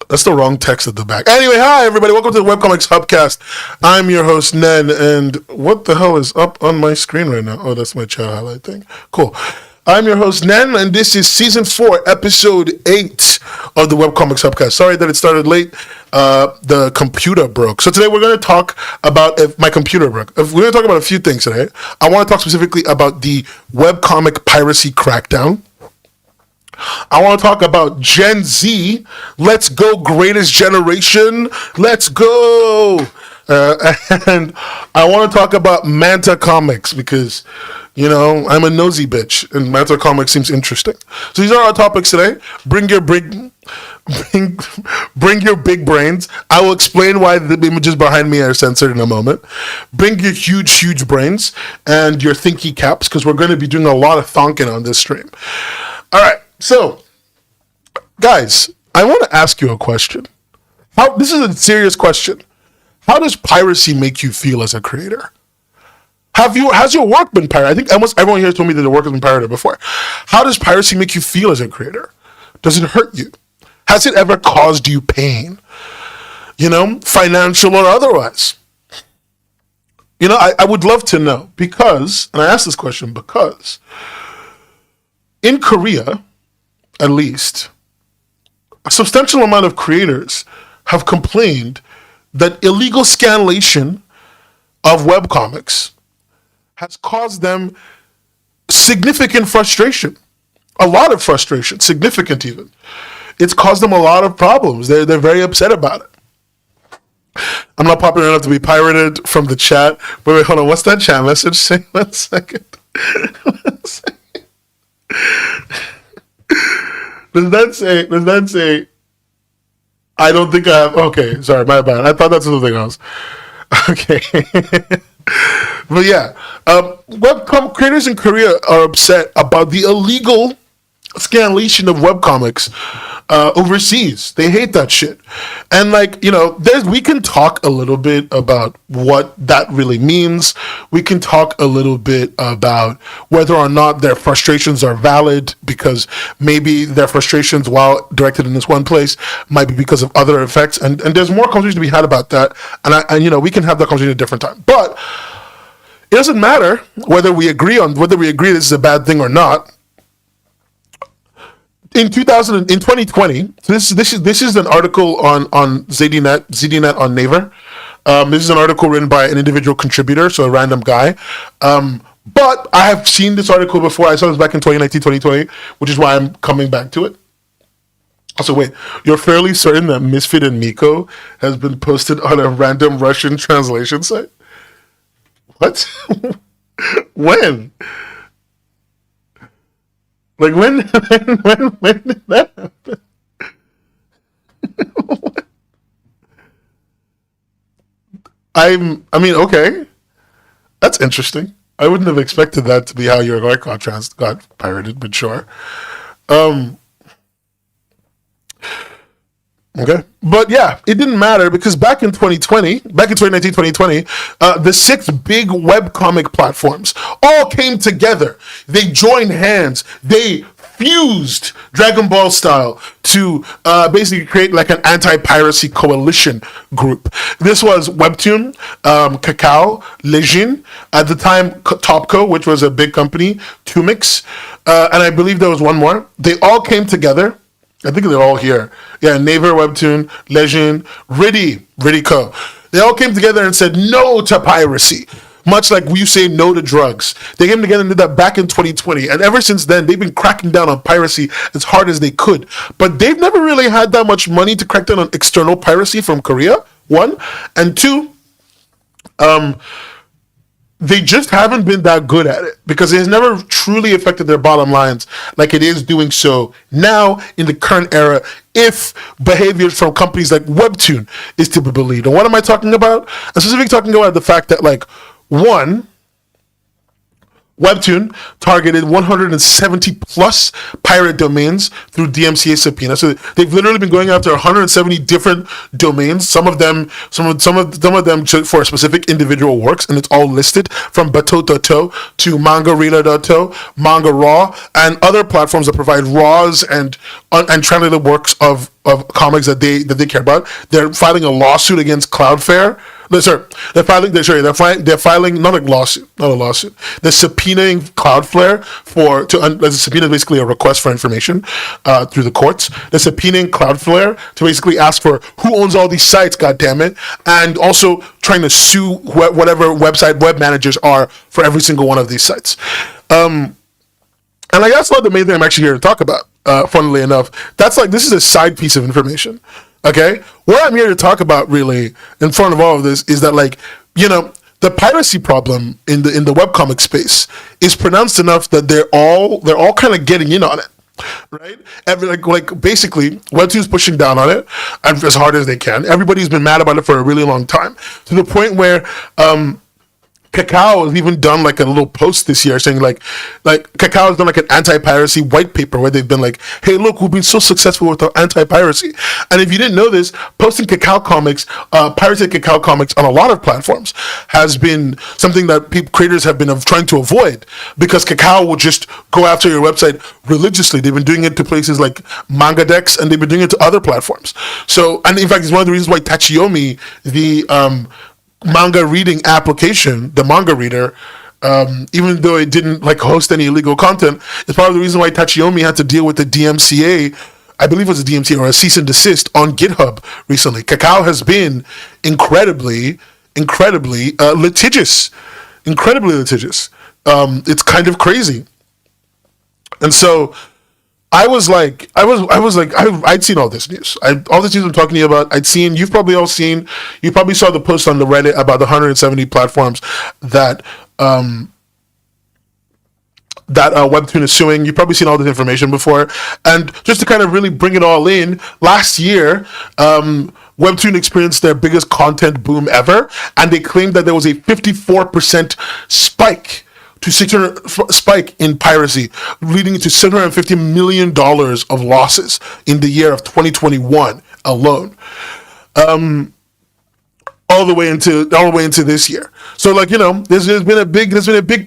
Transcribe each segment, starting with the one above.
That's the wrong text at the back. Anyway, hi everybody. Welcome to the Webcomics Hubcast. I'm your host, Nen, and what the hell is up on my screen right now? Oh, that's my chat highlight thing. Cool. I'm your host, Nen, and this is Season 4, Episode 8 of the Webcomics Hubcast. Sorry that it started late. The computer broke. So today we're going to talk about if my computer broke. We're going to talk about a few things today. I want to talk specifically about the Webcomic Piracy Crackdown. I want to talk about Gen Z. Let's go, greatest generation. Let's go. And I want to talk about Manta Comics because, you know, I'm a nosy bitch and Manta Comics seems interesting. So these are our topics today. Bring your big brains. I will explain why the images behind me are censored in a moment. Bring your huge brains and your thinky caps because we're going to be doing a lot of thonking on this stream. All right. So, guys, I want to ask you a question. This is a serious question. How does piracy make you feel as a creator? Has your work been pirated? I think almost everyone here told me that their work has been pirated before. How does piracy make you feel as a creator? Does it hurt you? Has it ever caused you pain? You know, financial or otherwise? You know, I would love to know because, and I ask this question because in Korea, at least, a substantial amount of creators have complained that illegal scanlation of webcomics has caused them significant frustration. A lot of frustration, significant even. It's caused them a lot of problems. They're very upset about it. I'm not popular enough to be pirated from the chat. Wait, hold on. What's that chat message saying? 1 second. 1 second. Does that say, I don't think I have, okay, sorry, my bad. I thought that's something else. Okay. But yeah, webcomic creators in Korea are upset about the illegal scanlation of webcomics overseas. They hate that shit. And like, you know, we can talk a little bit about what that really means. We can talk a little bit about whether or not their frustrations are valid because maybe their frustrations, while directed in this one place, might be because of other effects. And there's more conversation to be had about that. And you know, we can have that conversation at a different time. But it doesn't matter whether we agree this is a bad thing or not. In 2020, so this is an article on ZDNet on Naver. This is an article written by an individual contributor, so a random guy. But I have seen this article before. I saw this back in 2019, 2020, which is why I'm coming back to it. Also, wait, you're fairly certain that Misfit and Miko has been posted on a random Russian translation site? What? When? Like when did that happen? I mean, okay, that's interesting. I wouldn't have expected that to be how your icon got pirated, but sure. Okay. But yeah, it didn't matter because back in 2019, 2020, the 6 big webcomic platforms all came together. They joined hands. They fused Dragon Ball style to basically create like an anti-piracy coalition group. This was Webtoon, Kakao, Lejin, at the time Topco, which was a big company, Tumix, and I believe there was one more. They all came together. I think they're all here. Yeah, Naver, Webtoon, Legend, Riddy Co. They all came together and said no to piracy. Much like we say no to drugs. They came together and did that back in 2020. And ever since then, they've been cracking down on piracy as hard as they could. But they've never really had that much money to crack down on external piracy from Korea, 1. And 2, they just haven't been that good at it because it has never truly affected their bottom lines like it is doing so now in the current era if behavior from companies like Webtoon is to be believed. And what am I talking about? I'm specifically talking about the fact that, like, 1, Webtoon targeted 170 plus pirate domains through DMCA subpoena. So they've literally been going after 170 different domains. Some of them for specific individual works, and it's all listed from Bato.to to Mangarila.to, Manga Raw, and other platforms that provide raws and translated works of of comics that they care about. They're filing a lawsuit against Cloudflare. They're filing not a lawsuit. They're subpoenaing Cloudflare the subpoena is basically a request for information through the courts. They're subpoenaing Cloudflare to basically ask for who owns all these sites, goddammit, and also trying to sue whatever web managers are for every single one of these sites. And like that's not the main thing I'm actually here to talk about. Funnily enough, this is a side piece of information. Okay, what I'm here to talk about really in front of all of this is that the piracy problem in the webcomic space is pronounced enough that they're all kind of getting in on it, right? Basically, Webtoon's pushing down on it as hard as they can. Everybody's been mad about it for a really long time, to the point where Kakao has even done like a little post this year saying like Kakao has done like an anti-piracy white paper where they've been like, hey, look, we've been so successful with our anti-piracy. And if you didn't know this, posting Kakao comics, pirated Kakao comics on a lot of platforms has been something that creators have been trying to avoid, because Kakao will just go after your website religiously. They've been doing it to places like Manga Dex, and they've been doing it to other platforms. So, and in fact, it's one of the reasons why Tachiyomi, the manga reading application, the manga reader, even though it didn't host any illegal content, it's part of the reason why Tachiyomi had to deal with the DMCA. I believe it was a DMCA or a cease and desist on GitHub recently. Kakao has been incredibly litigious. It's kind of crazy. And so I'd seen all this news. All this news I'm talking to you about, you probably saw the post on the Reddit about the 170 platforms that Webtoon is suing. You've probably seen all this information before. And just to kind of really bring it all in, last year, Webtoon experienced their biggest content boom ever, and they claimed that there was a 54% spike in piracy, leading to $750 million of losses in the year of 2021 alone, all the way into this year. So there's been a big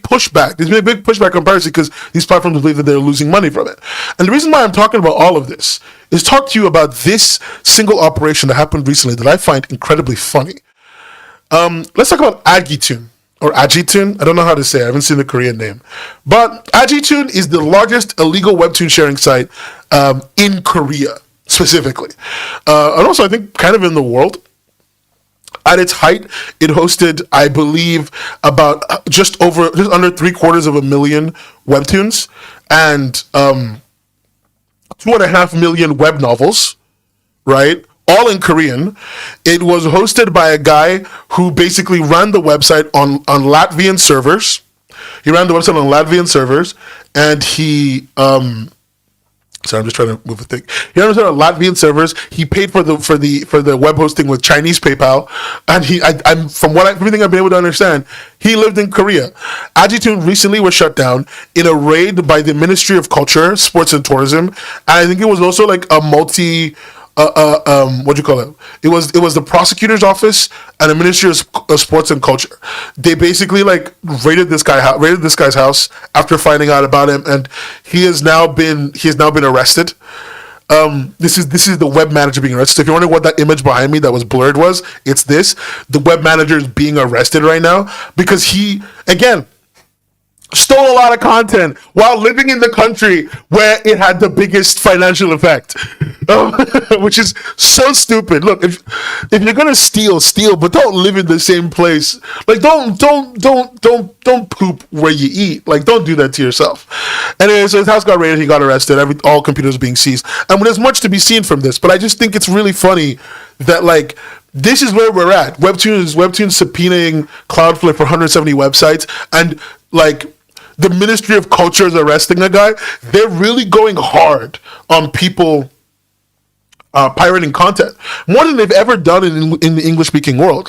pushback. There's been a big pushback on piracy because these platforms believe that they're losing money from it. And the reason why I'm talking about all of this is talk to you about this single operation that happened recently that I find incredibly funny. Let's talk about Agitoon. Or Agitoon, I don't know how to say it. I haven't seen the Korean name. But Agitoon is the largest illegal Webtoon sharing site in Korea, specifically. And also, I think, kind of in the world. At its height, it hosted, I believe, about just under 750,000 Webtoons and 2.5 million web novels, right? All in Korean. It was hosted by a guy who basically ran the website on Latvian servers. And he sorry, I'm just trying to move the thing. He ran on Latvian servers. He paid for the web hosting with Chinese PayPal, and everything I've been able to understand, he lived in Korea. Agitoon recently was shut down in a raid by the Ministry of Culture, Sports and Tourism, and I think it was also like a what do you call it? It was the prosecutor's office and the Ministry of Sports and Culture. They basically raided this guy's house after finding out about him, and he has now been arrested. This is the web manager being arrested. So if you're wondering what that image behind me that was blurred was, it's this. The web manager is being arrested right now because he, again, stole a lot of content while living in the country where it had the biggest financial effect, which is so stupid. Look, if you're gonna steal, but don't live in the same place. Don't poop where you eat. Don't do that to yourself. Anyway, so his house got raided. He got arrested. All computers being seized, and there's much to be seen from this. But I just think it's really funny that this is where we're at. Webtoon subpoenaing Cloudflare for 170 websites, and the Ministry of Culture is arresting a guy. They're really going hard on people pirating content, more than they've ever done in the English-speaking world.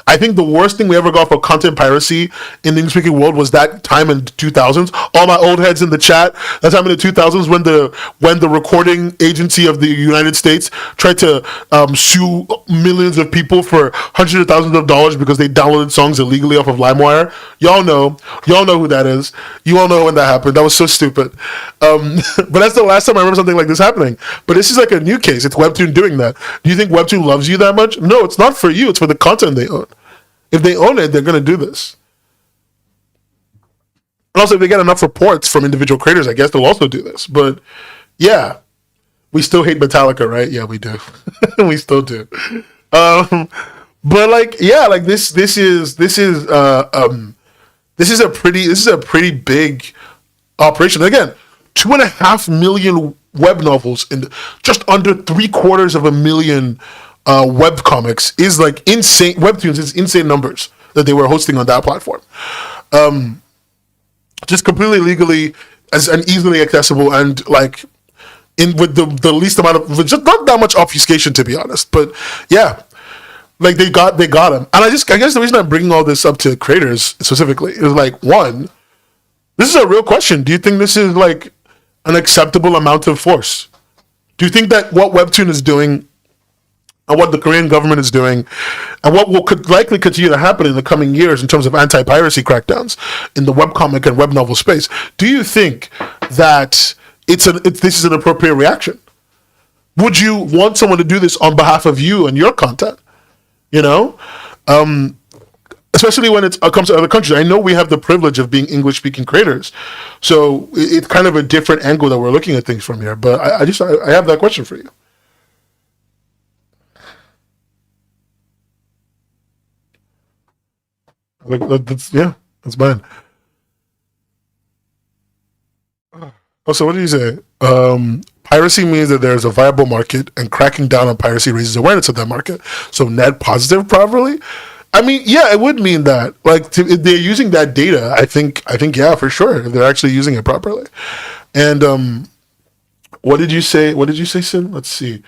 I think the worst thing we ever got for content piracy in the English-speaking world was that time in the 2000s. All my old heads in the chat, that time in the 2000s when the recording agency of the United States tried to sue millions of people for hundreds of thousands of dollars because they downloaded songs illegally off of LimeWire. Y'all know who that is. You all know when that happened. That was so stupid. But that's the last time I remember something like this happening. But this is a new case. It's Webtoon doing that? Do you think Webtoon loves you that much? No, it's not for you. It's for the content they own. If they own it, they're going to do this. And also, if they get enough reports from individual creators, I guess they'll also do this. But yeah, we still hate Metallica, right? Yeah, we do. We still do. But like, yeah, like this is a pretty big operation. Again, 2.5 million web novels and just under 750,000 webcomics is like insane. Webtoons is insane numbers that they were hosting on that platform. Just completely legally and easily accessible, and like with the least amount of, just not that much obfuscation, to be honest. But yeah, like they got him. And I guess the reason I'm bringing all this up to creators specifically is like, one, this is a real question. Do you think this is like an acceptable amount of force? Do you think that what Webtoon is doing and what the Korean government is doing, and what could likely continue to happen in the coming years in terms of anti-piracy crackdowns in the webcomic and web novel space, do you think that this is an appropriate reaction? Would you want someone to do this on behalf of you and your content? You know? Especially when it comes to other countries. I know we have the privilege of being English-speaking creators, so it's kind of a different angle that we're looking at things from here. But I have that question for you. That's mine. Also, what did you say? Piracy means that there is a viable market, and cracking down on piracy raises awareness of that market. So net positive, probably. I mean, yeah, it would mean that. Like, if they're using that data, I think, yeah, for sure, if they're actually using it properly. And what did you say? What did you say, Sim? Let's see.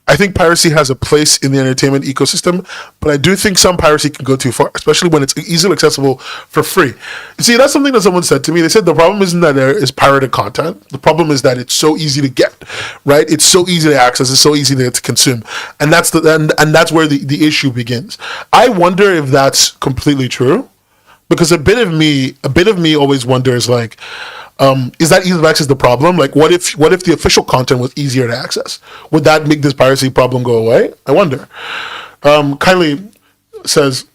I think piracy has a place in the entertainment ecosystem, but I do think some piracy can go too far, especially when it's easily accessible for free. You see, that's something that someone said to me. They said the problem isn't that there is pirated content. The problem is that it's so easy to get, right? It's so easy to access. It's so easy to consume. And that's that's where the issue begins. I wonder if that's completely true, because a bit of me always wonders, like, is that ease of access the problem? Like, what if the official content was easier to access? Would that make this piracy problem go away? I wonder. Kylie says,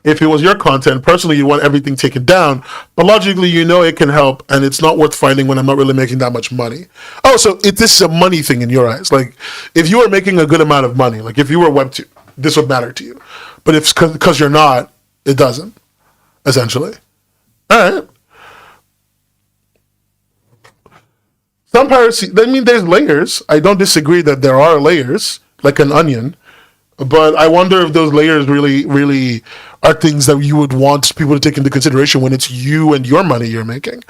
if it was your content, personally, you want everything taken down, but logically, you know it can help, and it's not worth finding when I'm not really making that much money. Oh, so this is a money thing in your eyes. Like, if you were making a good amount of money, like if you were Webtoon, this would matter to you. But if because you're not, it doesn't, essentially. All right. Some piracy, I mean, there's layers. I don't disagree that there are layers, like an onion. But I wonder if those layers really, really are things that you would want people to take into consideration when it's you and your money you're making.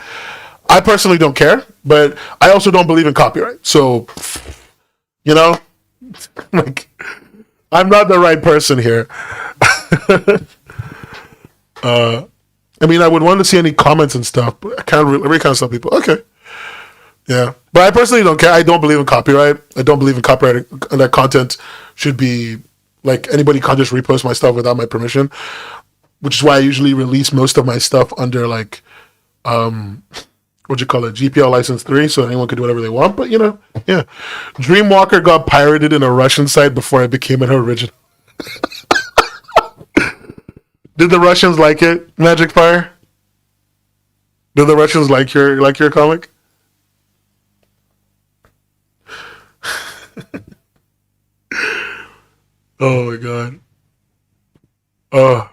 I personally don't care, but I also don't believe in copyright. So, you know, like, I'm not the right person here. I mean, I would want to see any comments and stuff, but I can't really kind of stop people. Okay. Yeah, but I personally don't care. I don't believe in copyright. I don't believe in copyright, and that content should be, like, anybody can't just repost my stuff without my permission, which is why I usually release most of my stuff under, like, what you call it, GPL license 3, so anyone can do whatever they want. But, you know, yeah. Dreamwalker got pirated in a Russian site before it became an original. Did the Russians like it, Magic Fire? Did the Russians like your comic? Oh my god. Oh.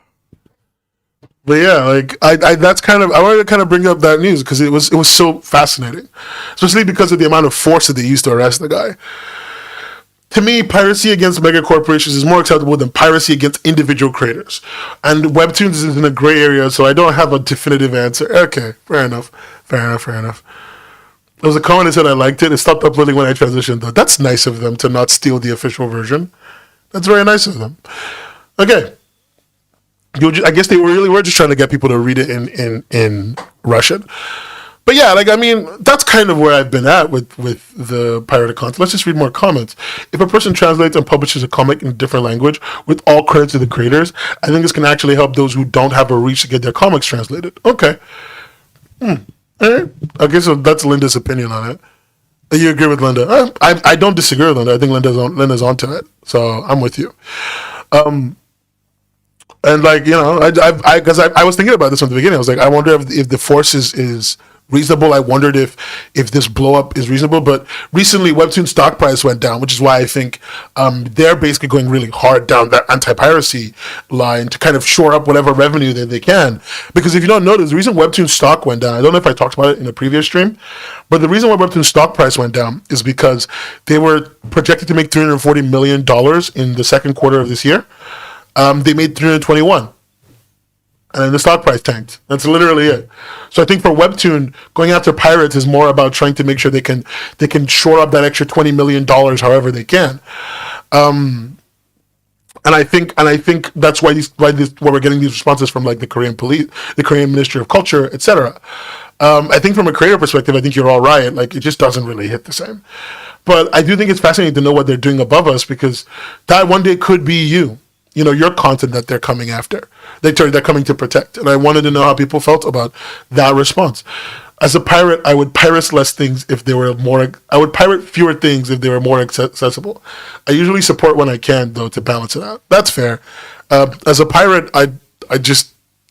But yeah, like I that's kind of, I wanted to kind of bring up that news because it was so fascinating, especially because of the amount of force that they used to arrest the guy. To me, piracy against mega corporations is more acceptable than piracy against individual creators. And Webtoons is in a gray area, so I don't have a definitive answer. Okay, fair enough. There was a comment that said I liked it. It stopped uploading when I transitioned, though. That's nice of them to not steal the official version. That's very nice of them. Okay. I guess they really were just trying to get people to read it in Russian. But yeah, like, I mean, that's kind of where I've been at with the pirated content. Let's just read more comments. If a person translates and publishes a comic in a different language with all credit to the creators, I think this can actually help those who don't have a reach to get their comics translated. Okay. All right. I guess that's Linda's opinion on it. You agree with Linda? I don't disagree with Linda. I think Linda's onto it. So I'm with you. And like, you know, I was thinking about this from the beginning. I was like, I wonder if the force is reasonable. I wondered if this blow up is reasonable. But recently, Webtoon stock price went down, which is why I think they're basically going really hard down that anti-piracy line to kind of shore up whatever revenue that they can. Because if you don't notice, the reason Webtoon stock went down, I don't know if I talked about it in a previous stream, but the reason why Webtoon stock price went down is because they were projected to make $340 million in the second quarter of this year. They made 321, and then the stock price tanked. That's literally it. So I think for Webtoon, going after pirates is more about trying to make sure they can shore up that extra $20 million however they can. And I think that's why we're getting these responses from like the Korean police, the Korean Ministry of Culture, etc. I think from a creator perspective, I think you're all right. Like, it just doesn't really hit the same. But I do think it's fascinating to know what they're doing above us, because that one day could be you. You know, your content that they're coming after. They're coming to protect. And I wanted to know how people felt about that response. As a pirate, I would pirate less things if they were more... I would pirate fewer things if they were more accessible. I usually support when I can, though, to balance it out. That's fair. As a pirate, I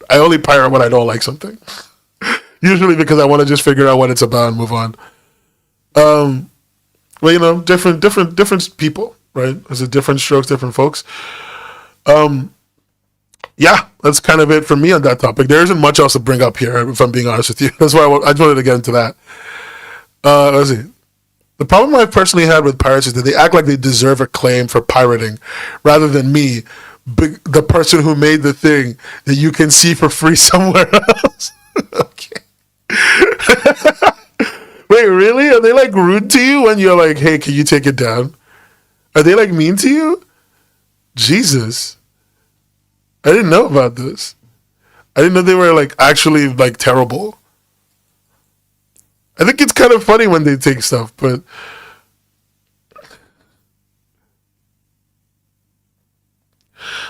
only pirate when I don't like something. Usually because I want to just figure out what it's about and move on. Well, you know, different people, right? There's a different strokes, different folks. Yeah, that's kind of it for me on that topic. There isn't much else to bring up here, if I'm being honest with you. That's why I just wanted to get into that. Let's see. The problem I've personally had with pirates is that they act like they deserve a claim for pirating, rather than me, the person who made the thing that you can see for free somewhere else. Okay. Wait, really? Are they like rude to you when you're like, hey, can you take it down? Are they like mean to you? Jesus. I didn't know about this. I didn't know they were like actually like terrible. I think it's kind of funny when they take stuff, but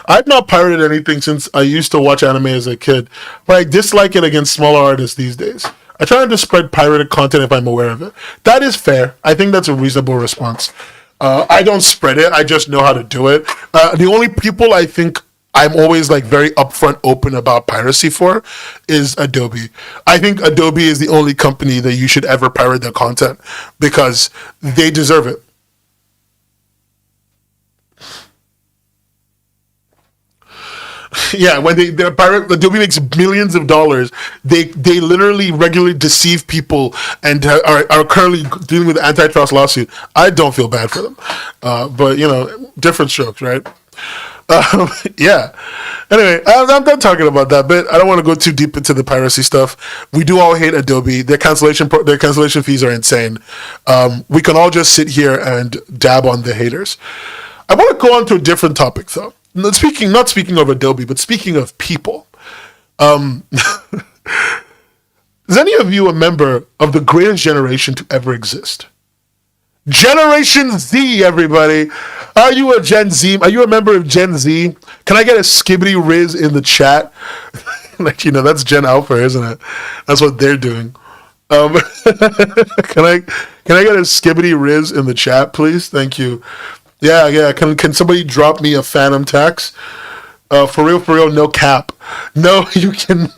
I've not pirated anything since I used to watch anime as a kid, but I dislike it against smaller artists these days. I try not to spread pirated content if I'm aware of it. That is fair. I think that's a reasonable response. I don't spread it. I just know how to do it. The only people I think I'm always like very upfront open about piracy for is Adobe. I think Adobe is the only company that you should ever pirate their content, because they deserve it. Yeah, when they're pirate, Adobe makes millions of dollars. They literally regularly deceive people and are currently dealing with an antitrust lawsuit. I don't feel bad for them, but you know, different strokes, right? Yeah. Anyway, I'm done talking about that bit. I don't want to go too deep into the piracy stuff. We do all hate Adobe. Their cancellation fees are insane. We can all just sit here and dab on the haters. I want to go on to a different topic, though. Not speaking of Adobe, but speaking of people. Is any of you a member of the greatest generation to ever exist? Generation Z, everybody. Are you a Gen Z? Are you a member of Gen Z? Can I get a skibbity riz in the chat? Like, you know, that's Gen Alpha, isn't it? That's what they're doing. Can I get a skibbity riz in the chat, please? Thank you. Yeah. Can somebody drop me a phantom tax? For real, no cap. No, you can.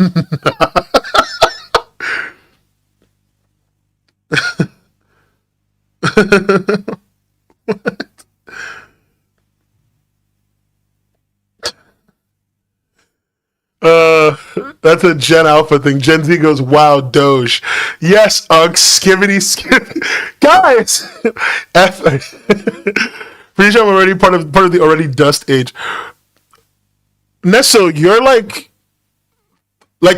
That's a Gen Alpha thing. Gen Z goes, wow, Doge. Yes, skibbity. Guys! Pretty sure I'm already part of the already dust age. Nesso, you're like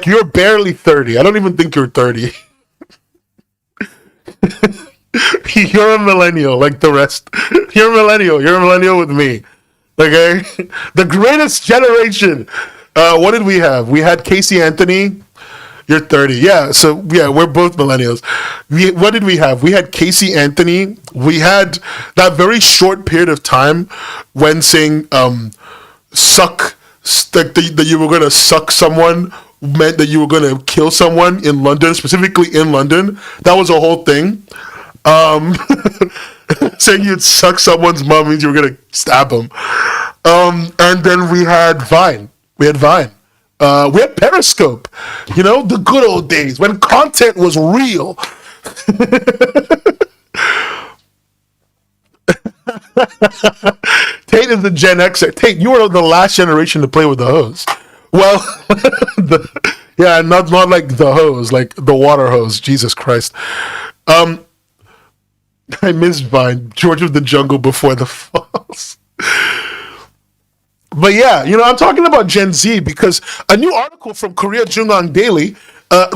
you're barely 30. I don't even think you're 30. You're a millennial, like the rest. You're a millennial. You're a millennial with me. Okay? The greatest generation. What did we have? We had Casey Anthony. You're 30. Yeah, so yeah, we're both millennials. What did we have? We had Casey Anthony. We had that very short period of time when saying that you were going to suck someone meant that you were going to kill someone in London, specifically in London. That was a whole thing. Saying you'd suck someone's mom means you were gonna stab them. And then we had Vine. We had Periscope. The good old days when content was real. Tate is the Gen Xer. Tate, you were the last generation to play with the hose. Well, not like the hose, like the water hose. Jesus Christ. I miss Vine. George of the Jungle before the falls. But yeah, I'm talking about Gen Z because a new article from Korea Jungang Daily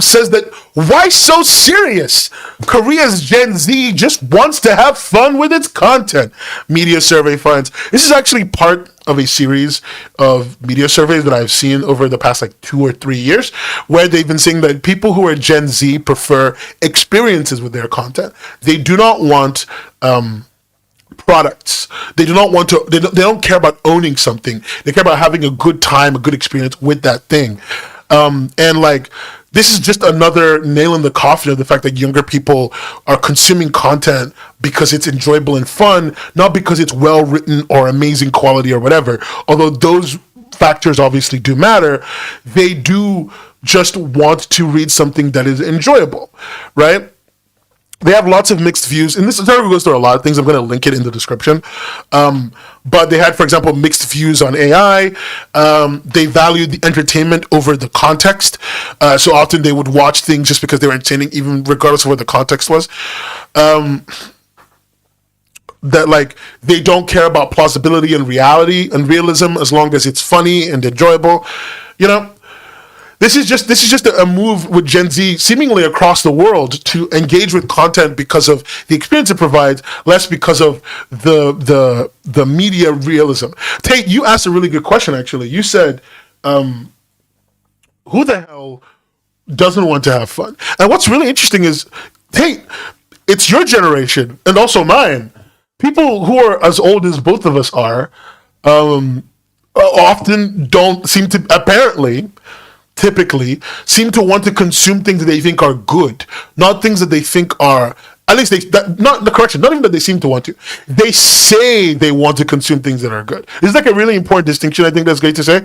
says that why so serious? Korea's Gen Z just wants to have fun with its content. Media survey finds. This is actually part of a series of media surveys that I've seen over the past 2 or 3 years, where they've been saying that people who are Gen Z prefer experiences with their content. They do not want products. They do not want to. They don't care about owning something. They care about having a good time, a good experience with that thing. This is just another nail in the coffin of the fact that younger people are consuming content because it's enjoyable and fun, not because it's well written or amazing quality or whatever. Although those factors obviously do matter, they do just want to read something that is enjoyable, right? They have lots of mixed views, and this article goes through a lot of things. I'm going to link it in the description. But they had, for example, mixed views on AI. They valued the entertainment over the context. So often they would watch things just because they were entertaining, even regardless of what the context was. That they don't care about plausibility and reality and realism as long as it's funny and enjoyable. This is just a move with Gen Z seemingly across the world to engage with content because of the experience it provides, less because of the media realism. Tate, you asked a really good question, actually. You said, who the hell doesn't want to have fun? And what's really interesting is, Tate, it's your generation and also mine. People who are as old as both of us are often don't seem to, typically seem to want to consume things that they think are good, not things that they think are, at least not even that they seem to want to. They say they want to consume things that are good. This is a really important distinction. I think that's great to say.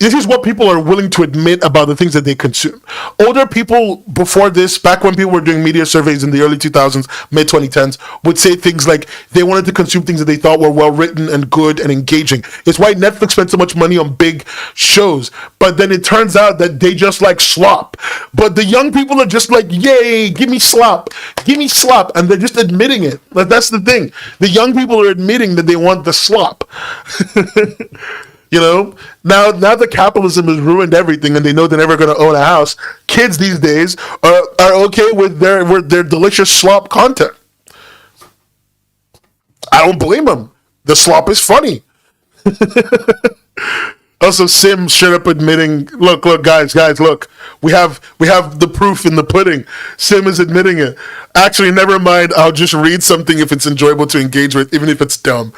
This is what people are willing to admit about the things that they consume. Older people before this, back when people were doing media surveys in the early 2000s, mid 2010s, would say things like they wanted to consume things that they thought were well written and good and engaging. It's why Netflix spent so much money on big shows. But then it turns out that they just like slop. But the young people are just like, yay, give me slop. Give me slop. And they're just admitting it. That's the thing. The young people are admitting that they want the slop. Now that capitalism has ruined everything and they know they're never going to own a house, kids these days are okay with their delicious slop content. I don't blame them. The slop is funny. Also, Sim straight up admitting, look, guys, look, we have the proof in the pudding. Sim is admitting it. Actually, never mind. I'll just read something if it's enjoyable to engage with, even if it's dumb.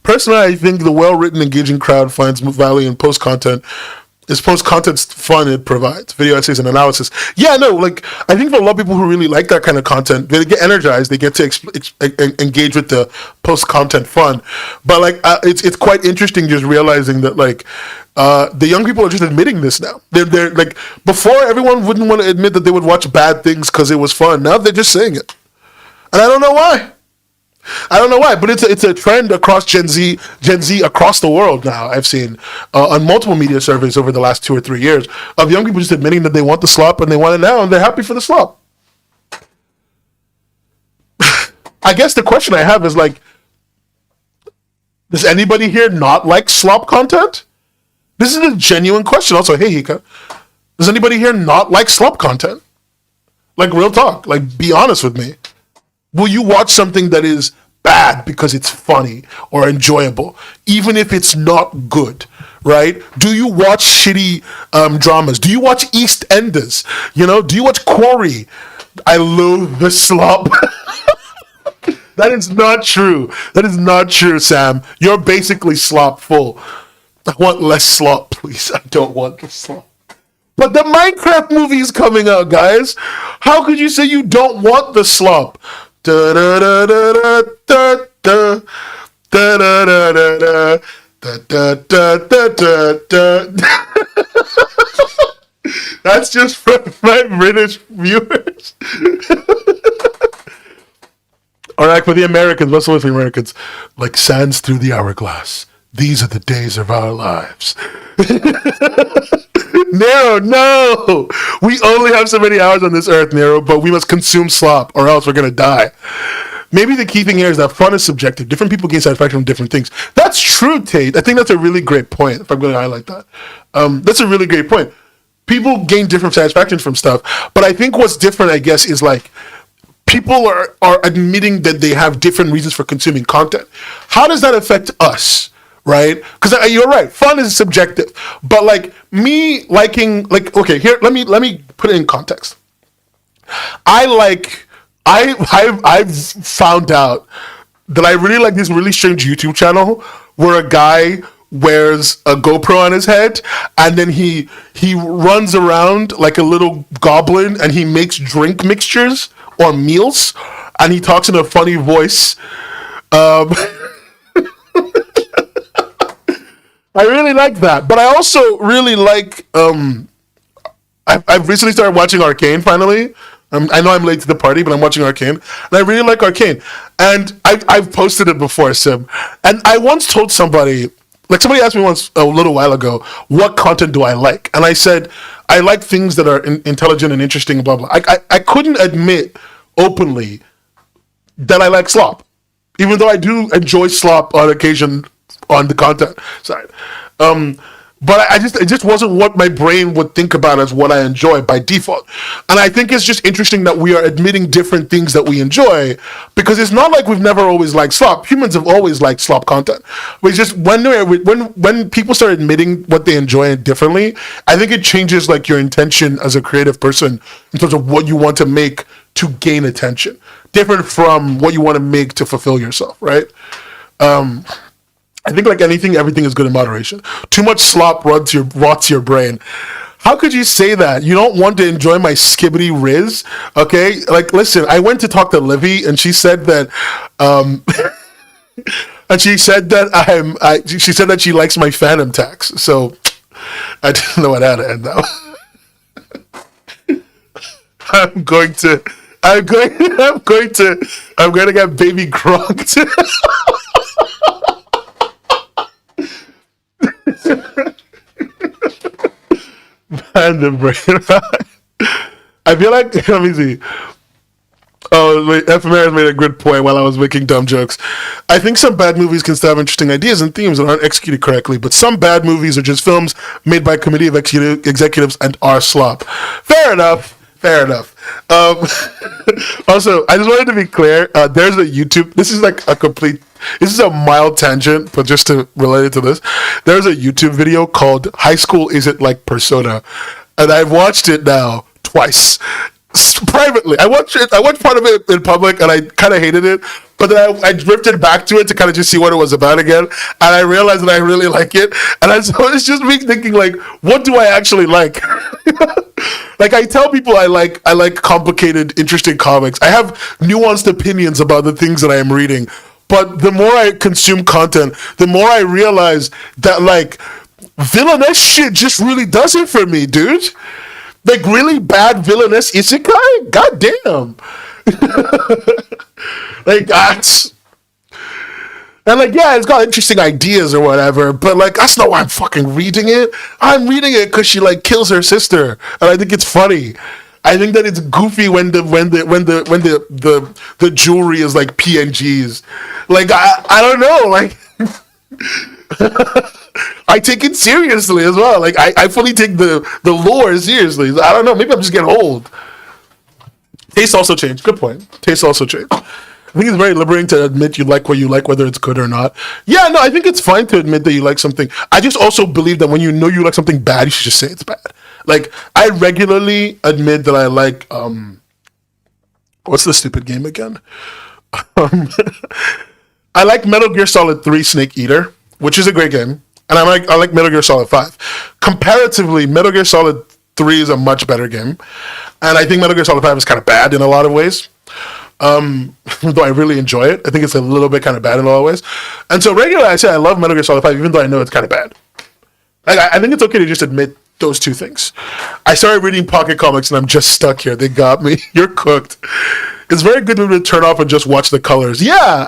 Personally, I think the well-written, engaging crowd finds value in post-content. Is post-content fun it provides? Video essays and analysis. Yeah, no, I think for a lot of people who really like that kind of content, they get energized, they get to engage with the post-content fun. But, it's quite interesting just realizing that, the young people are just admitting this now. They're before everyone wouldn't want to admit that they would watch bad things because it was fun. Now they're just saying it. And I don't know why. But it's a trend across Gen Z across the world now. I've seen on multiple media surveys over the last 2 or 3 years of young people just admitting that they want the slop and they want it now and they're happy for the slop. I guess the question I have is does anybody here not like slop content? This is a genuine question. Also, hey Hika, does anybody here not like slop content? Real talk. Be honest with me. Will you watch something that is bad because it's funny or enjoyable, even if it's not good, right? Do you watch shitty dramas? Do you watch EastEnders? Do you watch Quarry? I love the slop. That is not true. That is not true, Sam. You're basically slop full. I want less slop, please. I don't want the slop. But the Minecraft movie is coming out, guys. How could you say you don't want the Slob? Da da da da da da da da da da da da da da da da. That's just for my British viewers. Or like for the Americans, what's with the Americans? Like sands through the hourglass. These are the days of our lives. Nero, no! We only have so many hours on this earth, Nero, but we must consume slop or else we're gonna die. Maybe the key thing here is that fun is subjective. Different people gain satisfaction from different things. That's true, Tate. I think that's a really great point, if I'm going to highlight that. That's a really great point. People gain different satisfactions from stuff, but I think what's different, I guess, is like people are admitting that they have different reasons for consuming content. How does that affect us, right? Because you're right, fun is subjective, but like me liking, like, okay, here, let me put it in context. I've found out that I really like this really strange YouTube channel where a guy wears a GoPro on his head and then he runs around like a little goblin and he makes drink mixtures or meals and he talks in a funny voice. I really like that, but I also really like I've recently started watching Arcane finally. I know I'm late to the party, but I'm watching Arcane, and I really like Arcane. And I've posted it before, Sim. And I once told somebody, like somebody asked me once a little while ago, what content do I like? And I said, I like things that are intelligent and interesting, blah, blah. I couldn't admit openly that I like slop, even though I do enjoy slop on occasion on the content side. But it just wasn't what my brain would think about as what I enjoy by default. And I think it's just interesting that we are admitting different things that we enjoy, because it's not like we've never always liked slop. Humans have always liked slop content. But it's just when people start admitting what they enjoy differently, I think it changes like your intention as a creative person in terms of what you want to make to gain attention. Different from what you want to make to fulfill yourself, right? I think like anything, everything is good in moderation. Too much slop rots your brain. How could you say that? You don't want to enjoy my skibbity riz? Okay, like listen, I went to talk to Livy and she said that and she said that she said that she likes my phantom tax. So I didn't know what how to end that. I'm going to get baby gronked. And the brain. I feel like, let me see. Oh, wait, Ephemeris made a good point while I was making dumb jokes. I think some bad movies can still have interesting ideas and themes that aren't executed correctly, but some bad movies are just films made by a committee of executives and are slop. Fair enough. Also, I just wanted to be clear, there's a YouTube, this is a mild tangent, but just to relate it to this, there's a YouTube video called High School Isn't Like Persona, and I've watched it now twice. Privately. I watched part of it in public, and I kind of hated it, but then I drifted back to it to kind of just see what it was about again, and I realized that I really like it, and so it's just me thinking, like, what do I actually like? Like, I tell people I like complicated, interesting comics. I have nuanced opinions about the things that I am reading, but the more I consume content, the more I realize that, like, villainous shit just really does it for me, dude. Like, really bad villainous isekai? Goddamn. Like, that's... And, like, yeah, it's got interesting ideas or whatever, but, like, that's not why I'm fucking reading it. I'm reading it because she, like, kills her sister, and I think it's funny. I think that it's goofy when the jewelry is, like, PNGs. Like, I don't know, like... I take it seriously as well. Like, I fully take the lore seriously. I don't know, maybe I'm just getting old. Tastes also change. Good point. Tastes also change. I think it's very liberating to admit you like what you like, whether it's good or not. Yeah, no, I think it's fine to admit that you like something. I just also believe that when you know you like something bad, you should just say it's bad. Like, I regularly admit that I like, what's the stupid game again? I like Metal Gear Solid 3 Snake Eater, which is a great game. And I like Metal Gear Solid 5. Comparatively, Metal Gear Solid 3 is a much better game. And I think Metal Gear Solid 5 is kind of bad in a lot of ways. Though I really enjoy it. I think it's a little bit kind of bad in a lot of ways. And so regularly I say I love Metal Gear Solid 5 even though I know it's kind of bad. I think it's okay to just admit those two things. I started reading Pocket Comics and I'm just stuck here. They got me. You're cooked. It's very good to turn off and just watch the colors. Yeah,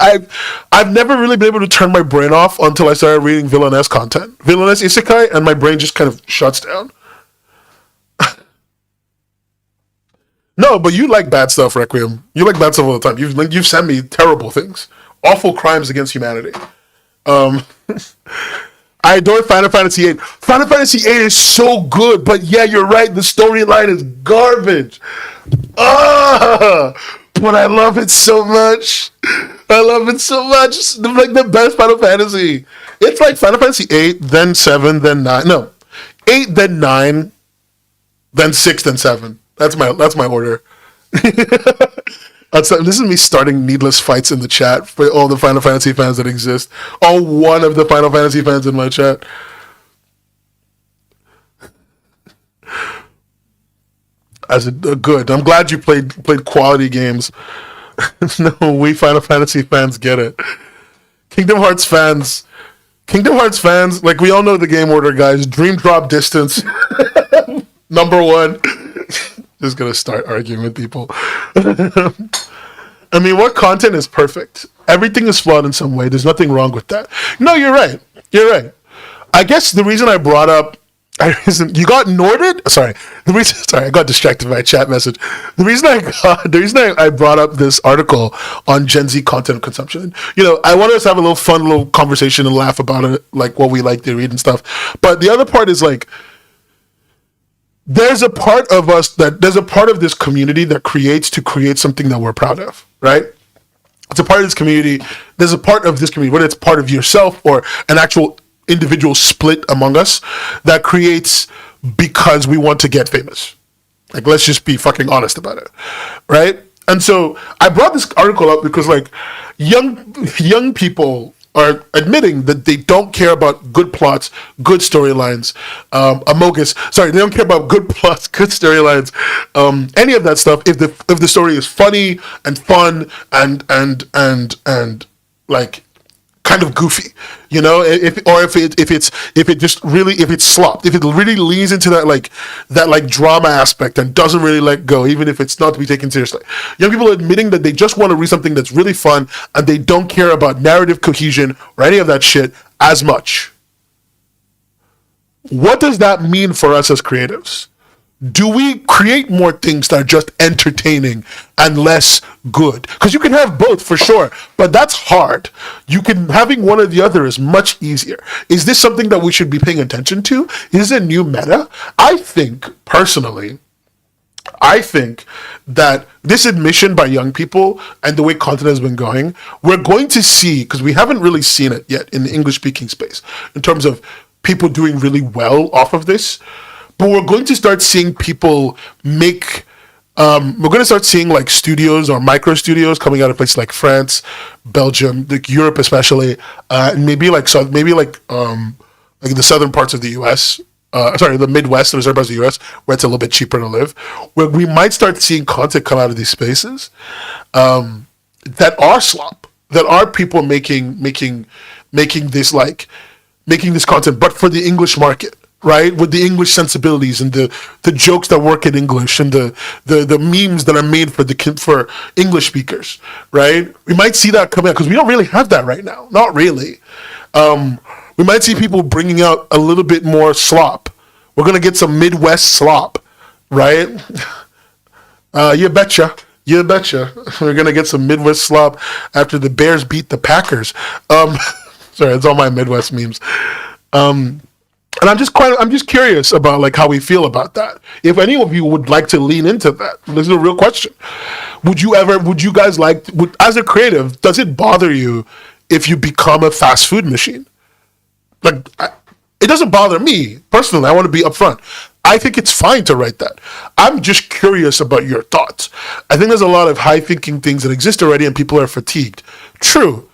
I've never really been able to turn my brain off until I started reading villainess content. Villainess isekai, and my brain just kind of shuts down. No, but you like bad stuff, Requiem. You like bad stuff all the time. You've sent me terrible things. Awful crimes against humanity. I adore Final Fantasy VIII. Final Fantasy VIII is so good, but yeah, you're right. The storyline is garbage. But I love it so much. I love it so much. It's like the best Final Fantasy. It's like Final Fantasy VIII, then 7, then 9. No, 8, then 9, then 6, then 7. That's my order. This is me starting needless fights in the chat for all the Final Fantasy fans that exist. All one of the Final Fantasy fans in my chat. Good. I'm glad you played quality games. No, we Final Fantasy fans get it. Kingdom Hearts fans, like we all know the game order, guys. Dream drop distance, number 1. Just gonna start arguing with people. I mean, what content is perfect? Everything is flawed in some way. There's nothing wrong with that. No, you're right. I guess the reason I brought up, you got Norded? Sorry, I got distracted by a chat message. The reason I brought up this article on Gen Z content consumption, I wanted us to have a little fun, little conversation and laugh about it, like what we like to read and stuff. But the other part is like, there's a part of this community that creates something that we're proud of, right? It's a part of this community. There's a part of this community, whether it's part of yourself or an actual individual split among us, that creates because we want to get famous. Like, let's just be fucking honest about it, right? And so I brought this article up because like young people are admitting that they don't care about good plots, good storylines, they don't care about good plots, good storylines, any of that stuff. If the story is funny and fun and like kind of goofy, if it's slopped, if it really leans into that drama aspect and doesn't really let go, even if it's not to be taken seriously. Young people are admitting that they just want to read something that's really fun and they don't care about narrative cohesion or any of that shit as much. What does that mean for us as creatives? Do we create more things that are just entertaining and less good? Because you can have both for sure, but that's hard. Having one or the other is much easier. Is this something that we should be paying attention to? Is it a new meta? I think that this admission by young people and the way content has been going, we're going to see, because we haven't really seen it yet in the English-speaking space, in terms of people doing really well off of this. But we're going to start seeing people make, we're going to start seeing like studios or micro studios coming out of places like France, Belgium, like Europe especially, and maybe like the southern parts of the US, the Midwest, the southern parts of the US, where it's a little bit cheaper to live, where we might start seeing content come out of these spaces that are slop, that are people making this content, but for the English market. Right, with the English sensibilities and the jokes that work in English and the memes that are made for English speakers, right? We might see that coming out because we don't really have that right now. Not really. We might see people bringing out a little bit more slop. We're gonna get some Midwest slop, right? You betcha. We're gonna get some Midwest slop after the Bears beat the Packers. Sorry, it's all my Midwest memes. And I'm just curious about like how we feel about that. If any of you would like to lean into that, this is a real question. Would you guys as a creative, does it bother you if you become a fast food machine? Like, it doesn't bother me personally. I want to be upfront. I think it's fine to write that. I'm just curious about your thoughts. I think there's a lot of high thinking things that exist already and people are fatigued. True.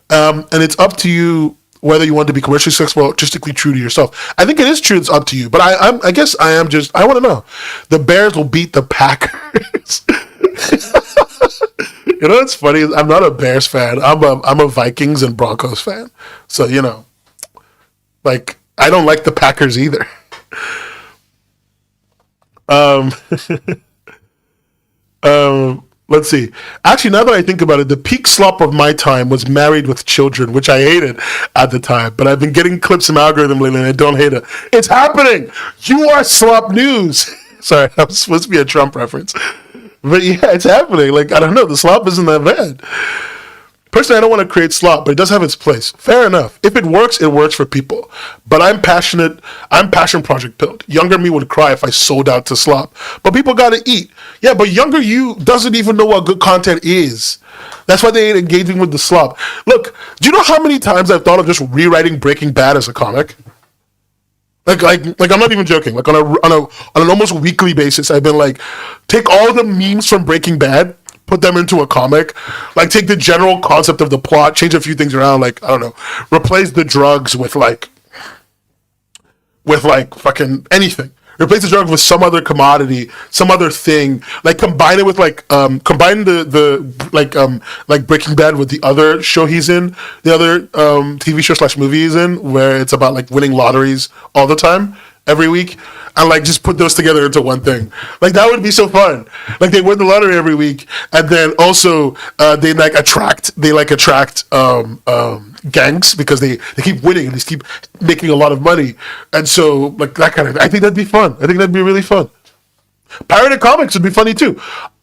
And it's up to you whether you want to be commercially successful or artistically true to yourself. I think it is true. It's up to you. But I guess I want to know. The Bears will beat the Packers. You know what's funny? I'm not a Bears fan. I'm a Vikings and Broncos fan. So, you know, like, I don't like the Packers either. Let's see. Actually, now that I think about it, the peak slop of my time was Married with Children, which I hated at the time. But I've been getting clips from algorithm lately, and I don't hate it. It's happening. You are slop news. Sorry, that was supposed to be a Trump reference. But yeah, it's happening. Like, I don't know. The slop isn't that bad. Personally, I don't want to create slop, but it does have its place. Fair enough. If it works for people. But I'm passionate. I'm passion project built. Younger me would cry if I sold out to slop. But people got to eat. Yeah, but younger you doesn't even know what good content is. That's why they ain't engaging with the slop. Look, do you know how many times I've thought of just rewriting Breaking Bad as a comic? Like I'm not even joking. Like on an almost weekly basis, I've been like, take all the memes from Breaking Bad, put them into a comic, like take the general concept of the plot, change a few things around, like, I don't know, replace the drugs with fucking anything. Replace the drugs with some other commodity, some other thing. Like combine it with combine the Breaking Bad with the other show he's in, the other TV show / movie he's in, where it's about like winning lotteries all the time, every week, and like just put those together into one thing. Like that would be so fun. Like they win the lottery every week, and then also they attract gangs because they keep winning and they keep making a lot of money, and so like that kind of. I think that'd be fun. I think that'd be really fun. Pirated comics would be funny too.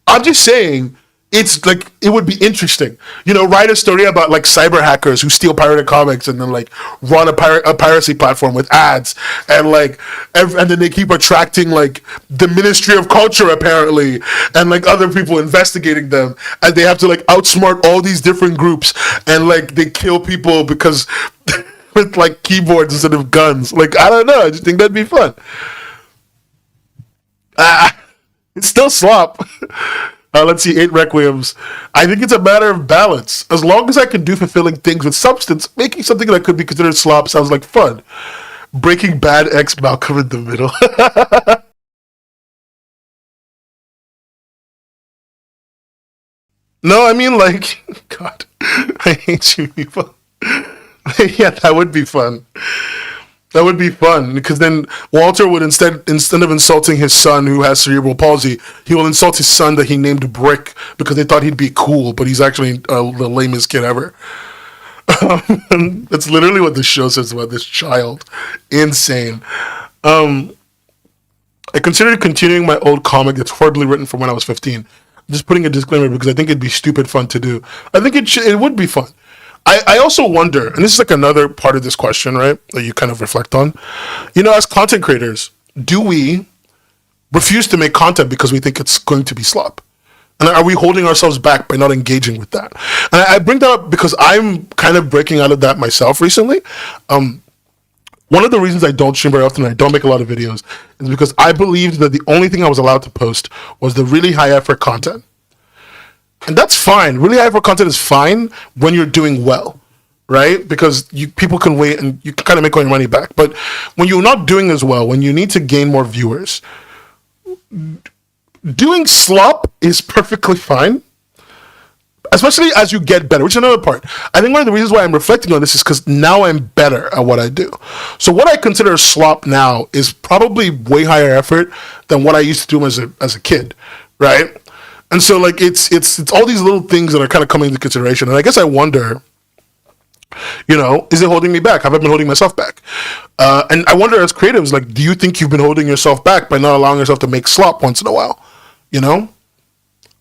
I'm just saying. It's like, it would be interesting, you know, write a story about like cyber hackers who steal pirated comics and then like run a piracy platform with ads, and like and then they keep attracting like the Ministry of Culture apparently, and like other people investigating them, and they have to like outsmart all these different groups, and like they kill people because with like keyboards instead of guns. Like, I don't know, I just think that'd be fun. It's still slop. Let's see, 8 Requiems. I think it's a matter of balance. As long as I can do fulfilling things with substance, making something that could be considered slop sounds like fun. Breaking Bad X Malcolm in the Middle. No, I mean, like, God, I hate you people. Yeah, that would be fun. That would be fun, because then Walter would instead of insulting his son who has cerebral palsy, he will insult his son that he named Brick because they thought he'd be cool, but he's actually the lamest kid ever. That's literally what this show says about this child. Insane. I considered continuing my old comic that's horribly written from when I was 15. Just putting a disclaimer because I think it'd be stupid fun to do. I think it would be fun. I also wonder, and this is like another part of this question, right, that you kind of reflect on. You know, as content creators, do we refuse to make content because we think it's going to be slop? And are we holding ourselves back by not engaging with that? And I bring that up because I'm kind of breaking out of that myself recently. One of the reasons I don't stream very often and I don't make a lot of videos is because I believed that the only thing I was allowed to post was the really high effort content. And that's fine. Really high effort content is fine when you're doing well, right? Because people can wait and you can kind of make all your money back. But when you're not doing as well, when you need to gain more viewers, doing slop is perfectly fine, especially as you get better, which is another part. I think one of the reasons why I'm reflecting on this is because now I'm better at what I do. So what I consider slop now is probably way higher effort than what I used to do as a kid, right? And so like it's all these little things that are kind of coming into consideration. And I guess I wonder, you know, is it holding me back? Have I been holding myself back? And I wonder, as creatives, like, do you think you've been holding yourself back by not allowing yourself to make slop once in a while? You know?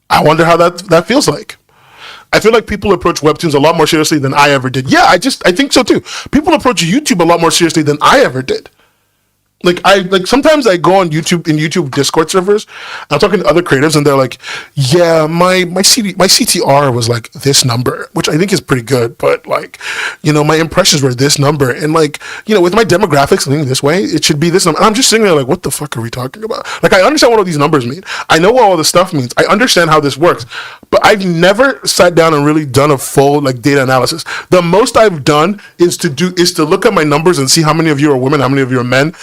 I wonder how that feels like. I feel like people approach Webtoons a lot more seriously than I ever did. Yeah, I think so too. People approach YouTube a lot more seriously than I ever did. sometimes I go on YouTube in YouTube Discord servers. I'm talking to other creatives, and they're like, "Yeah, my CTR was like this number, which I think is pretty good, but like, my impressions were this number, and like, with my demographics leaning this way, it should be this number." And I'm just sitting there like, "What the fuck are we talking about?" Like, I understand what all these numbers mean. I know what all this stuff means. I understand how this works, but I've never sat down and really done a full like data analysis. The most I've done is to look at my numbers and see how many of you are women, how many of you are men,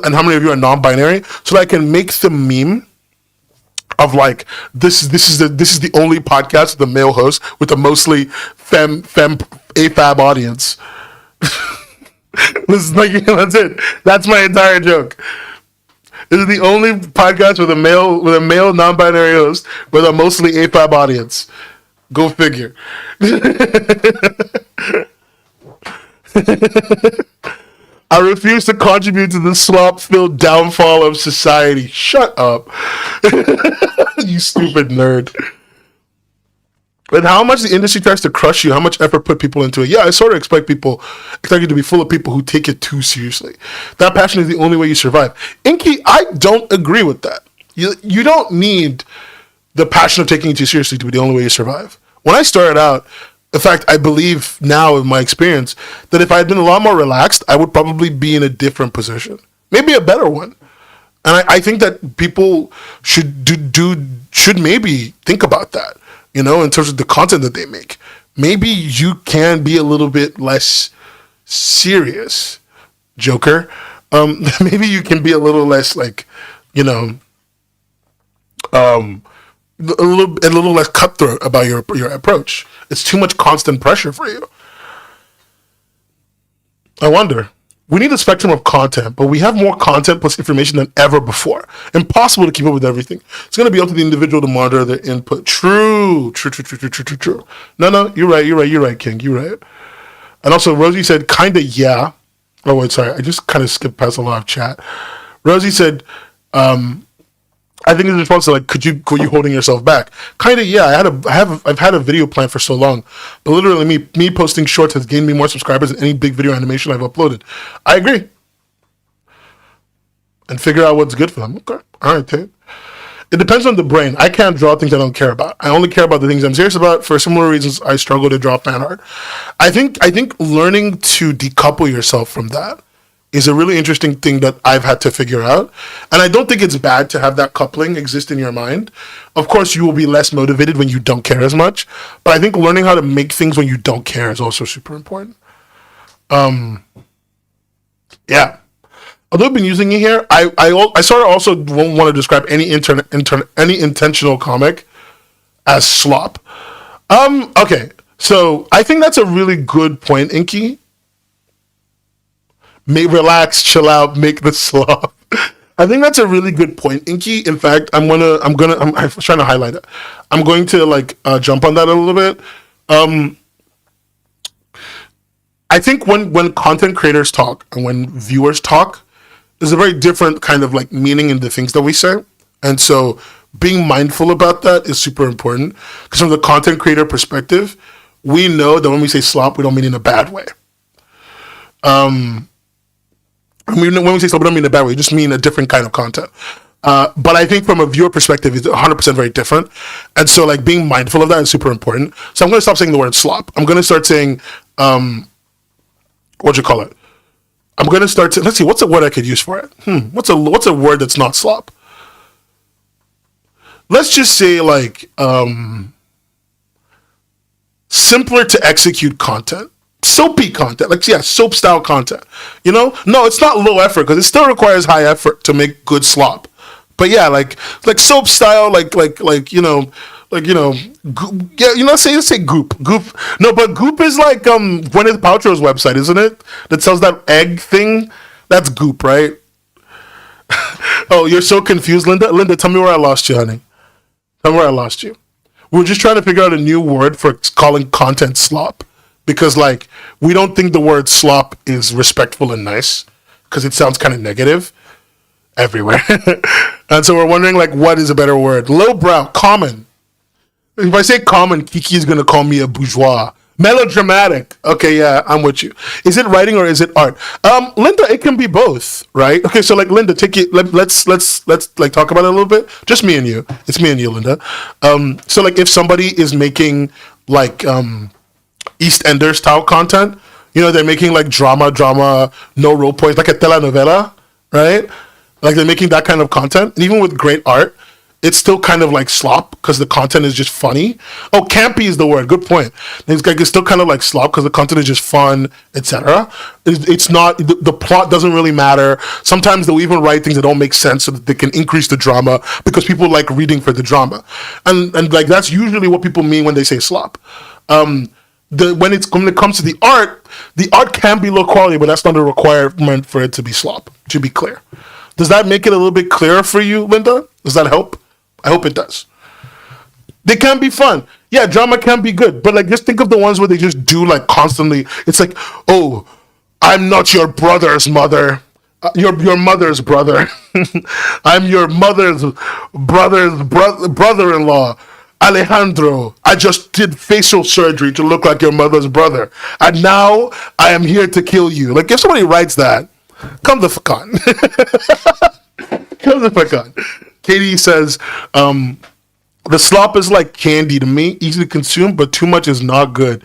and how many of you are non-binary, so that I can make the meme of like this is the only podcast with the male host with a mostly femme AFAB audience. This is like, that's it. That's my entire joke. This is the only podcast with a male non-binary host with a mostly AFAB audience. Go figure. I refuse to contribute to the slop-filled downfall of society. Shut up. You stupid nerd. And how much the industry tries to crush you, how much effort put people into it. Yeah, I sort of expect you to be full of people who take it too seriously. That passion is the only way you survive. Inky, I don't agree with that. You don't need the passion of taking it too seriously to be the only way you survive. When I started out, in fact, I believe now in my experience that if I had been a lot more relaxed, I would probably be in a different position. Maybe a better one. And I think that people should maybe think about that, in terms of the content that they make. Maybe you can be a little bit less serious, Joker. Maybe you can be a little less like, a little less cutthroat about your approach. It's too much constant pressure for you. I wonder. We need a spectrum of content, but we have more content plus information than ever before. Impossible to keep up with everything. It's going to be up to the individual to monitor their input. True. No, you're right, King. You're right. And also, Rosie said, kinda, yeah. Oh, wait, sorry. I just kind of skipped past a lot of chat. Rosie said, I think in response to like, could you holding yourself back? Kind of, yeah. I've had a video plan for so long, but literally me posting shorts has gained me more subscribers than any big video animation I've uploaded. I agree. And figure out what's good for them. Okay, all right, Tate. It depends on the brain. I can't draw things I don't care about. I only care about the things I'm serious about. For similar reasons, I struggle to draw fan art. I think learning to decouple yourself from that is a really interesting thing that I've had to figure out. And I don't think it's bad to have that coupling exist in your mind. Of course, you will be less motivated when you don't care as much. But I think learning how to make things when you don't care is also super important. Yeah. Although I've been using it here, I sort of also won't want to describe any any intentional comic as slop. Okay. So I think that's a really good point, Inky. Relax, chill out, make the slop. I think that's a really good point, Inky. In fact, I'm trying to highlight it. I'm going to jump on that a little bit. I think when content creators talk and when viewers talk, there's a very different kind of meaning in the things that we say. And so being mindful about that is super important, because from the content creator perspective, we know that when we say slop, we don't mean in a bad way. When we say slop, we don't mean in a bad way. We just mean a different kind of content. But I think from a viewer perspective, it's 100% very different. And so being mindful of that is super important. So I'm going to stop saying the word slop. I'm going to start saying, what'd you call it? I'm going to start to, let's see, what's a word I could use for it? What's a word that's not slop? Let's just say simpler to execute content. Soapy content, soap style content. No, it's not low effort, because it still requires high effort to make good slop. But yeah, like soap style, goop, say goop. No, but goop is Gwyneth Paltrow's website, isn't it? That sells that egg thing. That's goop, right? Oh, you're so confused, Linda. Linda, tell me where I lost you, honey. Tell me where I lost you. We're just trying to figure out a new word for calling content slop. Because we don't think the word slop is respectful and nice, because it sounds kind of negative everywhere. And so we're wondering what is a better word? Lowbrow, common. If I say common, Kiki is going to call me a bourgeois. Melodramatic. Okay, yeah, I'm with you. Is it writing or is it art? Linda, it can be both, right? Okay, so like Linda, take it. Let's like talk about it a little bit. Just me and you. It's me and you, Linda. So like if somebody is making like East Ender style content, they're making like drama, no role plays, like a telenovela, right? Like they're making that kind of content, and even with great art, it's still kind of like slop because the content is just funny. Oh, campy is the word. Good point. It's still kind of like slop because the content is just fun, etc. It's not the plot doesn't really matter. Sometimes they'll even write things that don't make sense so that they can increase the drama because people like reading for the drama, and like that's usually what people mean when they say slop. When it comes to the art can be low quality, but that's not a requirement for it to be slop. To be clear, does that make it a little bit clearer for you, Linda? Does that help? I hope it does. They can be fun. Yeah, drama can be good, but like just think of the ones where they just do like constantly. It's like, oh, I'm not your brother's mother. Your mother's brother. I'm your mother's brother-in-law. Alejandro, I just did facial surgery to look like your mother's brother, and now I am here to kill you. Like if somebody writes that, come the fuck on. Come the fuck on. Katie says, the slop is like candy to me, easy to consume, but too much is not good.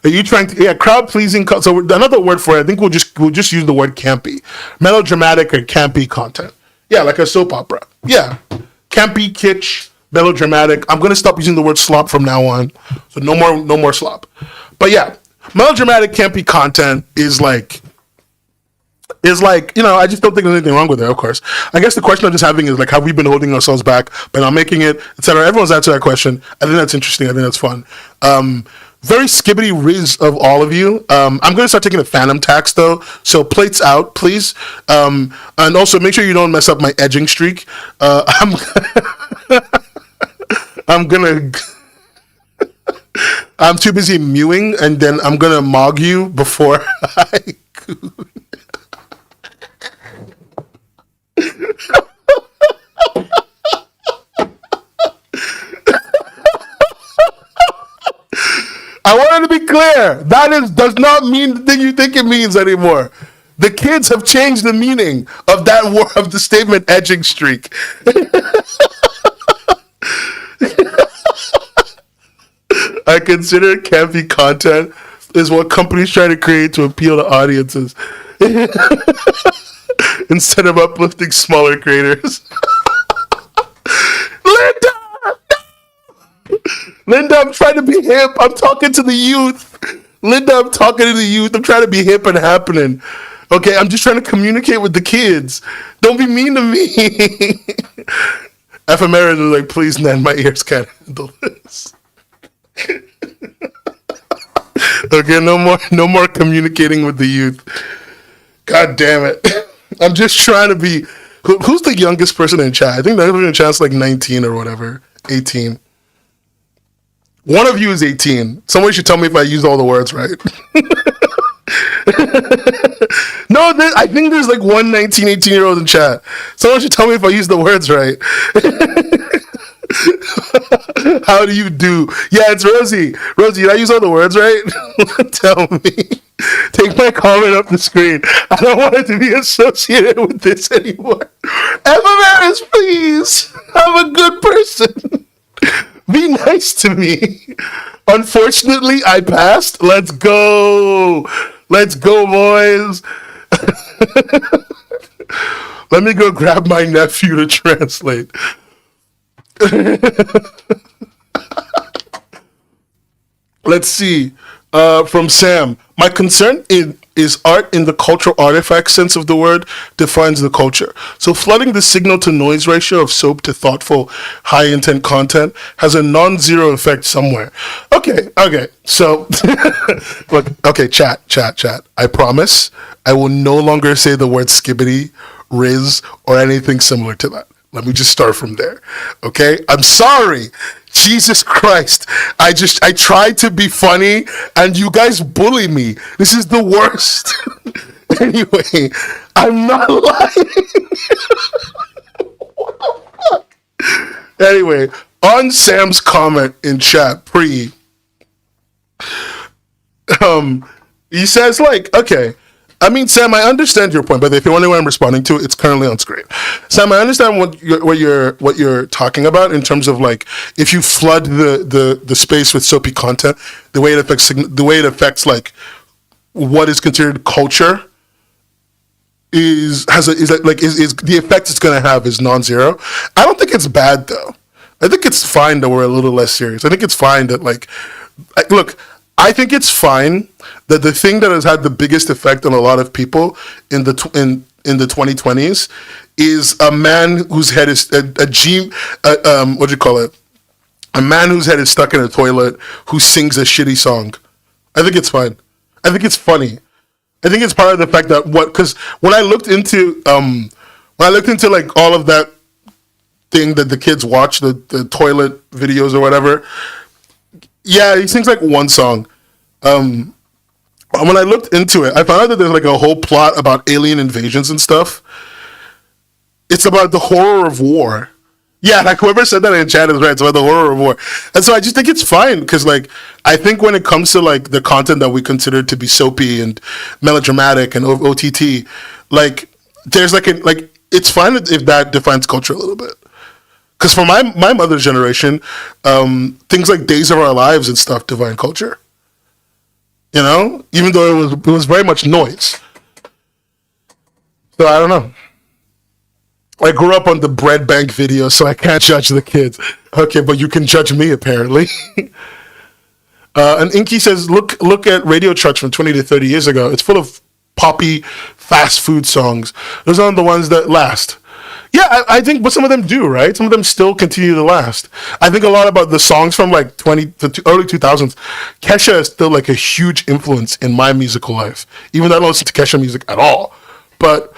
Are you trying to, crowd pleasing? So another word for it, I think we'll just use the word campy, melodramatic or campy content. Yeah, like a soap opera. Yeah, campy, kitsch, melodramatic. I'm gonna stop using the word slop from now on. So no more slop. But yeah, melodramatic, campy content is like, I just don't think there's anything wrong with it, of course. I guess the question I'm just having is, like, have we been holding ourselves back by not making it, etc.? Everyone's answered that question. I think that's interesting. I think that's fun. Very skibbity riz of all of you. I'm going to start taking the phantom tax, though. So plates out, please. And also, make sure you don't mess up my edging streak. I'm too busy mewing, and then I'm going to mog you before I... I wanted to be clear. That does not mean the thing you think it means anymore. The kids have changed the meaning of that word, of the statement edging streak. I consider campy content is what companies try to create to appeal to audiences instead of uplifting smaller creators. Linda, I'm trying to be hip. I'm talking to the youth. Linda, I'm talking to the youth. I'm trying to be hip and happening. Okay, I'm just trying to communicate with the kids. Don't be mean to me. Ephemeris was like, please, Nan, my ears can't handle this. Okay, no more communicating with the youth. God damn it. I'm just trying to be... Who's the youngest person in chat? I think the youngest in chat's like 19 or whatever. 18. One of you is 18. Somebody should tell me if I used all the words right. No, I think there's like one 19, 18-year-old in chat. Someone should tell me if I used the words right. How do you do? Yeah, it's Rosie. Rosie, did I use all the words right? Tell me. Take my comment up the screen. I don't want it to be associated with this anymore. Ephemeris, please. I'm a good person. Be nice to me. Unfortunately, I passed. Let's go. Let's go, boys. Let me go grab my nephew to translate. Let's see. From Sam. My concern is art in the cultural artifact sense of the word defines the culture. So flooding the signal to noise ratio of soap to thoughtful, high intent content has a non-zero effect somewhere. Okay. So, look, okay, chat. I promise I will no longer say the word skibbity, riz, or anything similar to that. Let me just start from there. Okay? I'm sorry. Jesus Christ. I tried to be funny and you guys bully me. This is the worst. Anyway, I'm not lying. What the fuck? Anyway, on Sam's comment in chat, He says like, okay, I mean, Sam, I understand your point, but if you're wondering what I'm responding to, it's currently on screen. Sam, I understand what you're talking about in terms of like if you flood the space with soapy content, the way it affects like what is considered culture is the effect it's going to have is non-zero. I don't think it's bad though. I think it's fine that we're a little less serious. I think it's fine that look, I think it's fine that the thing that has had the biggest effect on a lot of people in the 2020s is a man whose head is what do you call it? A man whose head is stuck in a toilet who sings a shitty song. I think it's fine. I think it's funny. I think it's part of the fact that because when I looked into like all of that thing that the kids watch, the toilet videos or whatever, yeah, he sings like one song. When I looked into it, I found out that there's like a whole plot about alien invasions and stuff. It's about the horror of war. Yeah, like whoever said that in chat is right. It's about the horror of war. And so I just think it's fine because like I think when it comes to like the content that we consider to be soapy and melodramatic and OTT, like there's like it's fine if that defines culture a little bit. Because for my mother's generation, things like Days of Our Lives and stuff define culture. You know, even though it was very much noise. So I don't know. I grew up on the bread bank video, so I can't judge the kids. Okay, but you can judge me apparently. And Inky says, look at radio charts from 20 to 30 years ago. It's full of poppy fast food songs. Those aren't the ones that last. Yeah, I think, but some of them do, right? Some of them still continue to last. I think a lot about the songs from like early 2000s. Kesha is still like a huge influence in my musical life, even though I don't listen to Kesha music at all. But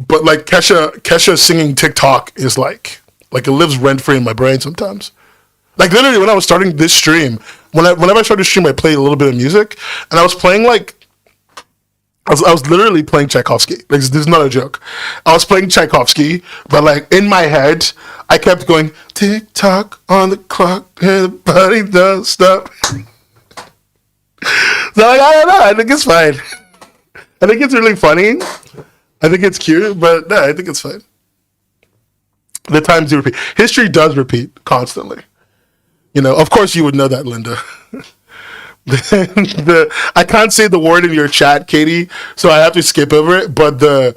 like Kesha singing TikTok is like it lives rent free in my brain sometimes. Like literally, when I was starting this stream, whenever I started to stream, I played a little bit of music, and I was playing like. I was literally playing Tchaikovsky. Like, this is not a joke. I was playing Tchaikovsky, but like in my head, I kept going tick tock on the clock, and the body don't stop. So like, I don't know. I think it's fine. I think it's really funny. I think it's cute, but no, I think it's fine. The times do repeat. History does repeat constantly. You know, of course you would know that, Linda. I can't say the word in your chat, Katie, so I have to skip over it. But the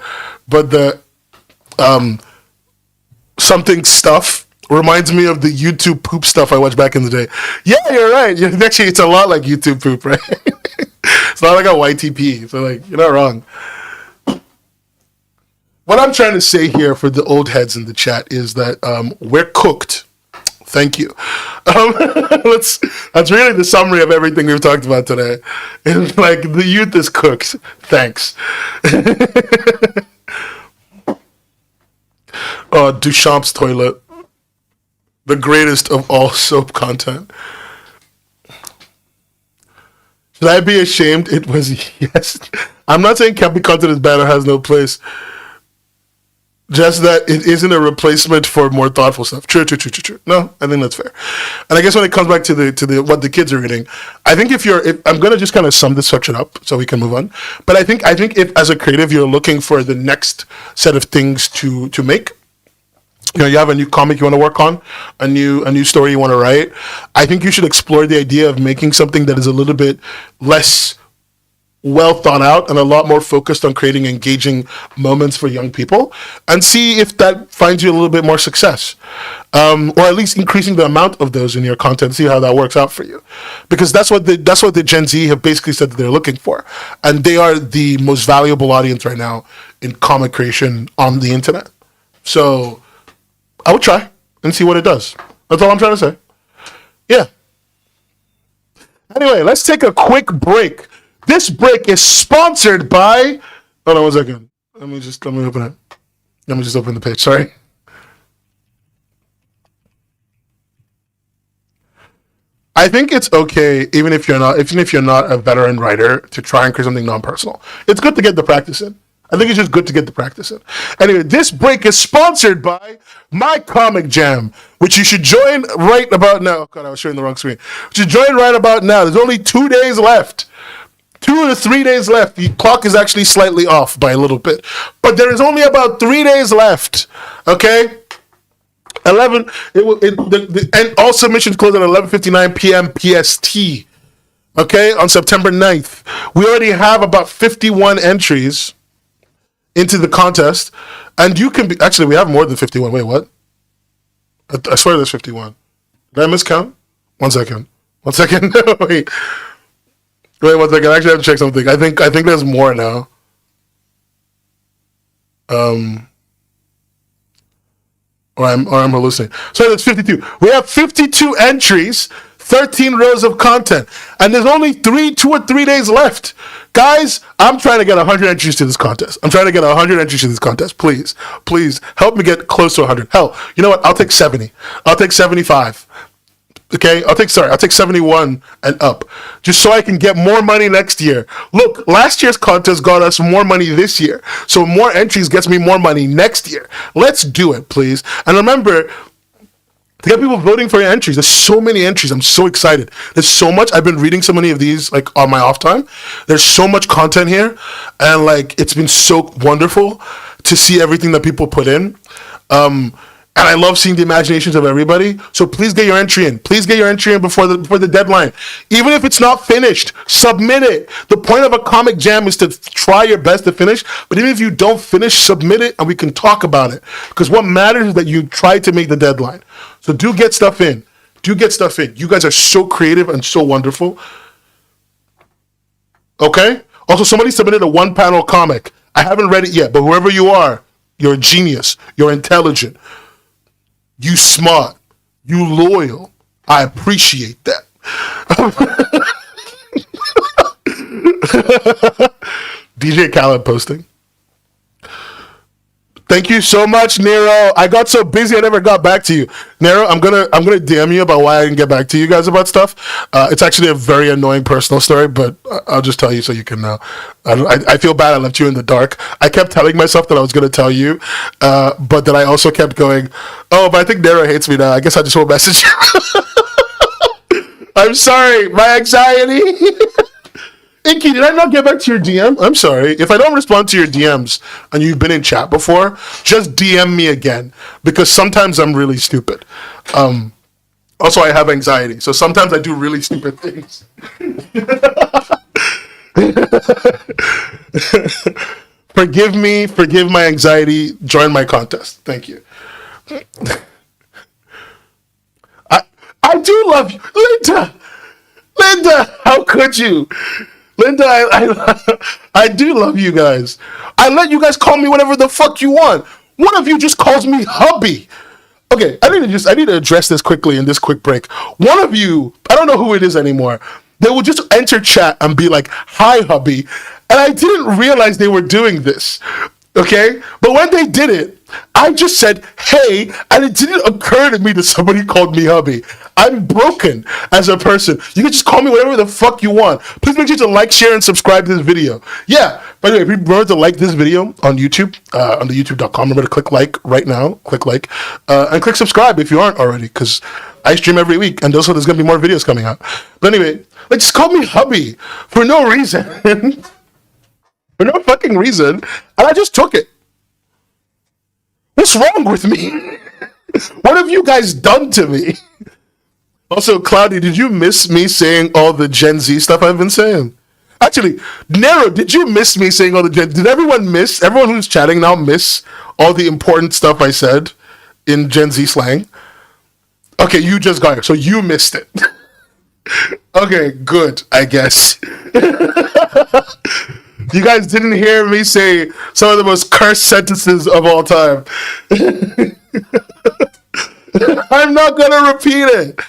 something stuff reminds me of the YouTube poop stuff I watched back in the day. Yeah, you're right. Actually, it's a lot like YouTube poop, right? It's not like a YTP. So like, you're not wrong. What I'm trying to say here for the old heads in the chat is that we're cooked. Thank you. That's really the summary of everything we've talked about today. It's like the youth is cooked. Thanks. Duchamp's toilet. The greatest of all soap content. Should I be ashamed? It was yes. I'm not saying campy content is bad or has no place. Just that it isn't a replacement for more thoughtful stuff. True. No, I think that's fair. And I guess when it comes back to the what the kids are reading, I think if I'm gonna just kind of sum this section up so we can move on. But I think if as a creative you're looking for the next set of things to make, you know, you have a new comic you want to work on, a new story you want to write. I think you should explore the idea of making something that is a little bit less well thought out and a lot more focused on creating engaging moments for young people, and see if that finds you a little bit more success, or at least increasing the amount of those in your content. See how that works out for you, because that's what the Gen Z have basically said that they're looking for, and they are the most valuable audience right now in comic creation on the internet. So I would try and see what it does. That's all I'm trying to say. Yeah. Anyway, let's take a quick break. This break is sponsored by. Hold on 1 second. Let me open it. Let me just open the page. Sorry. I think it's okay, even if you're not a veteran writer, to try and create something non-personal. It's good to get the practice in. I think it's just good to get the practice in. Anyway, this break is sponsored by My Comic Jam, which you should join right about now. Oh God, I was showing the wrong screen. You should join right about now. There's only 2 days left. 2 to 3 days left. The clock is actually slightly off by a little bit. But there is only about 3 days left. Okay? 11, and all submissions close at 11:59 p.m. PST. Okay? On September 9th. We already have about 51 entries into the contest, and you can be, actually we have more than 51. Wait, what? I swear there's 51. Did I miscount? 1 second. 1 second. Wait 1 second. I actually have to check something. I think there's more now. Or I'm hallucinating. Sorry, that's 52. We have 52 entries, 13 rows of content, and there's only 2 or 3 days left. Guys, I'm trying to get 100 entries to this contest. Please help me get close to 100. Hell, you know what? I'll take 70. I'll take 75. Okay, I'll take 71 and up, just so I can get more money next year. Look, last year's contest got us more money this year, so more entries gets me more money next year. Let's do it, please. And remember, to get people voting for your entries. There's so many entries. I'm so excited. There's so much. I've been reading so many of these like on my off time. There's so much content here, and like it's been so wonderful to see everything that people put in. And I love seeing the imaginations of everybody. So please get your entry in. Please get your entry in before the deadline. Even if it's not finished, submit it. The point of a comic jam is to try your best to finish. But even if you don't finish, submit it and we can talk about it. Because what matters is that you try to make the deadline. So do get stuff in. You guys are so creative and so wonderful. Okay? Also, somebody submitted a 1-panel comic. I haven't read it yet, but whoever you are, you're a genius. You're intelligent. You smart. You loyal. I appreciate that. DJ Khaled posting. Thank you so much, Nero. I got so busy I never got back to you. Nero, I'm gonna DM you about why I didn't get back to you guys about stuff. It's actually a very annoying personal story, but I'll just tell you so you can know. I feel bad I left you in the dark. I kept telling myself that I was gonna tell you, but then I also kept going, oh, but I think Nero hates me now. I guess I just won't message you. I'm sorry, my anxiety. Inky, did I not get back to your DM? I'm sorry. If I don't respond to your DMs and you've been in chat before, just DM me again, because sometimes I'm really stupid. Also, I have anxiety, so sometimes I do really stupid things. Forgive my anxiety, join my contest. Thank you. I do love you. Linda, how could you? Linda, I do love you guys. I let you guys call me whatever the fuck you want. One of you just calls me hubby. Okay, I need to address this quickly in this quick break. One of you, I don't know who it is anymore, they will just enter chat and be like, hi hubby. And I didn't realize they were doing this. Okay? But when they did it, I just said, hey, and it didn't occur to me that somebody called me hubby. I'm broken as a person. You can just call me whatever the fuck you want. Please make sure to like, share, and subscribe to this video. Yeah, by the way, remember to like this video on YouTube, on the youtube.com. Remember to click like right now, and click subscribe if you aren't already, because I stream every week, and also there's going to be more videos coming out. But anyway, like, just call me hubby for no reason. For no fucking reason, and I just took it. What's wrong with me? What have you guys done to me? Also, Cloudy, did you miss me saying all the Gen Z stuff I've been saying? Actually, Nero, did you miss me saying all the Gen... Did everyone who's chatting now miss all the important stuff I said in Gen Z slang? Okay, you just got it, so you missed it. Okay, good, I guess. You guys didn't hear me say some of the most cursed sentences of all time. I'm not gonna repeat it.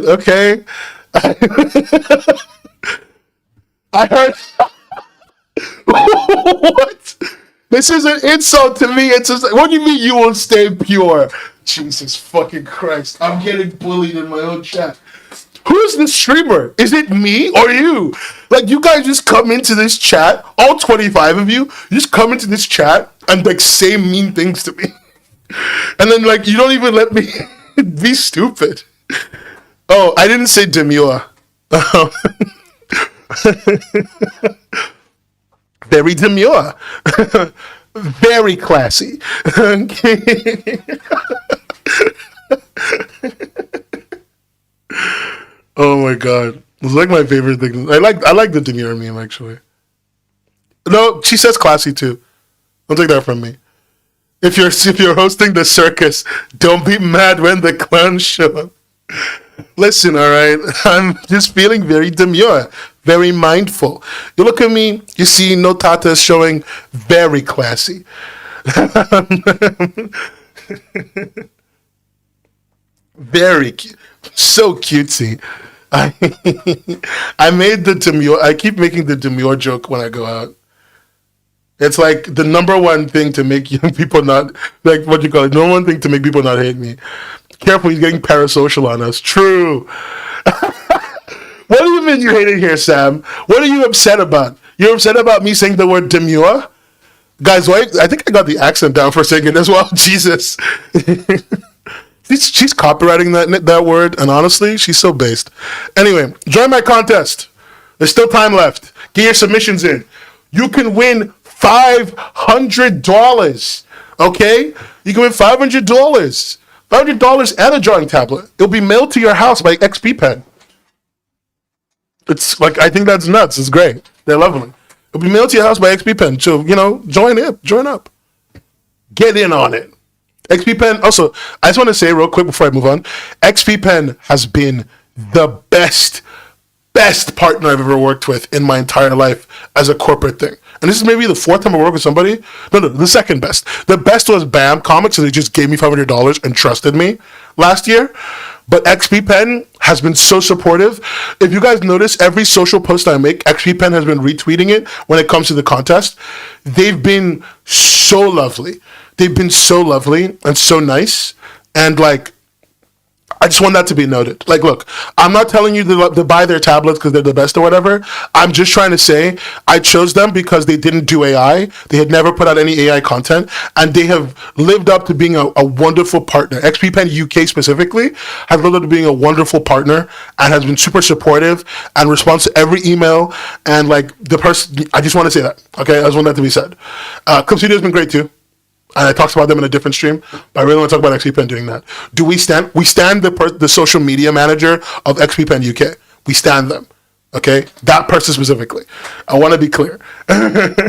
Okay? I heard... What? This is an insult to me. It's just... What do you mean you won't stay pure? Jesus fucking Christ. I'm getting bullied in my own chat. Who's the streamer? Is it me or you? Like, you guys just come into this chat, all 25 of you, just come into this chat and like say mean things to me. And then like, you don't even let me be stupid. Oh, I didn't say demure. Very demure. Very classy. Oh my god. It's like my favorite thing. I like the demure meme actually. No, she says classy too. Don't take that from me. If you're hosting the circus, don't be mad when the clowns show up. Listen, alright, I'm just feeling very demure, very mindful. You look at me, you see no tatas showing, very classy. Very cute. So cutesy. I made the demure, I keep making the demure joke when I go out. It's like the number one thing to make young people not, like, what you call it, number one thing to make people not hate me. Careful, he's getting parasocial on us. True. What do you mean you hate it here, Sam? What are you upset about? You're upset about me saying the word demure? Guys, I think I got the accent down for a second as well. Jesus. She's copywriting that word, and honestly, she's so based. Anyway, join my contest. There's still time left. Get your submissions in. You can win $500. Okay? You can win $500. $500 and a drawing tablet. It'll be mailed to your house by XP Pen. It's like, I think that's nuts. It's great. They're lovely. It'll be mailed to your house by XP Pen. So, join up. Get in on it. XP Pen, also, I just want to say real quick before I move on, XP Pen has been the best partner I've ever worked with in my entire life as a corporate thing. And this is maybe the fourth time I work with somebody. No, the second best. The best was BAM Comics, so they just gave me $500 and trusted me last year. But XP Pen has been so supportive. If you guys notice, every social post I make, XP Pen has been retweeting it when it comes to the contest. They've been so lovely. They've been so lovely and so nice. And like, I just want that to be noted. Like, look, I'm not telling you to buy their tablets because they're the best or whatever. I'm just trying to say I chose them because they didn't do AI. They had never put out any AI content, and they have lived up to being a wonderful partner. XP Pen UK specifically has lived up to being a wonderful partner and has been super supportive and responds to every email. And like the person, I just want to say that. Okay, I just want that to be said. Club Studio has been great too. And I talked about them in a different stream, but I really want to talk about XP Pen doing that. Do we stand? We stand the social media manager of XP Pen UK. We stand them. Okay, that person specifically. I want to be clear. I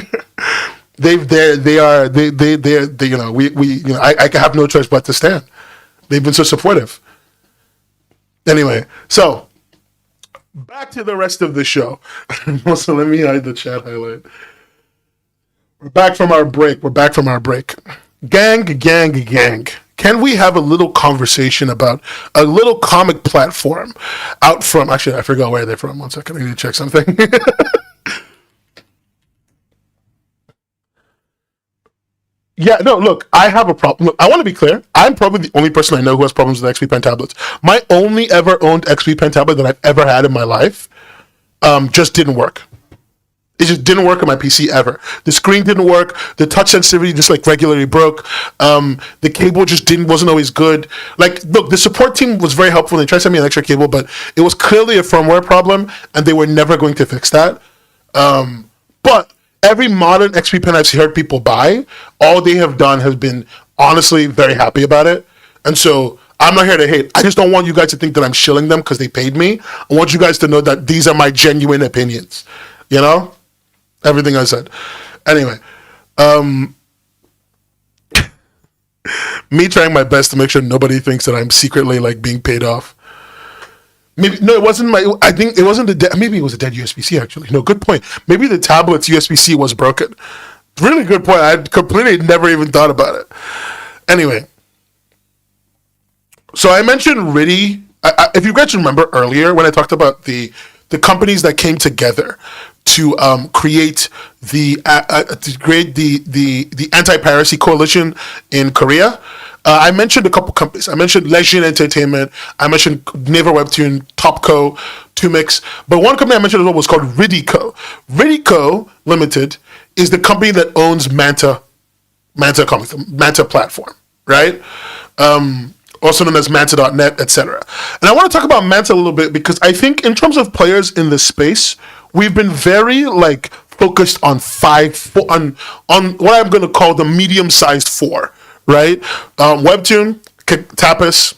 have no choice but to stand. They've been so supportive. Anyway, so back to the rest of the show. Also, let me hide the chat highlight. We're back from our break. Gang. Can we have a little conversation about a little comic platform out from... Actually, I forgot where they're from. 1 second. I need to check something. Yeah, no, look, I have a problem. Look, I want to be clear. I'm probably the only person I know who has problems with XP Pen tablets. My only ever owned XP Pen tablet that I've ever had in my life just didn't work. It just didn't work on my PC ever. The screen didn't work. The touch sensitivity just like regularly broke. The cable just wasn't always good. Like, look, the support team was very helpful. They tried to send me an extra cable, but it was clearly a firmware problem, and they were never going to fix that. But every modern XP Pen I've heard people buy, all they have done has been honestly very happy about it. And so I'm not here to hate. I just don't want you guys to think that I'm shilling them because they paid me. I want you guys to know that these are my genuine opinions. You know? Everything I said. Anyway, me trying my best to make sure nobody thinks that I'm secretly like being paid off. Maybe no, it wasn't my. I think it wasn't maybe it was a dead USB-C actually. No, good point. Maybe the tablet's USB-C was broken. Really good point. I completely never even thought about it. Anyway, so I mentioned RIDI. If you guys remember earlier when I talked about the companies that came together to create the anti-piracy coalition in Korea. I mentioned a couple companies. I mentioned Legion Entertainment. I mentioned Naver Webtoon, Topco, Tumix. But one company I mentioned as well was called Ridico. Ridico Limited is the company that owns Manta Comics, the Manta platform, right? Also known as Manta.net, etc. And I want to talk about Manta a little bit because I think in terms of players in the space, we've been very focused on on what I'm going to call the medium-sized four, right? Webtoon, Tapas,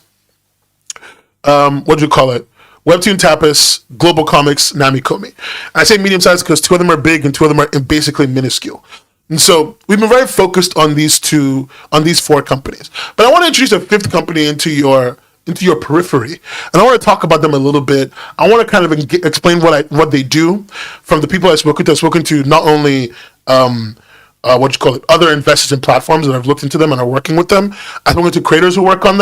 what do you call it? Webtoon, Tapas, Global Comics, Namikomi. I say medium-sized because two of them are big and two of them are basically minuscule. And so we've been very focused on these four companies. But I want to introduce a fifth company into your periphery, and I want to talk about them a little bit. I want to kind of explain what they do from the people I've spoken to not only other investors in platforms that have looked into them and are working with them. I've spoken to creators who work with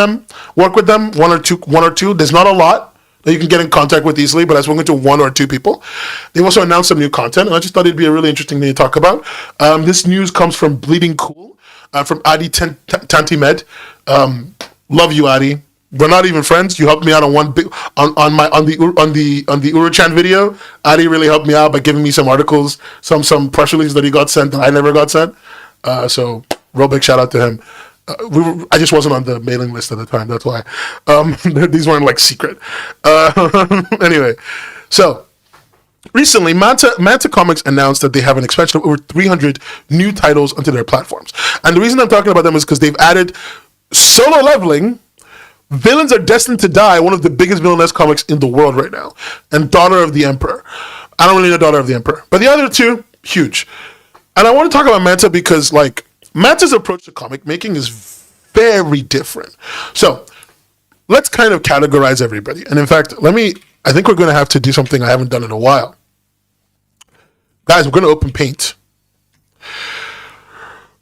them, one or two. There's not a lot that you can get in contact with easily, but I've spoken to one or two people. They've also announced some new content, and I just thought it'd be a really interesting thing to talk about. This news comes from Bleeding Cool, from Adi Tantimed. Love you, Adi. We're not even friends. You helped me out on the Uruchan video. Adi really helped me out by giving me some articles, some press releases that he got sent that I never got sent. So real big shout out to him. I just wasn't on the mailing list at the time. That's why. These weren't secret. Anyway, so recently, Manta Comics announced that they have an expansion of over 300 new titles onto their platforms. And the reason I'm talking about them is because they've added Solo Leveling, Villains Are Destined to Die, one of the biggest villainess comics in the world right now, and Daughter of the Emperor. I don't really know Daughter of the Emperor, but the other two, huge. And I want to talk about Manta because, Manta's approach to comic making is very different. So, let's kind of categorize everybody. And in fact, I think we're going to have to do something I haven't done in a while. Guys, we're going to open Paint.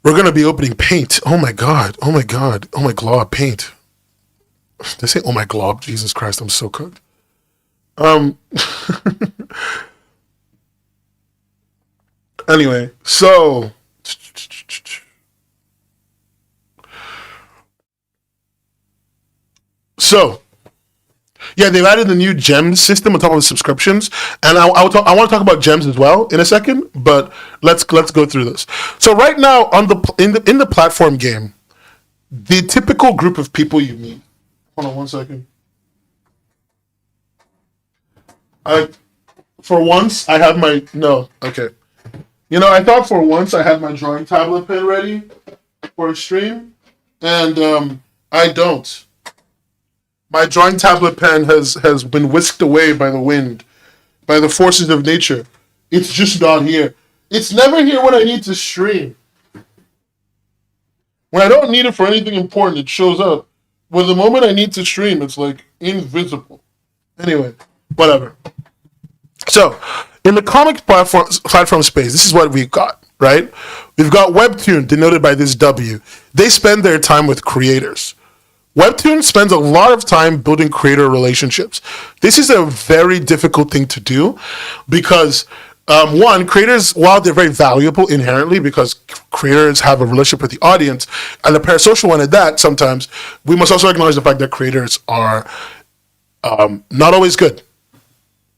We're going to be opening Paint. Oh my God. Oh my glob, Paint. They say, oh my glob, Jesus Christ, I'm so cooked. Anyway, so yeah, they've added the new gems system on top of the subscriptions, and I want to talk about gems as well in a second. But let's go through this. So right now in the platform game, the typical group of people you meet. Hold on 1 second. For once, I have my... No, okay. I thought for once I had my drawing tablet pen ready for a stream, and I don't. My drawing tablet pen has been whisked away by the wind, by the forces of nature. It's just not here. It's never here when I need to stream. When I don't need it for anything important, it shows up. But the moment I need to stream, it's invisible. Anyway, whatever. So, in the comics platform space, this is what we've got, right? We've got Webtoon, denoted by this W. They spend their time with creators. Webtoon spends a lot of time building creator relationships. This is a very difficult thing to do because, one, creators, while they're very valuable inherently because creators have a relationship with the audience, and the parasocial one at that, sometimes, we must also acknowledge the fact that creators are not always good.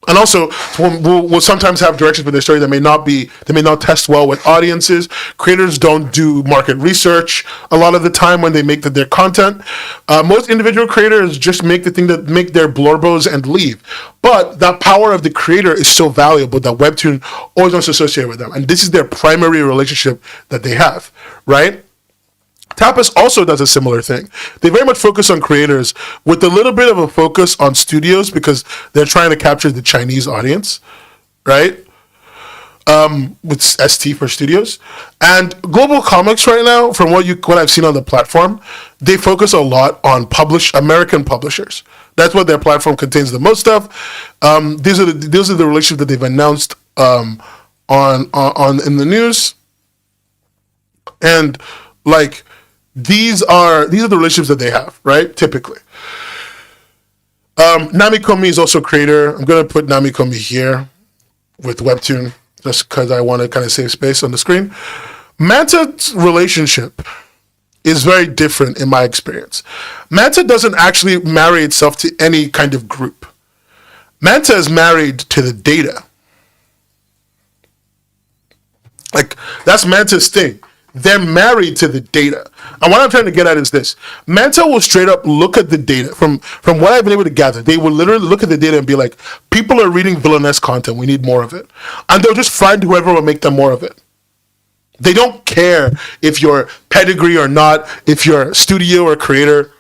And also, we'll sometimes have directions for their story that may not test well with audiences. Creators don't do market research a lot of the time when they make their content. Most individual creators just make the thing that make their blurbos and leave. But that power of the creator is so valuable that Webtoon always wants to associate with them. And this is their primary relationship that they have, right? Tapas also does a similar thing. They very much focus on creators with a little bit of a focus on studios because they're trying to capture the Chinese audience, right? With ST for studios. And Global Comics right now, from what I've seen on the platform, they focus a lot on American publishers. That's what their platform contains the most of. These are the relationships that they've announced on in the news. And these are the relationships that they have, right? Typically. Namikomi is also a creator. I'm going to put Namikomi here with Webtoon just because I want to kind of save space on the screen. Manta's relationship is very different in my experience. Manta doesn't actually marry itself to any kind of group. Manta is married to the data. Like, that's Manta's thing. They're married to the data. And what I'm trying to get at is this. Manta will straight up look at the data. From what I've been able to gather, they will literally look at the data and be like, people are reading villainous content. We need more of it. And they'll just find whoever will make them more of it. They don't care if you're pedigree or not, if you're a studio or creator.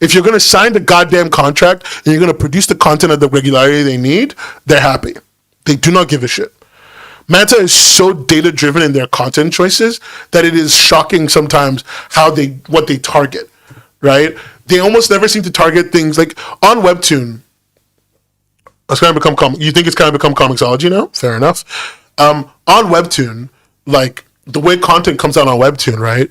If you're going to sign the goddamn contract and you're going to produce the content at the regularity they need, they're happy. They do not give a shit. Manta is so data driven in their content choices that it is shocking sometimes what they target, right? They almost never seem to target things like on Webtoon. It's kind of become you think it's kind of become Comixology now? Fair enough. On Webtoon, like the way content comes out on Webtoon, right?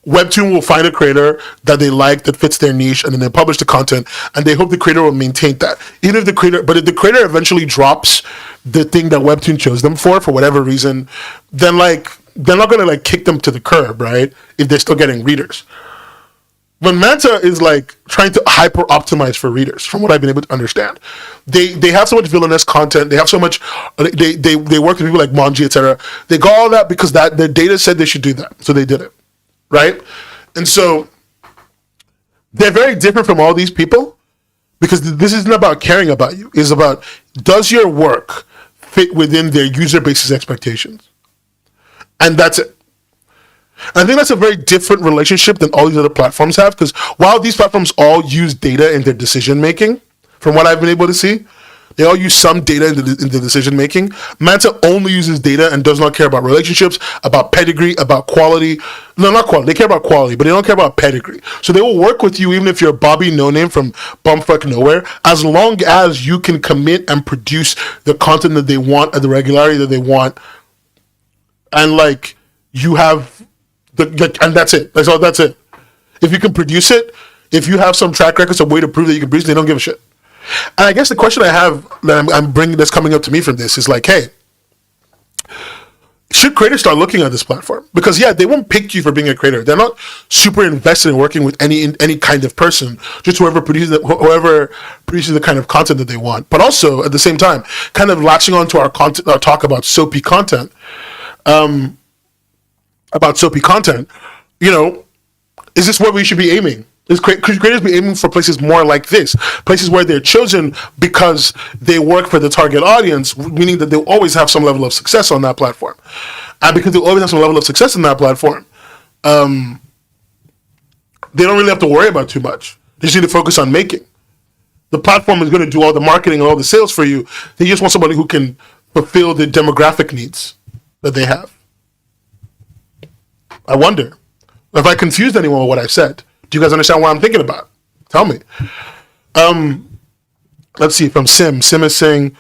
Webtoon will find a creator that they like that fits their niche, and then they publish the content, and they hope the creator will maintain that. Even if the creator eventually drops the thing that Webtoon chose them for whatever reason, then like they're not gonna like kick them to the curb, right? If they're still getting readers. But Manta is like trying to hyper optimize for readers, from what I've been able to understand. They have so much villainous content. They have so much. They work with people like Monji, etc. They got all that because the data said they should do that, so they did it. Right? And so they're very different from all these people because this isn't about caring about you. It's about, does your work fit within their user base's expectations? And that's it. I think that's a very different relationship than all these other platforms have, because while these platforms all use data in their decision making, from what I've been able to see, they all use some data in the decision making. Manta only uses data and does not care about relationships, about pedigree, about quality. No, not quality. They care about quality, but they don't care about pedigree. So they will work with you even if you're Bobby No Name from bumfuck nowhere, as long as you can commit and produce the content that they want at the regularity that they want, and like you have and that's it. That's it. If you can produce it, if you have some track record, some way to prove that you can produce it, they don't give a shit. And I guess the question I have that I'm bringing that's coming up to me from this is like, hey, should creators start looking at this platform? Because yeah, they won't pick you for being a creator. They're not super invested in working with any kind of person, just whoever produces the kind of content that they want. But also at the same time, kind of latching on to our talk about soapy content. You know, is this where we should be aiming? Could creators be aiming for places more like this? Places where they're chosen because they work for the target audience, meaning that they'll always have some level of success on that platform. And because they'll always have some level of success on that platform, they don't really have to worry about too much. They just need to focus on making. The platform is going to do all the marketing and all the sales for you. They just want somebody who can fulfill the demographic needs that they have. I wonder if I confused anyone with what I said. Do you guys understand what I'm thinking about? Tell me. Let's see, from Sim. Sim is saying,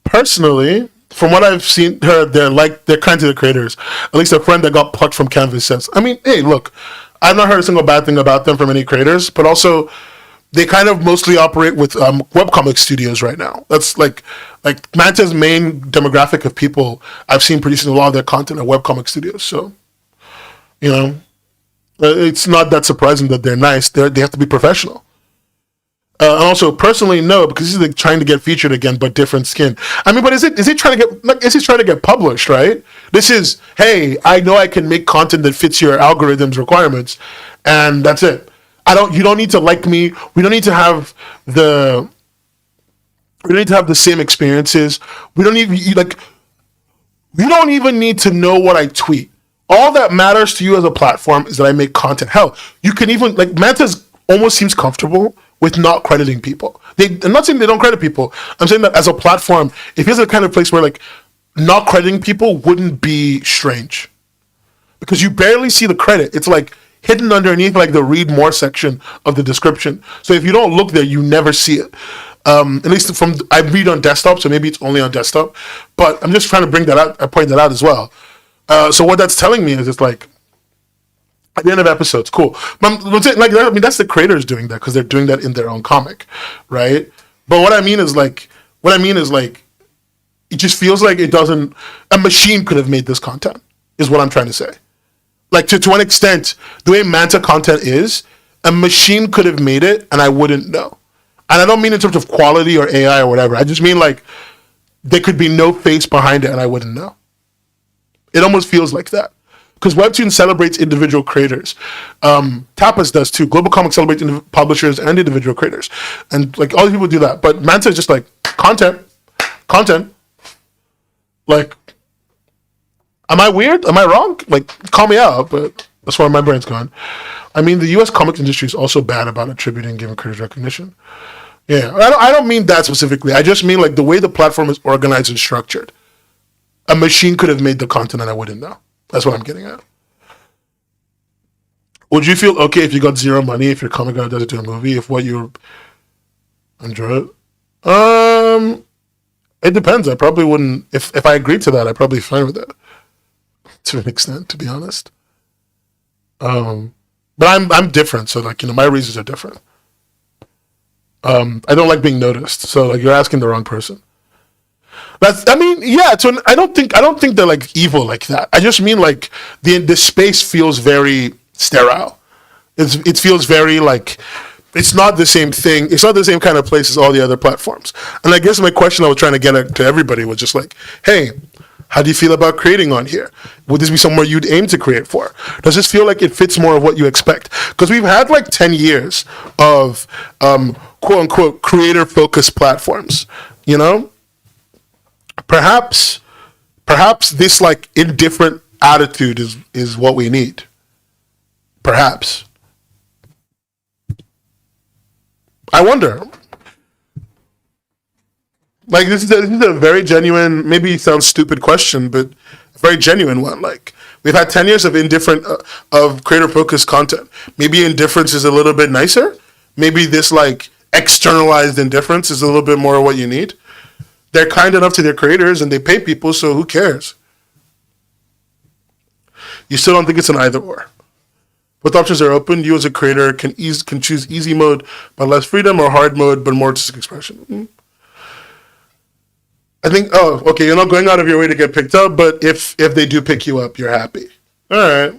personally, from what I've seen her, they're kind to the creators. At least a friend that got plucked from Canvas says. I mean, hey, look, I've not heard a single bad thing about them from any creators, but also they kind of mostly operate with webcomic studios right now. That's like Manta's main demographic of people I've seen producing a lot of their content at webcomic studios. So, you know, it's not that surprising that they're nice. They have to be professional. And also, personally, no, because he's like trying to get featured again, but different skin. I mean, but is he trying to get published, right? This is, hey, I know I can make content that fits your algorithm's requirements, and that's it. You don't need to like me. We don't need to have the same experiences. We don't even need to know what I tweet. All that matters to you as a platform is that I make content. Hell, you can even, like, Manta's almost seems comfortable with not crediting people. I'm not saying they don't credit people. I'm saying that as a platform, if it's the kind of place where, like, not crediting people wouldn't be strange. Because you barely see the credit. It's, like, hidden underneath, like, the read more section of the description. So if you don't look there, you never see it. At least I read on desktop, so maybe it's only on desktop. But I'm just trying to bring that out, point that out as well. So what that's telling me is it's like at the end of episodes, cool. That's the creators doing that because they're doing that in their own comic, right? But what I mean is like, it just feels like a machine could have made this content. Is what I'm trying to say. Like to an extent, the way Manta content is, a machine could have made it and I wouldn't know. And I don't mean in terms of quality or AI or whatever. I just mean like there could be no face behind it and I wouldn't know. It almost feels like that. Because Webtoon celebrates individual creators. Tapas does too. Global Comics celebrates publishers and individual creators. And like all these people do that. But Manta is just like content. Like, am I weird? Am I wrong? Like, call me out, but that's where my brain's gone. I mean, the US comics industry is also bad about attributing giving creators recognition. Yeah, I don't mean that specifically. I just mean like the way the platform is organized and structured. A machine could have made the content and I wouldn't know. That's what I'm getting at. Would you feel okay if you got zero money if your comic does it to a movie? If what you enjoy it? It depends. I probably wouldn't. If I agreed to that, I'd probably be fine with it. To an extent, to be honest. But I'm different, so like my reasons are different. I don't like being noticed, so like you're asking the wrong person. I don't think they're like evil like that. I just mean like the space feels very sterile. It feels very like it's not the same thing. It's not the same kind of place as all the other platforms. And I guess my question I was trying to get at to everybody was just like, hey, how do you feel about creating on here? Would this be somewhere you'd aim to create for? Does this feel like it fits more of what you expect? Because we've had like 10 years of quote unquote creator focused platforms, Perhaps this like indifferent attitude is what we need. Perhaps. I wonder. Like this is a very genuine, maybe it sounds stupid question, but a very genuine one. Like we've had 10 years of indifferent of creator focused content. Maybe indifference is a little bit nicer. Maybe this like externalized indifference is a little bit more what you need. They're kind enough to their creators and they pay people, so who cares? You still don't think it's an either or. Both options are open. You as a creator can choose easy mode but less freedom, or hard mode but more artistic expression. I think, you're not going out of your way to get picked up, but if they do pick you up, you're happy. All right.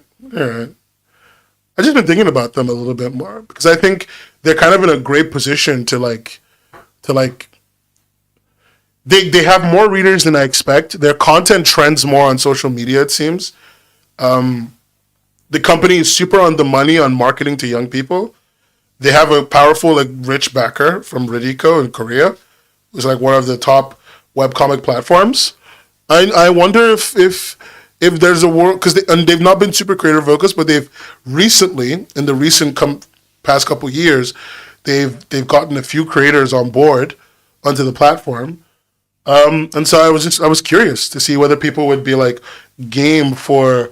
I've just been thinking about them a little bit more because I think they're kind of in a great position to they have more readers than I expect. Their content trends more on social media, it seems. The company is super on the money on marketing to young people. They have a powerful, rich backer from Riddico in Korea, who's one of the top webcomic platforms. I wonder if there's a world, because they've not been super creator focused, but they've recently, in the recent past couple years, they've gotten a few creators on board onto the platform. And so I was curious to see whether people would be game for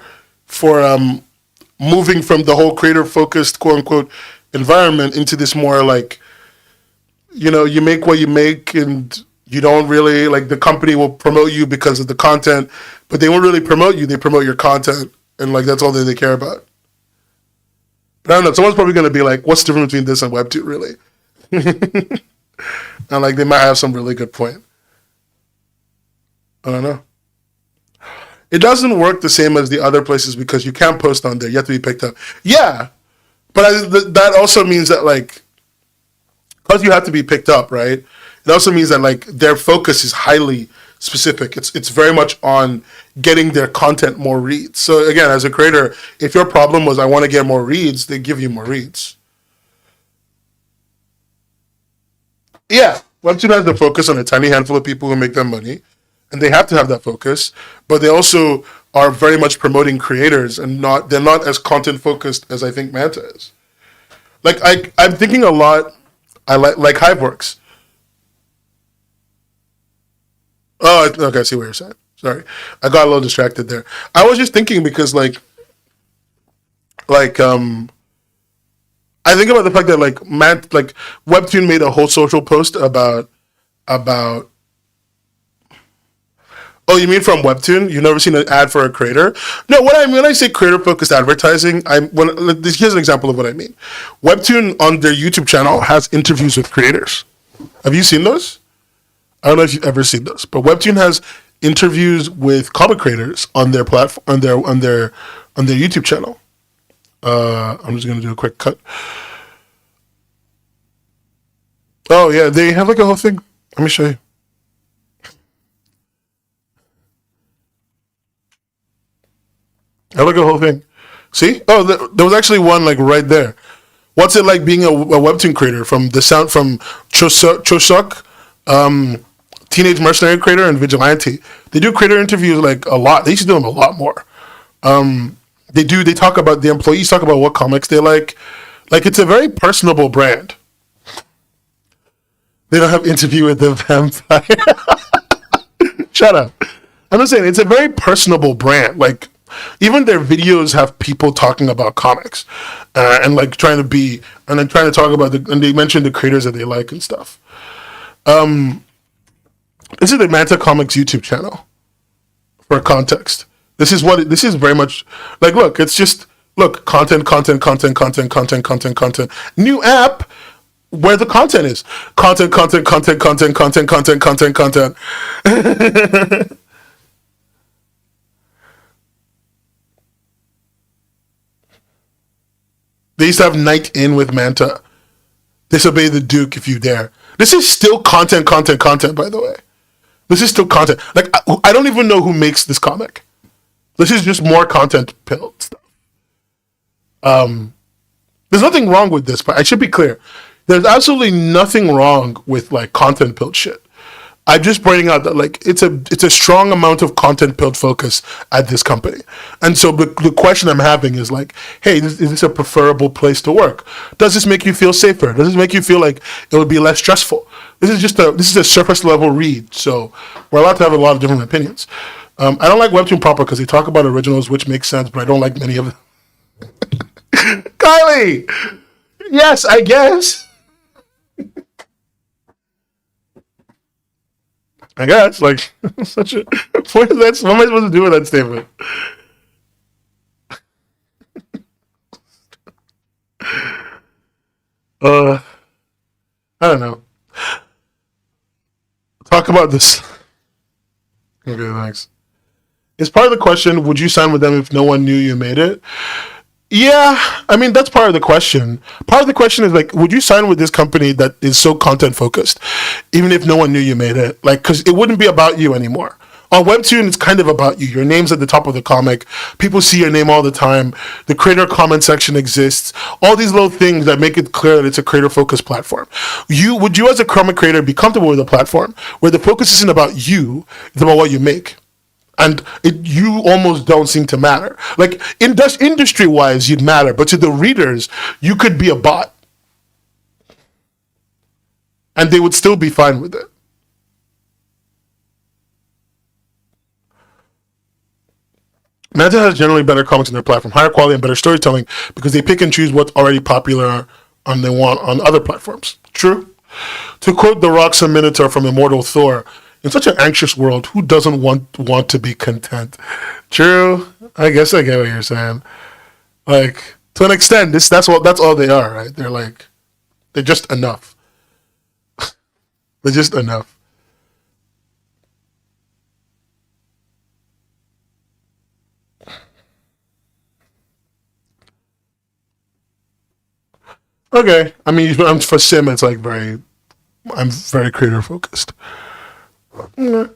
moving from the whole creator focused quote unquote environment into this more you make what you make and you don't really the company will promote you because of the content, but they won't really promote you. They promote your content and that's all that they care about. But I don't know. Someone's probably going to be what's the difference between this and Webtoon really? And they might have some really good point. I don't know. It doesn't work the same as the other places because you can't post on there. You have to be picked up. Yeah, but that also means that because you have to be picked up, right? It also means that their focus is highly specific. It's very much on getting their content more reads. So again, as a creator, if your problem was I want to get more reads, they give you more reads. Yeah, Webtoon has the focus on a tiny handful of people who make them money. And they have to have that focus, but they also are very much promoting creators and they're not as content focused as I think Manta is. I'm thinking a lot, I like Hiveworks. Oh, okay, I see what you're saying. Sorry. I got a little distracted there. I was just thinking because I think about the fact that Webtoon made a whole social post about Oh, you mean from Webtoon? You've never seen an ad for a creator? No, when I say creator-focused advertising, here's an example of what I mean. Webtoon on their YouTube channel has interviews with creators. Have you seen those? I don't know if you've ever seen those, but Webtoon has interviews with comic creators on their platform, on their on their YouTube channel. I'm just gonna do a quick cut. Oh yeah, they have like a whole thing. Let me show you. I have like a whole thing. See? Oh, there was actually one like right there. What's it like being a webtoon creator from the sound from Chosuk, Teenage Mercenary Creator and Vigilante? They do creator interviews like a lot. They used to do them a lot more. They talk about, the employees talk about what comics they like. Like, it's a very personable brand. They don't have Interview with the Vampire. Shut up. I'm just saying, it's a very personable brand. Like, even their videos have people talking about comics, and like trying to talk about and they mention the creators that they like and stuff. This is the Manta Comics YouTube channel. For context, this is very much like. Look, it's just content. New app where the content is content. They used to have Night In with Manta. Disobey the Duke if you dare. This is still content, by the way. This is still content. Like, I don't even know who makes this comic. This is just more content built stuff. There's nothing wrong with this, but I should be clear. There's absolutely nothing wrong with, like, content build shit. I'm just pointing out that, like, it's a strong amount of content build focus at this company. And so the question I'm having is like, hey, is this a preferable place to work? Does this make you feel safer? Does this make you feel like it would be less stressful? This is a surface level read, so we're allowed to have a lot of different opinions. I don't like Webtoon proper because they talk about originals, which makes sense, but I don't like many of them. Kylie! Yes, I guess. I guess, like, such a. What am I supposed to do with that statement? I don't know. Talk about this. Okay, thanks. Is part of the question, would you sign with them if no one knew you made it? Yeah, I mean, that's part of the question. Part of the question is, like, would you sign with this company that is so content focused, even if no one knew you made it? Like, because it wouldn't be about you anymore. On Webtoon, it's kind of about you. Your name's at the top of the comic. People see your name all the time. The creator comment section exists. All these little things that make it clear that it's a creator-focused platform. Would you, as a comic creator, be comfortable with a platform where the focus isn't about you, it's about what you make? And you almost don't seem to matter. Like, industry-wise, you'd matter, but to the readers, you could be a bot. And they would still be fine with it. Manta has generally better comics on their platform, higher quality and better storytelling, because they pick and choose what's already popular and they want on other platforms. True. To quote the Roxanne Minotaur from Immortal Thor, in such an anxious world, who doesn't want to be content? True. I guess I get what you're saying. Like, to an extent, that's all they are, right? They're just enough. They're just enough. Okay. I mean, for Sim, it's like I'm very creator focused. There's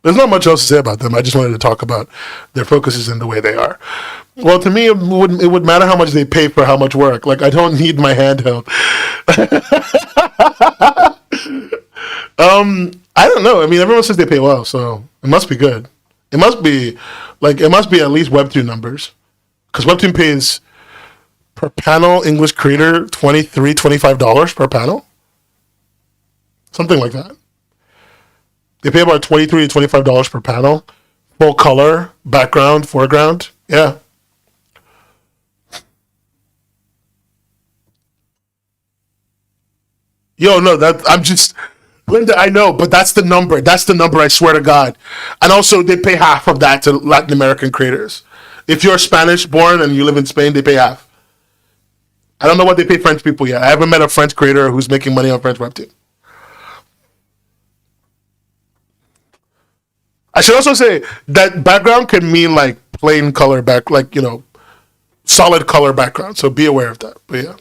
not much else to say about them. I just wanted to talk about their focuses and the way they are. Well, to me, it would matter how much they pay for how much work. Like, I don't need my handheld. I don't know. I mean, everyone says they pay well, so it must be good. It must be at least Webtoon numbers, because Webtoon pays per panel English creator $23-25 per panel, something like that. They pay about $23-25 per panel, full color, background, foreground. Yeah. Yo, no, I'm just Linda. I know, but that's the number. That's the number. I swear to God. And also, they pay half of that to Latin American creators. If you're Spanish born and you live in Spain, they pay half. I don't know what they pay French people yet. I haven't met a French creator who's making money on French Webtoon. I should also say that background can mean like plain color back, like, solid color background. So be aware of that. But yeah.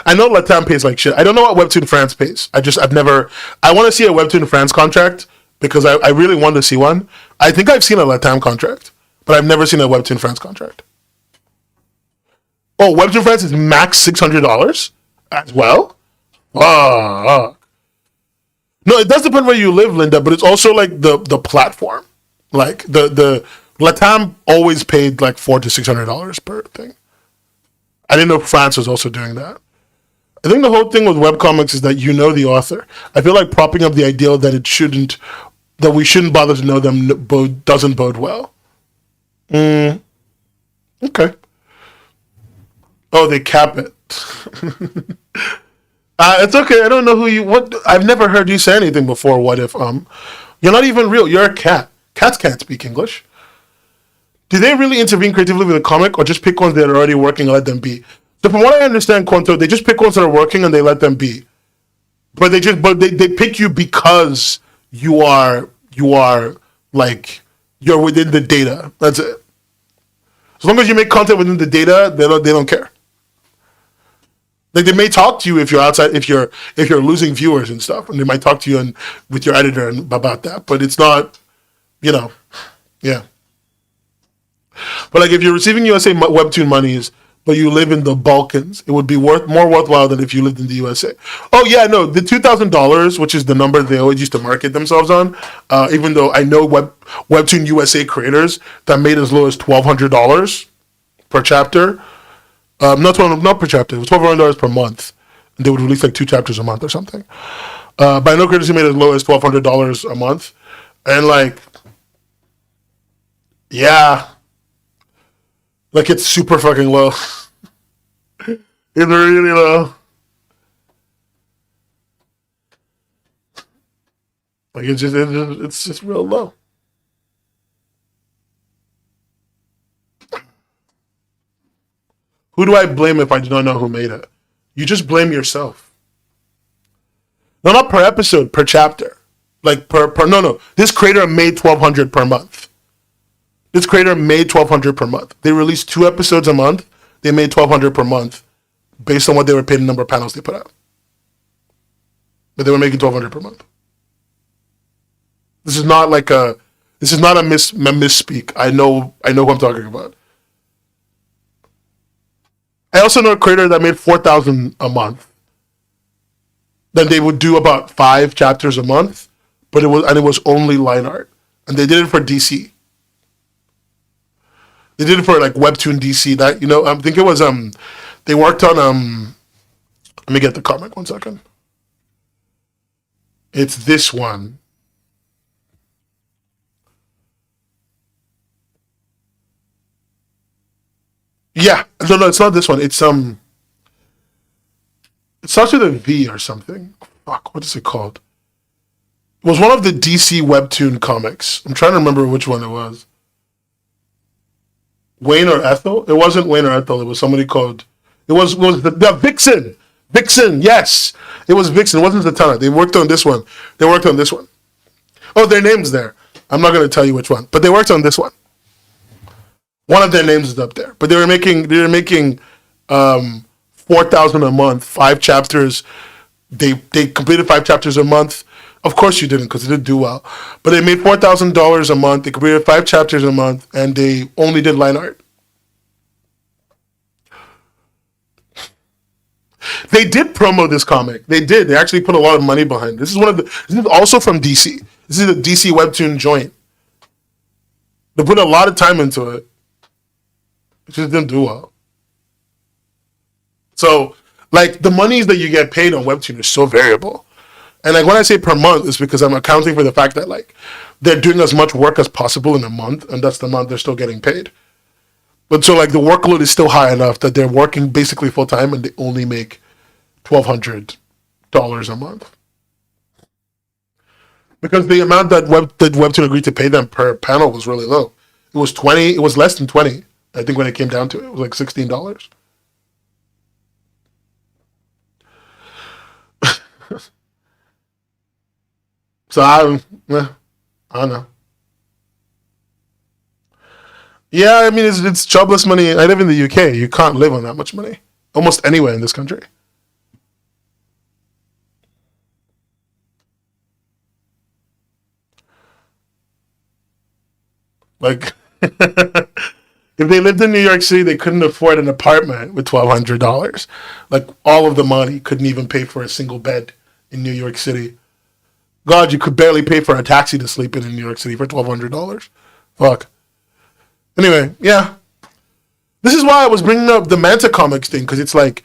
I know Latam pays like shit. I don't know what Webtoon France pays. I want to see a Webtoon France contract because I really want to see one. I think I've seen a Latam contract, but I've never seen a Webtoon France contract. Oh, Webtoon France is max $600 as well? Fuck. No, it does depend where you live, Linda, but it's also like the platform. Like the Latam always paid like $400 to $600 per thing. I didn't know France was also doing that. I think the whole thing with webcomics is that you know the author. I feel like propping up the ideal that we shouldn't bother to know them doesn't bode well. Okay. Oh, they cap it. It's okay. I don't know I've never heard you say anything before. What if you're not even real? You're a cat. Cats can't speak English. Do they really intervene creatively with a comic, or just pick ones that are already working and let them be? So from what I understand, Quanto, they just pick ones that are working and they let them be. But they pick you because you are like you're within the data. That's it. As long as you make content within the data, they don't care. Like they may talk to you if you're outside, if you're losing viewers and stuff, and they might talk to you with your editor about that. But it's not, yeah. But like if you're receiving USA Webtoon monies, but you live in the Balkans, it would be more worthwhile than if you lived in the USA. Oh yeah, no, the $2,000, which is the number they always used to market themselves on. Even though I know Webtoon USA creators that made as low as $1,200 per chapter. Not per chapter. It was $1,200 per month, and they would release like 2 chapters a month or something. But I know creators who made as low as $1,200 a month, and like, yeah. Like, it's super fucking low. It's really low. Like, it's just real low. Who do I blame if I do not know who made it? You just blame yourself. No, not per episode, per chapter. Like, no. This creator made $1,200 per month. This creator made $1,200 per month. They released 2 episodes a month. They made $1,200 per month based on what they were paid in the number of panels they put out. But they were making $1,200 per month. This is not a misspeak. I know who I'm talking about. I also know a creator that made $4,000 a month. Then they would do about 5 chapters a month, but it was only line art, and they did it for DC. They did it for like Webtoon DC. That I think it was they worked on Let me get the comic 1 second. It's this one. Yeah, no, it's not this one. It starts with a V or something. Fuck, what is it called? It was one of the DC Webtoon comics. I'm trying to remember which one it was. Wayne or Ethel? It wasn't Wayne or Ethel. It was somebody called. It was the Vixen. Vixen, yes, it was Vixen. It wasn't Zatanna. They worked on this one. Oh, their name's there. I'm not going to tell you which one, but they worked on this one. One of their names is up there, but they were making $4,000 a month, 5 chapters. They completed 5 chapters a month. Of course you didn't, because it didn't do well. But they made $4,000 a month. They completed 5 chapters a month, and they only did line art. They did promo this comic. They did. They actually put a lot of money behind it. This is also from DC. This is a DC Webtoon joint. They put a lot of time into it. It just didn't do well. So, like, the monies that you get paid on Webtoon is so variable. And like when I say per month, it's because I'm accounting for the fact that like they're doing as much work as possible in a month, and that's the month they're still getting paid. But so like the workload is still high enough that they're working basically full time and they only make $1,200 a month. Because the amount that Webtoon agreed to pay them per panel was really low. It was 20. It was less than 20. I think when it came down to it, it was like $16. So I don't know. Yeah, I mean, it's jobless money. I live in the UK. You can't live on that much money almost anywhere in this country. Like, if they lived in New York City, they couldn't afford an apartment with $1,200. Like, all of the money couldn't even pay for a single bed in New York City. God, you could barely pay for a taxi to sleep in New York City for $1,200. Fuck. Anyway, yeah. This is why I was bringing up the Manta Comics thing, because it's like,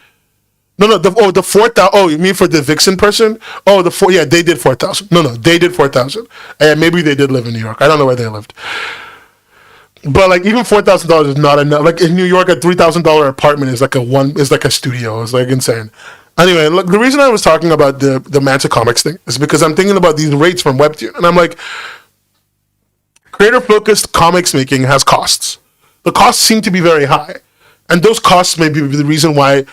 no, the 4,000. Oh, you mean for the Vixen person? Oh, yeah, they did 4,000. No, they did 4,000. And maybe they did live in New York. I don't know where they lived. But like even $4,000 is not enough. Like in New York, a $3,000 apartment is like a studio. It's like insane. Anyway, look, the reason I was talking about the Manta Comics thing is because I'm thinking about these rates from Webtoon, and I'm like, creator focused comics making has costs. The costs seem to be very high, and those costs may be the reason why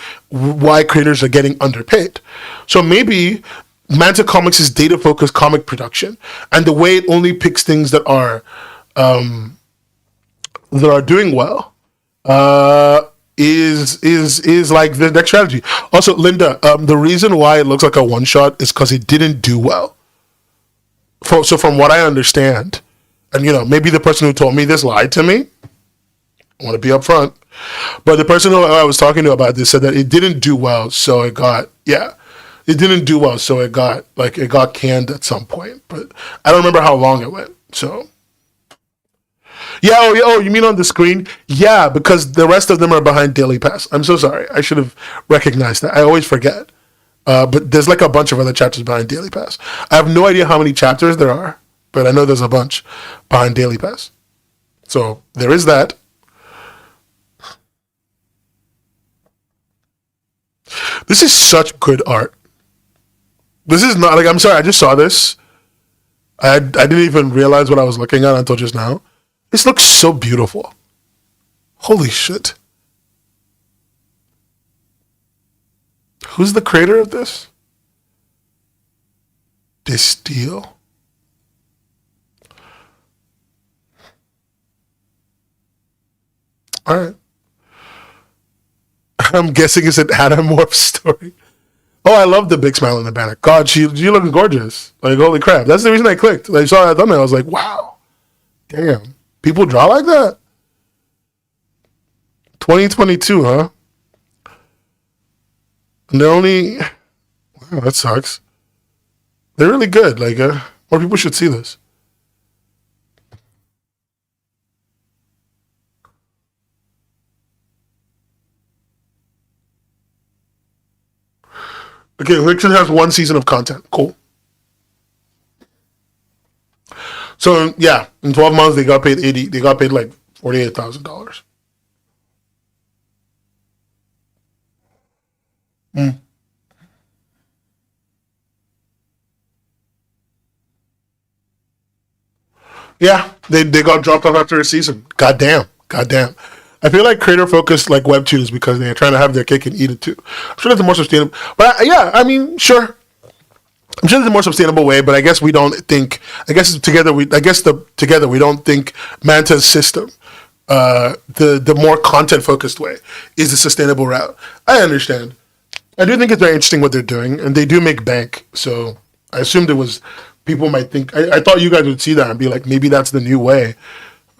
creators are getting underpaid. So maybe Manta Comics is data focused comic production, and the way it only picks things that are doing well is like the next strategy. Also, Linda, the reason why it looks like a one shot is because it didn't do well. So from what I understand, and maybe the person who told me this lied to me. I want to be upfront, but the person who I was talking to about this said that it didn't do well, so it got it didn't do well, so it got canned at some point. But I don't remember how long it went. So. Yeah, oh, you mean on the screen? Yeah, because the rest of them are behind Daily Pass. I'm so sorry. I should have recognized that. I always forget. But there's like a bunch of other chapters behind Daily Pass. I have no idea how many chapters there are, but I know there's a bunch behind Daily Pass. So there is that. This is such good art. This is not like, I'm sorry, I just saw this. I didn't even realize what I was looking at until just now. This looks so beautiful. Holy shit. Who's the creator of this? Distill. Alright. I'm guessing it's an Anamorph story. Oh, I love the big smile in the banner. God, she looks gorgeous. Like, holy crap. That's the reason I clicked. I saw that thumbnail. I was like, wow. Damn. People draw like that? 2022, huh? And they're only... Wow, that sucks. They're really good. Like, more people should see this. Okay, Fiction has one season of content. Cool. So yeah, in 12 months they got paid They got paid like $48,000. Mm. Yeah, they got dropped off after a season. Goddamn, goddamn. I feel like creator focused like Webtoons because they're trying to have their cake and eat it too. I'm sure that's a more sustainable. But yeah, I mean, sure. I'm sure there's a more sustainable way, but I guess we don't think. Together we don't think Manta's system, the more content focused way, is the sustainable route. I understand. I do think it's very interesting what they're doing, and they do make bank. So I assumed it was people might think. I thought you guys would see that and be like, maybe that's the new way.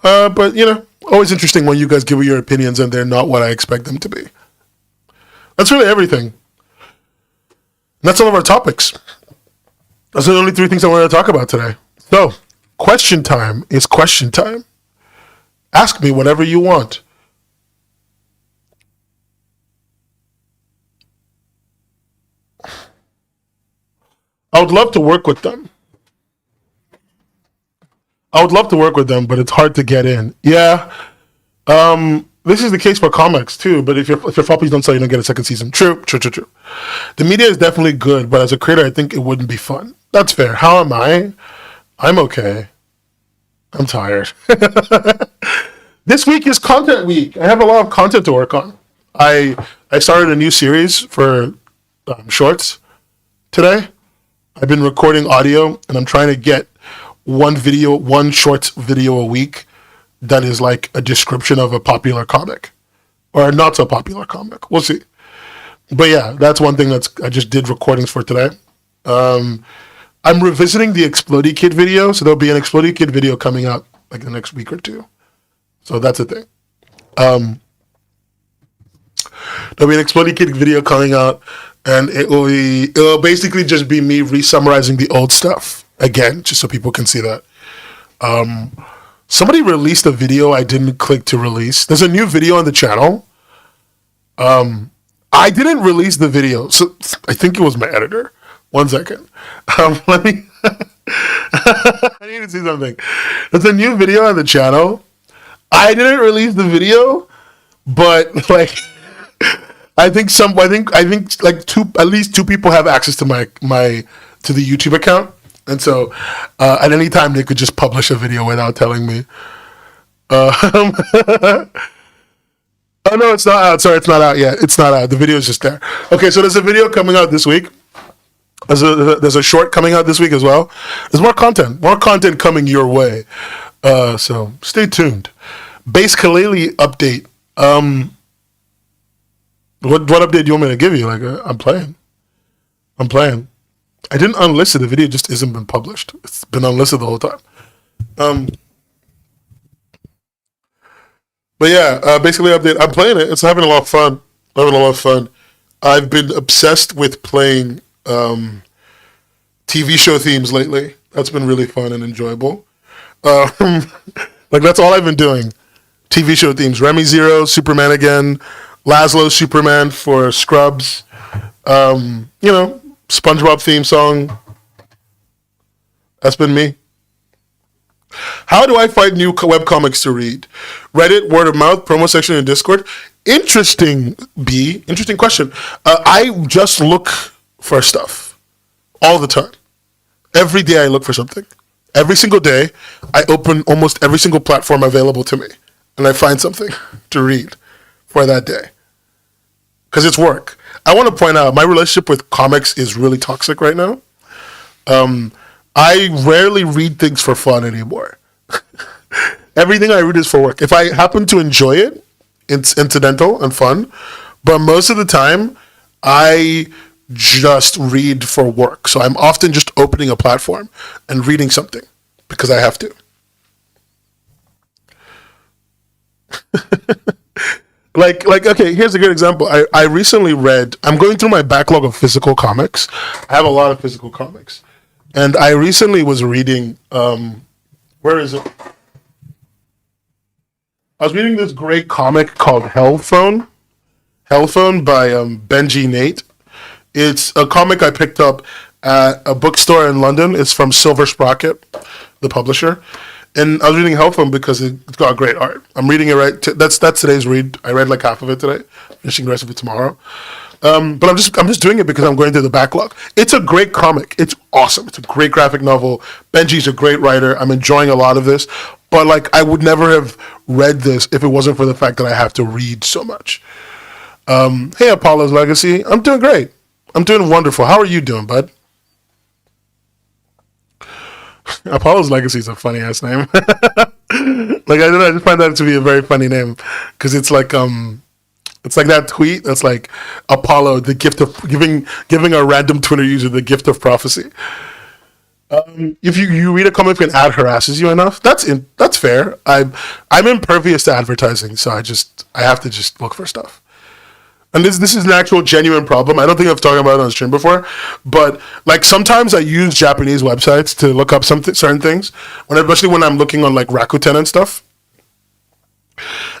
But always interesting when you guys give your opinions and they're not what I expect them to be. That's really everything. And that's all of our topics. Those are the only three things I wanted to talk about today. So, question time is question time. Ask me whatever you want. I would love to work with them. I would love to work with them, but it's hard to get in. Yeah. This is the case for comics too, but if your floppies don't sell, you don't get a second season. True. The media is definitely good, but as a creator, I think it wouldn't be fun. That's fair. How am I? I'm okay. I'm tired. This week is content week. I have a lot of content to work on. I started a new series for shorts today. I've been recording audio, and I'm trying to get one short video a week that is like a description of a popular comic or a not so popular comic. We'll see. But yeah, that's one thing I just did recordings for today. I'm revisiting the Explodey Kid video, so there'll be an Explodey Kid video coming out like the next week or two. So that's a thing. There'll be an Explodey Kid video coming out, and it'll basically just be me re-summarizing the old stuff again, just so people can see that. Somebody released a video I didn't click to release. There's a new video on the channel. I didn't release the video, so I think it was my editor. 1 second. Let me. I need to see something. There's a new video on the channel. I didn't release the video, but like, I think like at least two people have access to my to the YouTube account, and so at any time they could just publish a video without telling me. Oh no, it's not out. Sorry, it's not out yet. It's not out. The video is just there. Okay, so there's a video coming out this week. There's a short coming out this week as well. There's more content coming your way. So stay tuned. Base Kalele update. What update do you want me to give you? Like, I'm playing. I didn't unlist it. The video just isn't been published. It's been unlisted the whole time. But yeah, basically update. I'm playing it. It's having a lot of fun. I've been obsessed with playing TV show themes lately. That's been really fun and enjoyable. Like that's all I've been doing. TV show themes. Remy Zero, Superman again, Laszlo Superman for Scrubs. SpongeBob theme song. That's been me. How do I find new webcomics to read? Reddit, word of mouth, promo section, and Discord. Interesting question. I just look for stuff all the time. Every day I look for something. Every single day, I open almost every single platform available to me, and I find something to read for that day. Because it's work. I want to point out, my relationship with comics is really toxic right now. I rarely read things for fun anymore. Everything I read is for work. If I happen to enjoy it, it's incidental and fun. But most of the time, I just read for work. So I'm often just opening a platform and reading something because I have to. Like, okay, here's a good example. I recently read, I'm going through my backlog of physical comics. I have a lot of physical comics. And I recently was reading, where is it? I was reading this great comic called Hellphone by Benji Nate. It's a comic I picked up at a bookstore in London. It's from Silver Sprocket, the publisher. And I was reading Hellphone because it's got great art. I'm reading it that's today's read. I read like half of it today, finishing the rest of it tomorrow. But I'm just doing it because I'm going through the backlog. It's a great comic. It's awesome. It's a great graphic novel. Benji's a great writer. I'm enjoying a lot of this. But like, I would never have read this if it wasn't for the fact that I have to read so much. Hey, Apollo's Legacy. I'm doing great. I'm doing wonderful. How are you doing, bud? Apollo's Legacy is a funny ass name. Like I just find that to be a very funny name because it's like that tweet that's like Apollo, the gift of giving a random Twitter user the gift of prophecy. If you read a comic and ad harasses you enough, that's fair. I'm impervious to advertising, so I have to just look for stuff. And this is an actual genuine problem. I don't think I've talked about it on stream before, but like sometimes I use Japanese websites to look up certain things, especially when I'm looking on like Rakuten and stuff.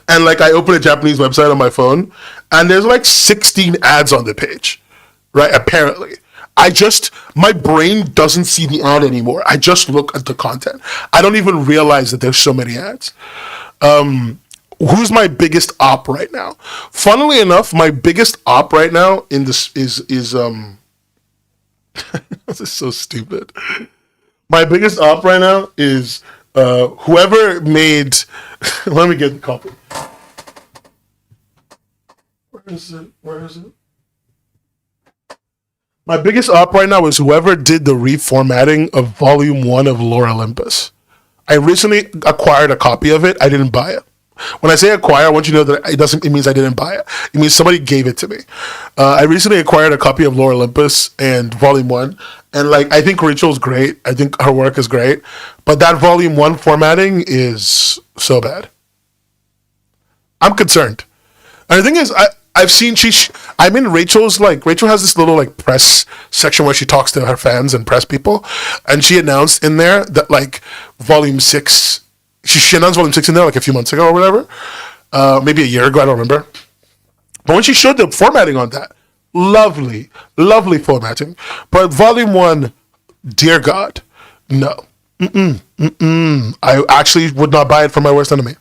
And like I open a Japanese website on my phone, and there's like 16 ads on the page, right? Apparently, my brain doesn't see the ad anymore. I just look at the content. I don't even realize that there's so many ads. Who's my biggest op right now? Funnily enough, my biggest op right now in this is this is so stupid. My biggest op right now is whoever made. Let me get the copy. Where is it? My biggest op right now is whoever did the reformatting of Volume 1 of Lore Olympus. I recently acquired a copy of it. I didn't buy it. When I say acquire, I want you to know that it means I didn't buy it. It means somebody gave it to me. I recently acquired a copy of Lore Olympus and Volume 1. And like, I think Rachel's great. I think her work is great. But that Volume 1 formatting is so bad. I'm concerned. And the thing is, I've seen I'm in Rachel's, like, Rachel has this little like press section where she talks to her fans and press people, and she announced in there that like Volume 6, she announced Volume 6 in there like a few months ago or whatever, maybe a year ago, I don't remember. But when she showed the formatting on that, lovely formatting. But Volume 1, dear God, no. I actually would not buy it for my worst enemy.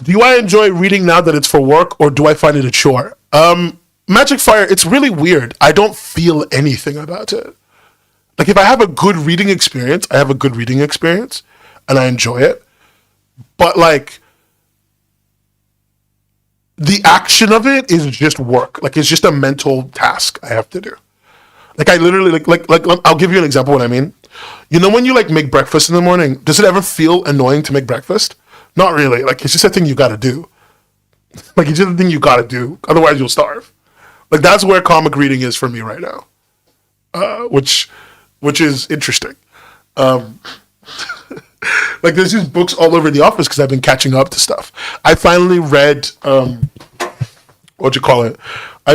Do I enjoy reading now that it's for work, or do I find it a chore? Magic Fire, it's really weird. I don't feel anything about it. Like, if I have a good reading experience, I have a good reading experience, and I enjoy it. But, like, the action of it is just work. Like, it's just a mental task I have to do. Like, I literally, like I'll give you an example of what I mean. You know when you, like, make breakfast in the morning, does it ever feel annoying to make breakfast? Not really. Like, it's just a thing you gotta do. Like, it's just a thing you gotta do. Otherwise, you'll starve. Like, that's where comic reading is for me right now. Which is interesting. Like, there's these books all over the office because I've been catching up to stuff. I finally read, I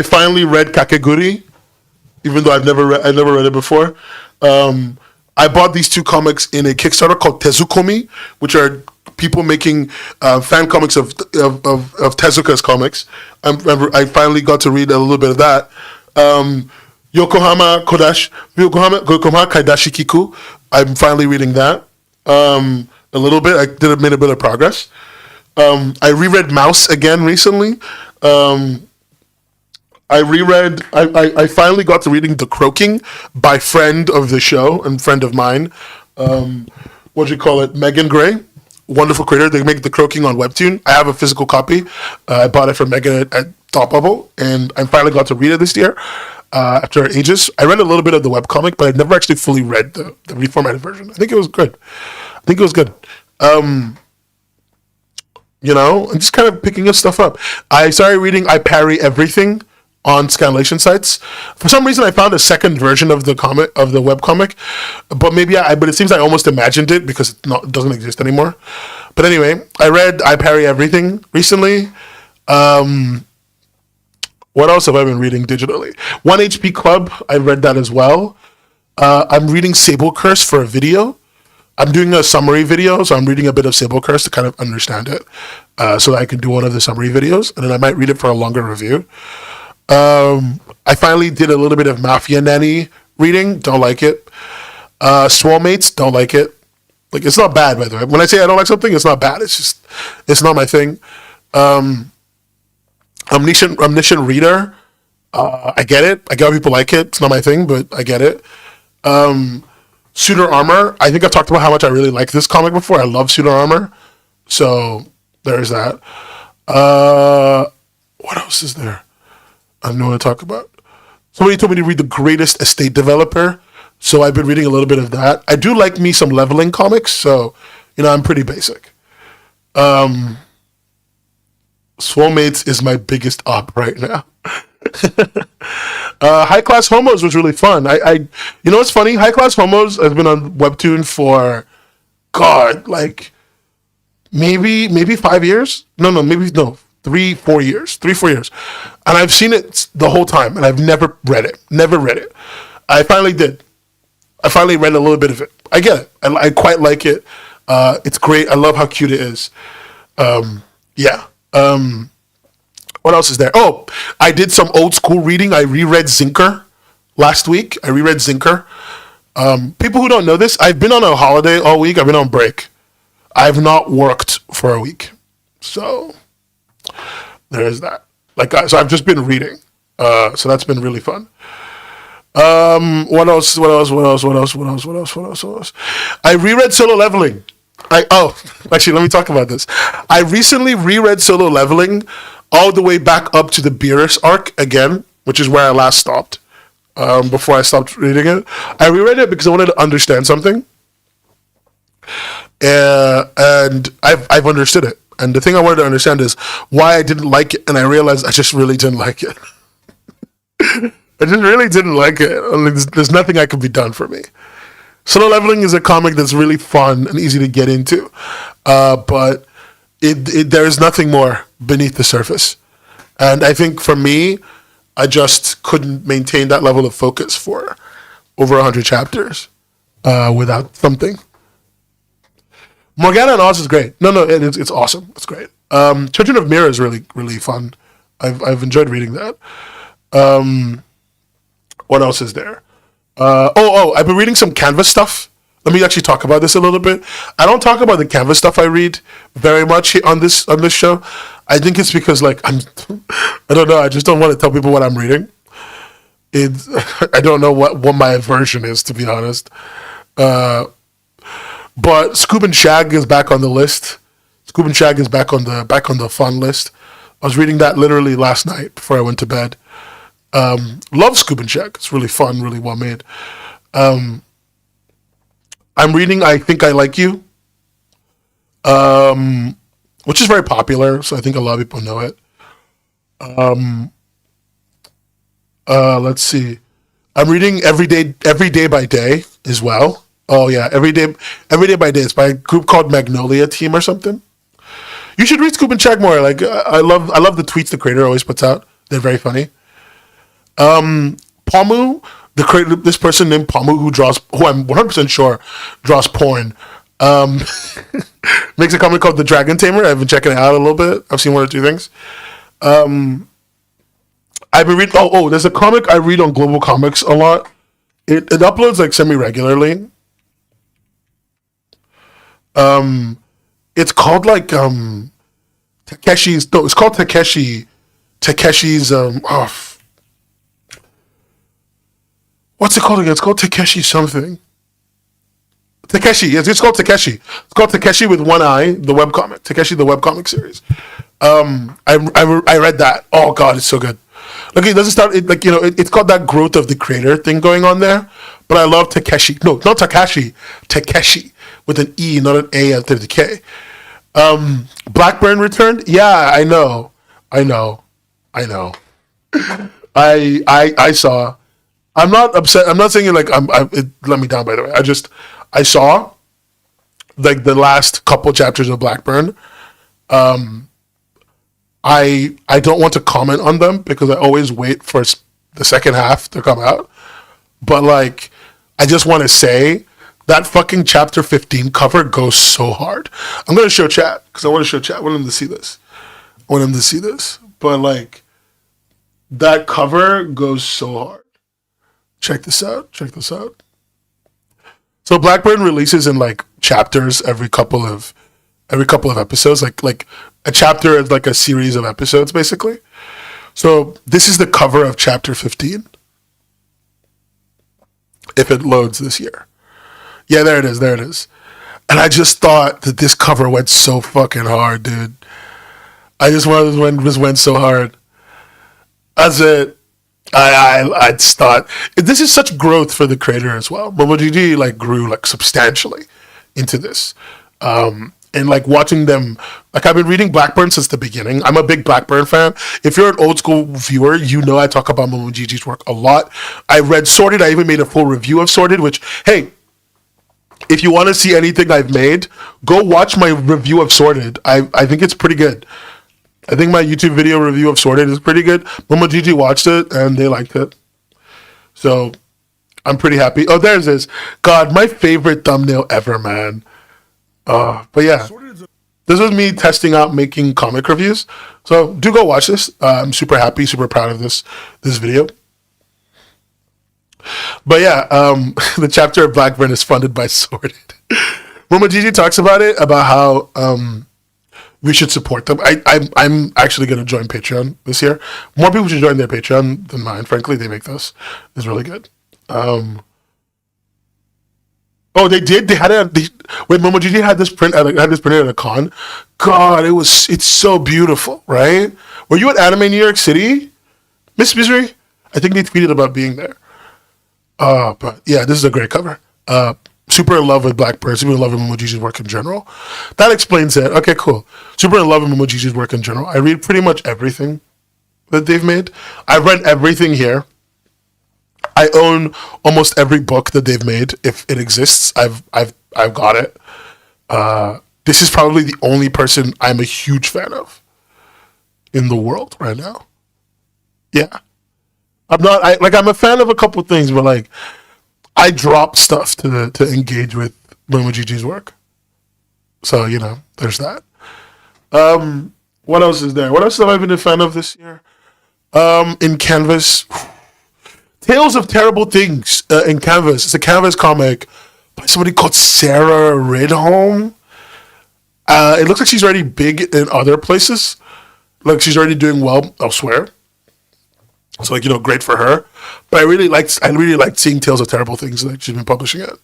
finally read Kakeguri, even though I've never read it before. I bought these two comics in a Kickstarter called Tezukomi, which are people making fan comics of Tezuka's comics. I finally got to read a little bit of that. Yokohama Kaidashi Kiku. I'm finally reading that. A little bit. I made a bit of progress. I reread Mouse again recently. I finally got to reading The Croaking by friend of the show and friend of mine. Megan Gray. Wonderful creator. They make The Croaking on Webtoon. I have a physical copy. I bought it from Megan at Thought Bubble, and I finally got to read it this year. After ages. I read a little bit of the webcomic, but I never actually fully read the reformatted version. I think it was good. I'm just kind of picking this stuff up. I started reading I Parry Everything on scanlation sites. For some reason, I found a second version of the webcomic, but but it seems I almost imagined it because it doesn't exist anymore. But anyway, I read I Parry Everything recently. What else have I been reading digitally? 1 HP Club, I read that as well. I'm reading Sable Curse for a video. I'm doing a summary video, so I'm reading a bit of Sable Curse to kind of understand it, so that I can do one of the summary videos, and then I might read it for a longer review. I finally did a little bit of Mafia Nanny reading. Don't like it. Swellmates, don't like it. Like, it's not bad, by the way. When I say I don't like something, it's not bad. It's not my thing. Omniscient Reader, I get it. I get why people like it. It's not my thing, but I get it. Suitor Armor, I think I've talked about how much I really like this comic before. I love Suitor Armor. So, there's that. What else is there? I don't know what to talk about. Somebody told me to read The Greatest Estate Developer, so I've been reading a little bit of that. I do like me some leveling comics, so, I'm pretty basic. Swellmates is my biggest op right now. High Class Homos was really fun. What's funny? High Class Homos has been on Webtoon for, like maybe 5 years. No, 3-4 years. 3-4 years, and I've seen it the whole time, and I've never read it. I finally did. I finally read a little bit of it. I get it. I quite like it. It's great. I love how cute it is. Yeah. What else is there? Oh, I did some old school reading. I reread Zinker last week. Zinker. People who don't know this, I've been on a holiday all week. I've been on break. I've not worked for a week. So there's that. So I've just been reading. So that's been really fun. What else? I reread Solo Leveling. Actually, let me talk about this. I recently reread Solo Leveling all the way back up to the Beerus arc again, which is where I last stopped, before I stopped reading it. I reread it because I wanted to understand something. And I've understood it. And the thing I wanted to understand is why I didn't like it, and I realized I just really didn't like it. I just really didn't like it. I mean, there's nothing that can be done for me. Solo Leveling is a comic that's really fun and easy to get into, but there is nothing more beneath the surface. And I think for me, I just couldn't maintain that level of focus for over 100 chapters without something. Morgana and Oz is great. No, it's awesome. It's great. Children of Mirror is really, really fun. I've enjoyed reading that. What else is there? I've been reading some Canvas stuff. Let me actually talk about this a little bit. I don't talk about the Canvas stuff I read very much on this show. I think it's because I don't know. I just don't want to tell people what I'm reading. I don't know what my version is, to be honest. But Scoob and Shag is back on the list. Scoob and Shag is back on the fun list. I was reading that literally last night before I went to bed. Love Scoob and Shag. It's really fun, really well made. I'm reading I Think I Like You, which is very popular, so I think a lot of people know it. Let's see. I'm reading Every Day by Day as well. Oh yeah, Every Day by Day. It's by a group called Magnolia Team or something. You should read Scoop and Check more. I love the tweets the creator always puts out. They're very funny. Pamu, the creator, this person named Pamu who I'm 100% sure draws porn. Makes a comic called The Dragon Tamer. I've been checking it out a little bit. I've seen one or two things. I've been reading. There's a comic I read on Global Comics a lot. It uploads semi-regularly. It's called Takeshi's. No, it's called Takeshi. Takeshi's. What's it called again? It's called Takeshi something. Takeshi. Yes, it's called Takeshi. It's called Takeshi with one I. The webcomic. Takeshi the webcomic series. I read that. Oh God, it's so good. It doesn't start. It's got that growth of the creator thing going on there. But I love Takeshi. No, not Takashi. Takeshi with an E, not an A after the K. Blackburn returned. Yeah, I know. I saw. I'm not upset. I'm not saying it let me down. By the way, I saw the last couple chapters of Blackburn. I don't want to comment on them because I always wait for the second half to come out. But I just want to say that fucking chapter 15 cover goes so hard. I'm gonna show chat because I want to show chat. I want them to see this. But that cover goes so hard. Check this out. So Blackburn releases in chapters every couple of episodes. Like a chapter is a series of episodes basically. So this is the cover of chapter 15. If it loads this year. Yeah, there it is. And I just thought that this cover went so fucking hard, dude. I just went so hard. That's it. I just thought this is such growth for the creator as well. Momojiji grew substantially into this. And watching them, I've been reading Blackburn since the beginning. I'm a big Blackburn fan. If you're an old school viewer, you know I talk about Momojiji's work a lot. I read Sorted. I even made a full review of Sorted, which, hey, if you want to see anything I've made, go watch my review of Sorted. I think it's pretty good. I think my YouTube video review of Sorted is pretty good. Momojiji watched it and they liked it. So I'm pretty happy. Oh, there's this. God, my favorite thumbnail ever, man. But yeah, this was me testing out making comic reviews. So do go watch this. I'm super happy, super proud of this video. But yeah, the chapter of Blackburn is funded by Sorted. Momojiji talks about it, about how we should support them. I'm actually going to join Patreon this year. More people should join their Patreon than mine. Frankly, they make this. It's really good. They did. They had when Momojiji had this printed at a con. God, it's so beautiful, right? Were you at Anime New York City, Miss Misery? I think they tweeted about being there. But yeah, this is a great cover. super in love with Blackbird, super in love with Momoji's work in general. That explains it. Okay, cool. Super in love with Momoji's work in general. I read pretty much everything that they've made. I've read everything here. I own almost every book that they've made. If it exists, I've got it. This is probably the only person I'm a huge fan of in the world right now. Yeah, I'm not. I'm a fan of a couple things, but like I drop stuff to engage with Momoji's work. So there's that. What else is there? What else have I been a fan of this year? In Canvas, Tales of Terrible Things in Canvas. It's a Canvas comic by somebody called Sarah Ridholm. It looks like she's already big in other places. Like she's already doing well elsewhere. So great for her. But I really liked seeing Tales of Terrible Things. Like she's been publishing it.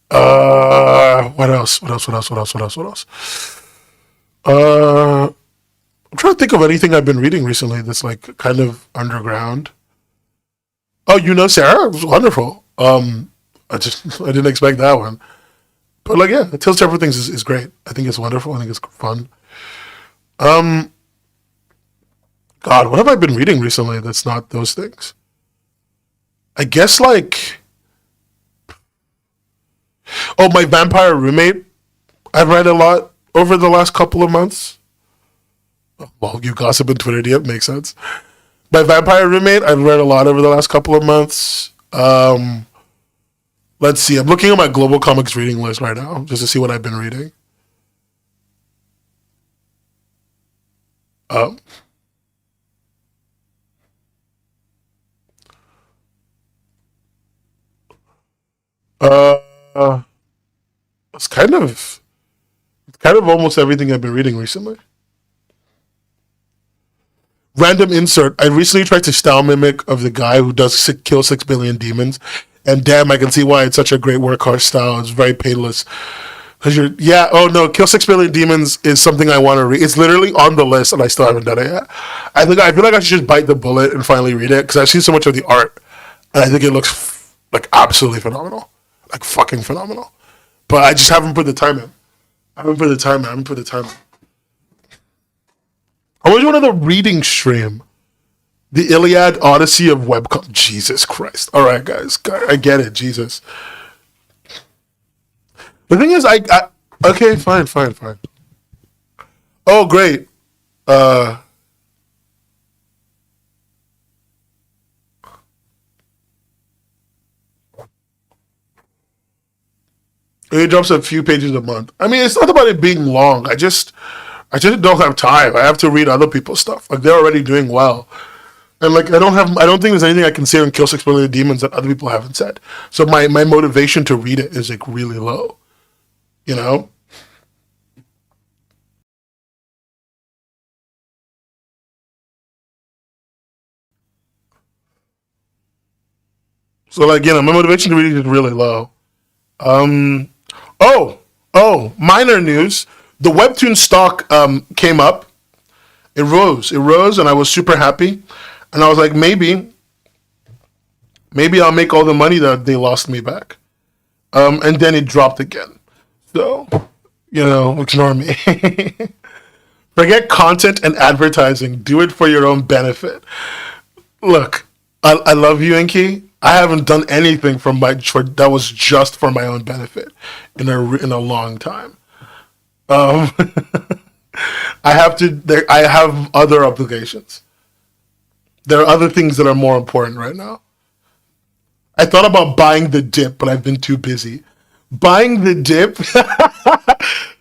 What else? I'm trying to think of anything I've been reading recently that's like kind of underground. Oh, Sarah? It was wonderful. I didn't expect that one. But like, yeah, Tales of Terrible Things is great. I think it's wonderful. I think it's fun. God, what have I been reading recently that's not those things? I guess like, my Vampire Roommate. I've read a lot over the last couple of months. Well, you gossip and Twitter DM, makes sense. My Vampire Roommate, I've read a lot over the last couple of months. Let's see. I'm looking at my Global Comics reading list right now just to see what I've been reading. Um, uh, it's kind of almost everything I've been reading recently. Random insert. I recently tried to style mimic of the guy who does kill 6 billion demons, and damn, I can see why it's such a great workhorse style. It's very painless. Cause oh no, Kill 6 billion demons is something I want to read. It's literally on the list, and I still haven't done it yet. I feel like I should just bite the bullet and finally read it because I've seen so much of the art, and I think it looks like absolutely phenomenal, like fucking phenomenal. But I just haven't put the time in. I haven't put the time in. I haven't put the time in. I was one of the reading stream. The Iliad Odyssey of Webcomics. Jesus Christ. All right, guys. I get it. Jesus. The thing is, okay, fine. Oh, great. Uh, it drops a few pages a month. I mean, it's not about it being long. I just don't have time. I have to read other people's stuff. Like they're already doing well. And like I don't think there's anything I can say on Kill 6 billion demons that other people haven't said. So my motivation to read it is like really low. You know? So like, my motivation to read it is really low. Um oh, minor news. The Webtoon stock came up. It rose. It rose and I was super happy. And I was like, maybe I'll make all the money that they lost me back. And then it dropped again. So, ignore me. Forget content and advertising. Do it for your own benefit. Look, I love you, Inky. I haven't done anything that was just for my own benefit in a long time. Um, I have other obligations. There are other things that are more important right now. I thought about buying the dip, but I've been too busy. Buying the dip.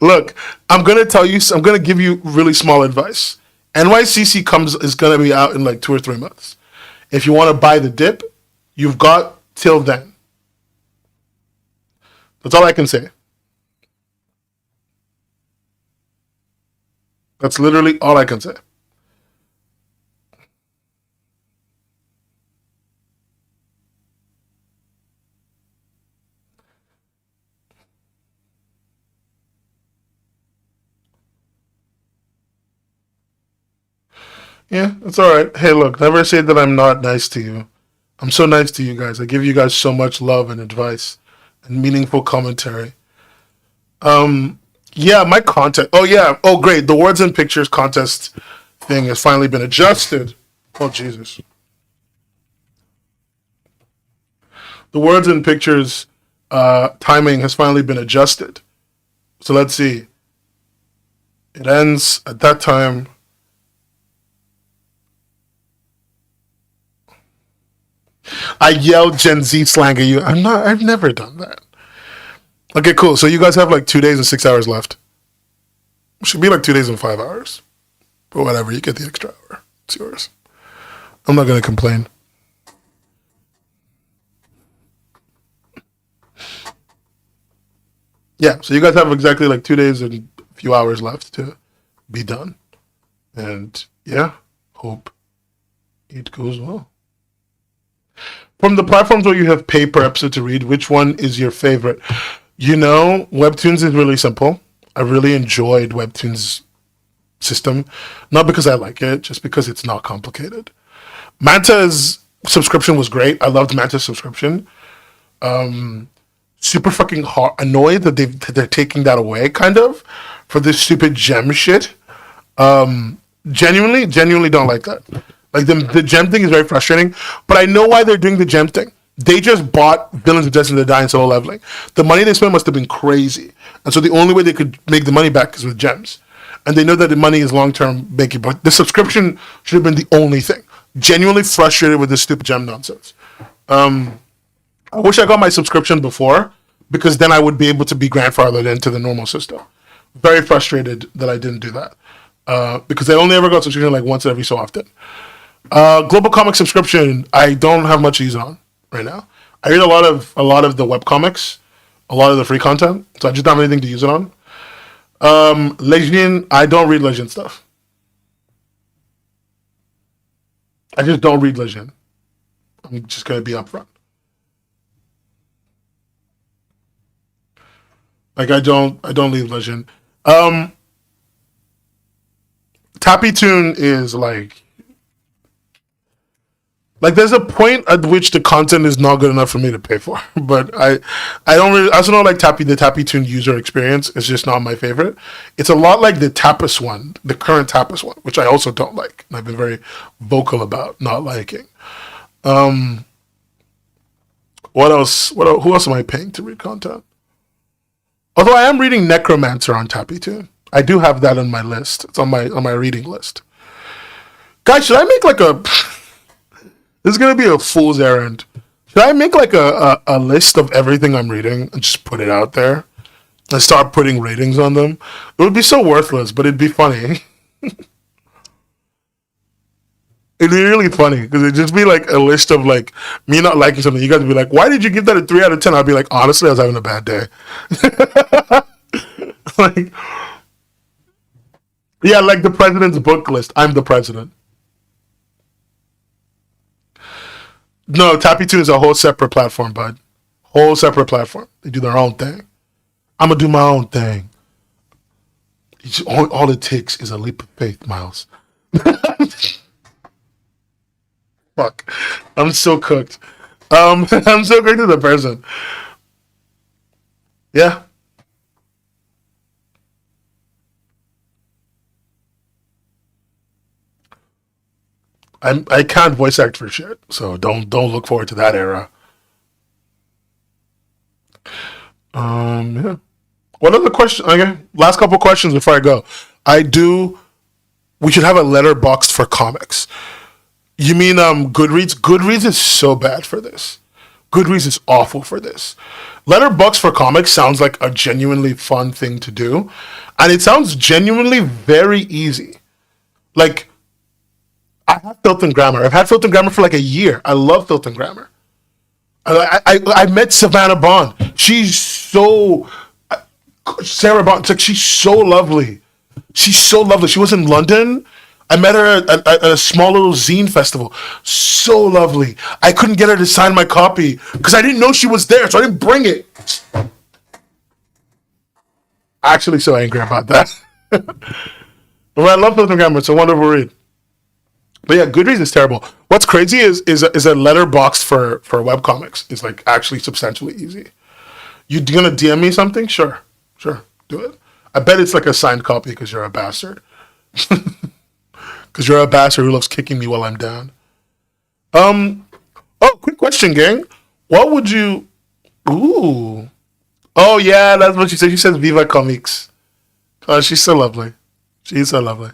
Look, I'm gonna give you really small advice. NYCC is gonna be out in like 2 or 3 months. If you want to buy the dip, you've got till then. That's all I can say. That's literally all I can say. Yeah, it's all right. Hey, look, never say that I'm not nice to you. I'm so nice to you guys. I give you guys so much love and advice and meaningful commentary. Yeah, my content. Oh yeah. Oh great. The words and pictures contest thing has finally been adjusted. Oh Jesus. The words and pictures timing has finally been adjusted. So let's see. It ends at that time. I yelled Gen Z slang at you. I've never done that. Okay, cool. So you guys have like 2 days and 6 hours left. It should be like 2 days and 5 hours. But whatever, you get the extra hour. It's yours. I'm not gonna complain. Yeah, so you guys have exactly like 2 days and a few hours left to be done. And yeah, hope it goes well. From the platforms where you have pay per episode to read, which one is your favorite? You know, Webtoons is really simple. I really enjoyed Webtoons system. Not because I like it, just because it's not complicated. Manta's subscription was great. I loved Manta's subscription. Super fucking annoyed that they're taking that away, kind of, for this stupid gem shit. Genuinely don't like that. Like the gem thing is very frustrating, but I know why they're doing the gem thing. They just bought Villains of Destiny to Die and Solo Leveling. The money they spent must have been crazy, and so the only way they could make the money back is with gems. And they know that the money is long term making, but the subscription should have been the only thing. Genuinely frustrated with this stupid gem nonsense. I wish I got my subscription before, because then I would be able to be grandfathered into the normal system. Very frustrated that I didn't do that, because I only ever got subscription like once every so often. Global comic subscription, I don't have much to use it on right now. I read a lot of the webcomics, a lot of the free content, so I just don't have anything to use it on. Legend, I don't read Legend stuff. I just don't read Legend. I'm just gonna be upfront. Like I don't leave Legend. Tappytoon is like there's a point at which the content is not good enough for me to pay for. But I also don't like the Tappytoon user experience. It's just not my favorite. It's a lot like the Tapas one, the current Tapas one, which I also don't like, and I've been very vocal about not liking. What else? Who else am I paying to read content? Although I am reading Necromancer on Tappytoon. I do have that on my list. It's on my reading list. Guys, should I make like a... This is going to be a fool's errand. Should I make like a list of everything I'm reading and just put it out there? And start putting ratings on them? It would be so worthless, but it'd be funny. It'd be really funny, because it'd just be like a list of like me not liking something. You guys would be like, why did you give that a 3 out of 10? I'd be like, honestly, I was having a bad day. Like, yeah, like the president's book list. I'm the president. No, Tappytoon is a whole separate platform, bud. Whole separate platform. They do their own thing. I'm going to do my own thing. All it takes is a leap of faith, Miles. Fuck. I'm so cooked. I'm so cooked as a person. Yeah. I can't voice act for shit, so don't look forward to that era. Yeah. What other question? Okay, last couple questions before I go. We should have a letterboxd for comics. You mean Goodreads? Goodreads is so bad for this. Goodreads is awful for this. Letterboxd for comics sounds like a genuinely fun thing to do, and it sounds genuinely very easy. Like, I have Filth and Grammar. I've had Filth and Grammar for like a year. I love Filth and Grammar. I met Savannah Bond. She's so... Sarah Bond, it's like she's so lovely. She's so lovely. She was in London. I met her at a small little zine festival. So lovely. I couldn't get her to sign my copy because I didn't know she was there, so I didn't bring it. Actually, so angry about that. Well, I love Filth and Grammar. It's a wonderful read. But yeah, Goodreads is terrible. What's crazy is a letterbox for webcomics is like actually substantially easy. You gonna DM me something? Sure, do it. I bet it's like a signed copy because you're a bastard. Because you're a bastard who loves kicking me while I'm down. Oh, quick question, gang. What would you? Ooh. Oh yeah, that's what she said. She says Viva Comics. Oh, she's so lovely. She's so lovely.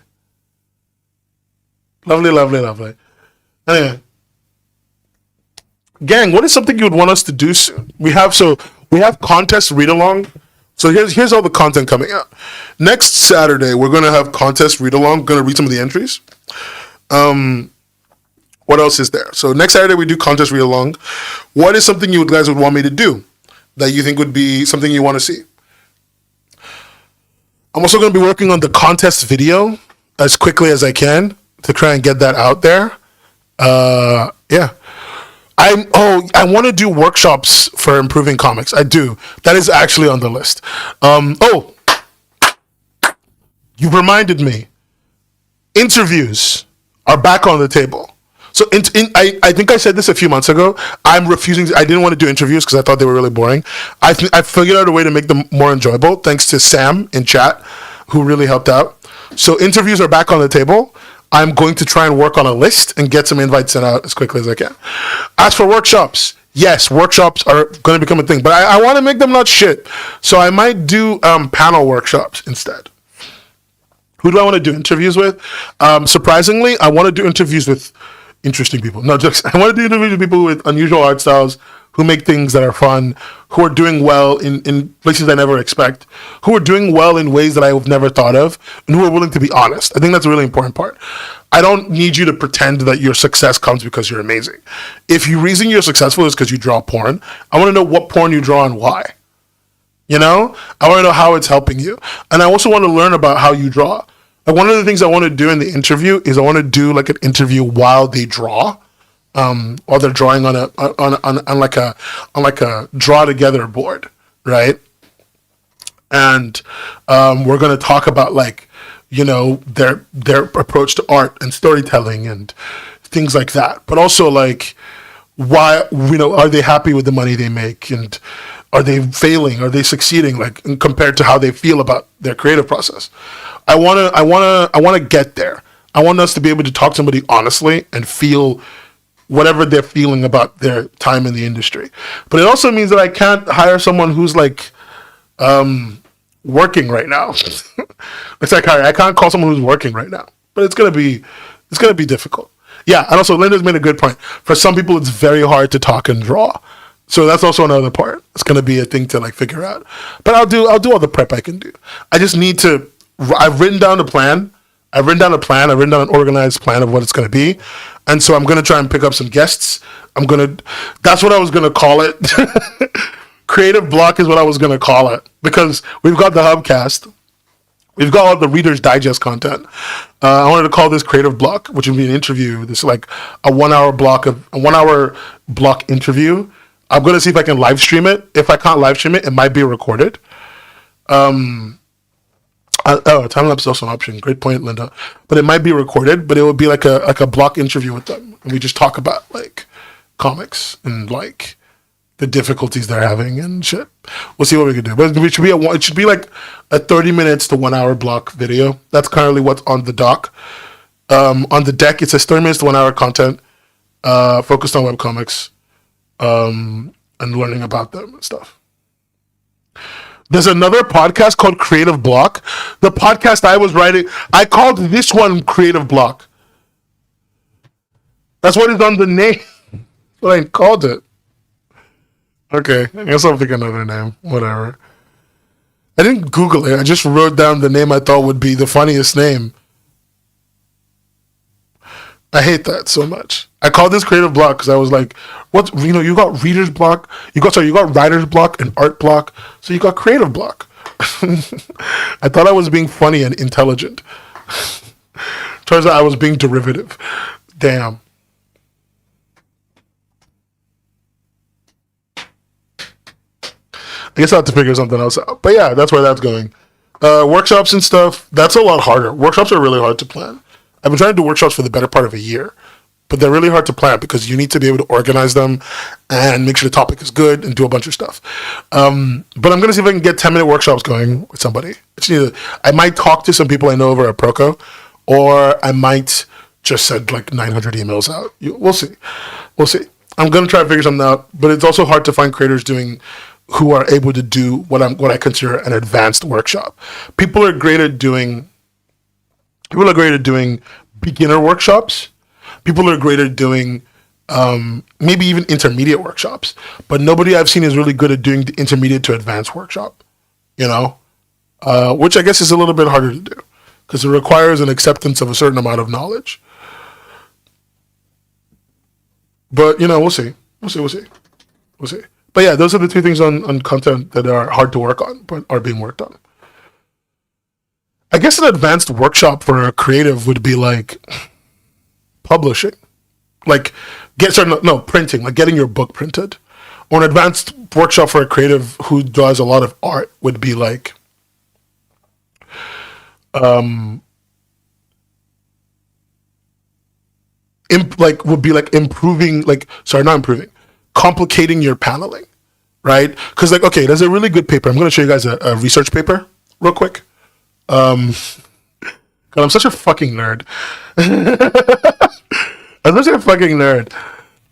Lovely. Anyway, gang, what is something you would want us to do soon? We have contest read along. So here's all the content coming out. Next Saturday, we're gonna have contest read along. Gonna read some of the entries. What else is there? So next Saturday we do contest read along. What is something you guys would want me to do that you think would be something you want to see? I'm also going to be working on the contest video as quickly as I can to try and get that out there. Yeah. I want to do workshops for improving comics. I do. That is actually on the list. You've reminded me. Interviews are back on the table. So I think I said this a few months ago. I didn't want to do interviews because I thought they were really boring. I figured out a way to make them more enjoyable thanks to Sam in chat, who really helped out. So interviews are back on the table. I'm going to try and work on a list and get some invites sent out as quickly as I can. As for workshops, yes, workshops are going to become a thing, but I want to make them not shit. So I might do panel workshops instead. Who do I want to do interviews with? Surprisingly, I want to do interviews with interesting people. No, just I want to do interviews with people with unusual art styles, who make things that are fun, who are doing well in places I never expect, who are doing well in ways that I have never thought of, and who are willing to be honest. I think that's a really important part. I don't need you to pretend that your success comes because you're amazing. If the reason you're successful is because you draw porn, I want to know what porn you draw and why. You know? I want to know how it's helping you. And I also want to learn about how you draw. Like one of the things I want to do in the interview is I want to do like an interview while they draw, while they're drawing on like a draw together board, right? And we're gonna talk about like, you know, their approach to art and storytelling and things like that. But also like, why, you know, are they happy with the money they make, and are they failing? Are they succeeding? Like compared to how they feel about their creative process. I wanna get there. I want us to be able to talk to somebody honestly and feel whatever they're feeling about their time in the industry. But it also means that I can't hire someone who's like working right now. It's like I can't call someone who's working right now. But it's gonna be difficult. Yeah, and also Linda's made a good point. For some people, it's very hard to talk and draw. So that's also another part. It's gonna be a thing to like figure out. But I'll do all the prep I can do. I just need to. I've written down a plan. I've written down an organized plan of what it's gonna be, and so I'm gonna try and pick up some guests. That's what I was gonna call it. Creative block is what I was gonna call it, because we've got the Hubcast. We've got all the Reader's Digest content. I wanted to call this Creative Block, which would be an interview. This is like a 1 hour block interview. I'm going to see if I can live stream it. If I can't live stream it, it might be recorded. Time lapse is also an option. Great point, Linda. But it might be recorded, but it would be like a block interview with them. And we just talk about like comics and like the difficulties they're having and shit. We'll see what we can do. But it should be like a 30 minutes to 1 hour block video. That's currently what's on the dock. On the deck, it says 30 minutes to 1 hour content focused on webcomics and learning about them and stuff. There's another podcast called Creative Block. The podcast I was writing, I called this one Creative Block. That's what is on the name. That's what I called it. Okay, I guess I'll pick another name. Whatever. I didn't Google it. I just wrote down the name I thought would be the funniest name. I hate that so much. I called this Creative Block because I was like, "What? You know, you got Reader's Block. You got Writer's Block and Art Block. So you got Creative Block." I thought I was being funny and intelligent. Turns out I was being derivative. Damn. I guess I'll have to figure something else out. But yeah, that's where that's going. Workshops and stuff, that's a lot harder. Workshops are really hard to plan. I've been trying to do workshops for the better part of a year, but they're really hard to plan because you need to be able to organize them and make sure the topic is good and do a bunch of stuff. But I'm going to see if I can get 10-minute workshops going with somebody. I might talk to some people I know over at Proco, or I might just send like 900 emails out. We'll see. I'm going to try to figure something out, but it's also hard to find creators who are able to do what I consider an advanced workshop. People are great at doing beginner workshops. People are great at doing maybe even intermediate workshops, but nobody I've seen is really good at doing the intermediate to advanced workshop, which I guess is a little bit harder to do because it requires an acceptance of a certain amount of knowledge. But, we'll see. But yeah, those are the two things on content that are hard to work on, but are being worked on. I guess an advanced workshop for a creative would be like publishing, like printing, like getting your book printed. Or an advanced workshop for a creative who does a lot of art would be like complicating your paneling, right? Because there's a really good paper. I'm going to show you guys a research paper real quick. God, I'm such a fucking nerd. I'm such a fucking nerd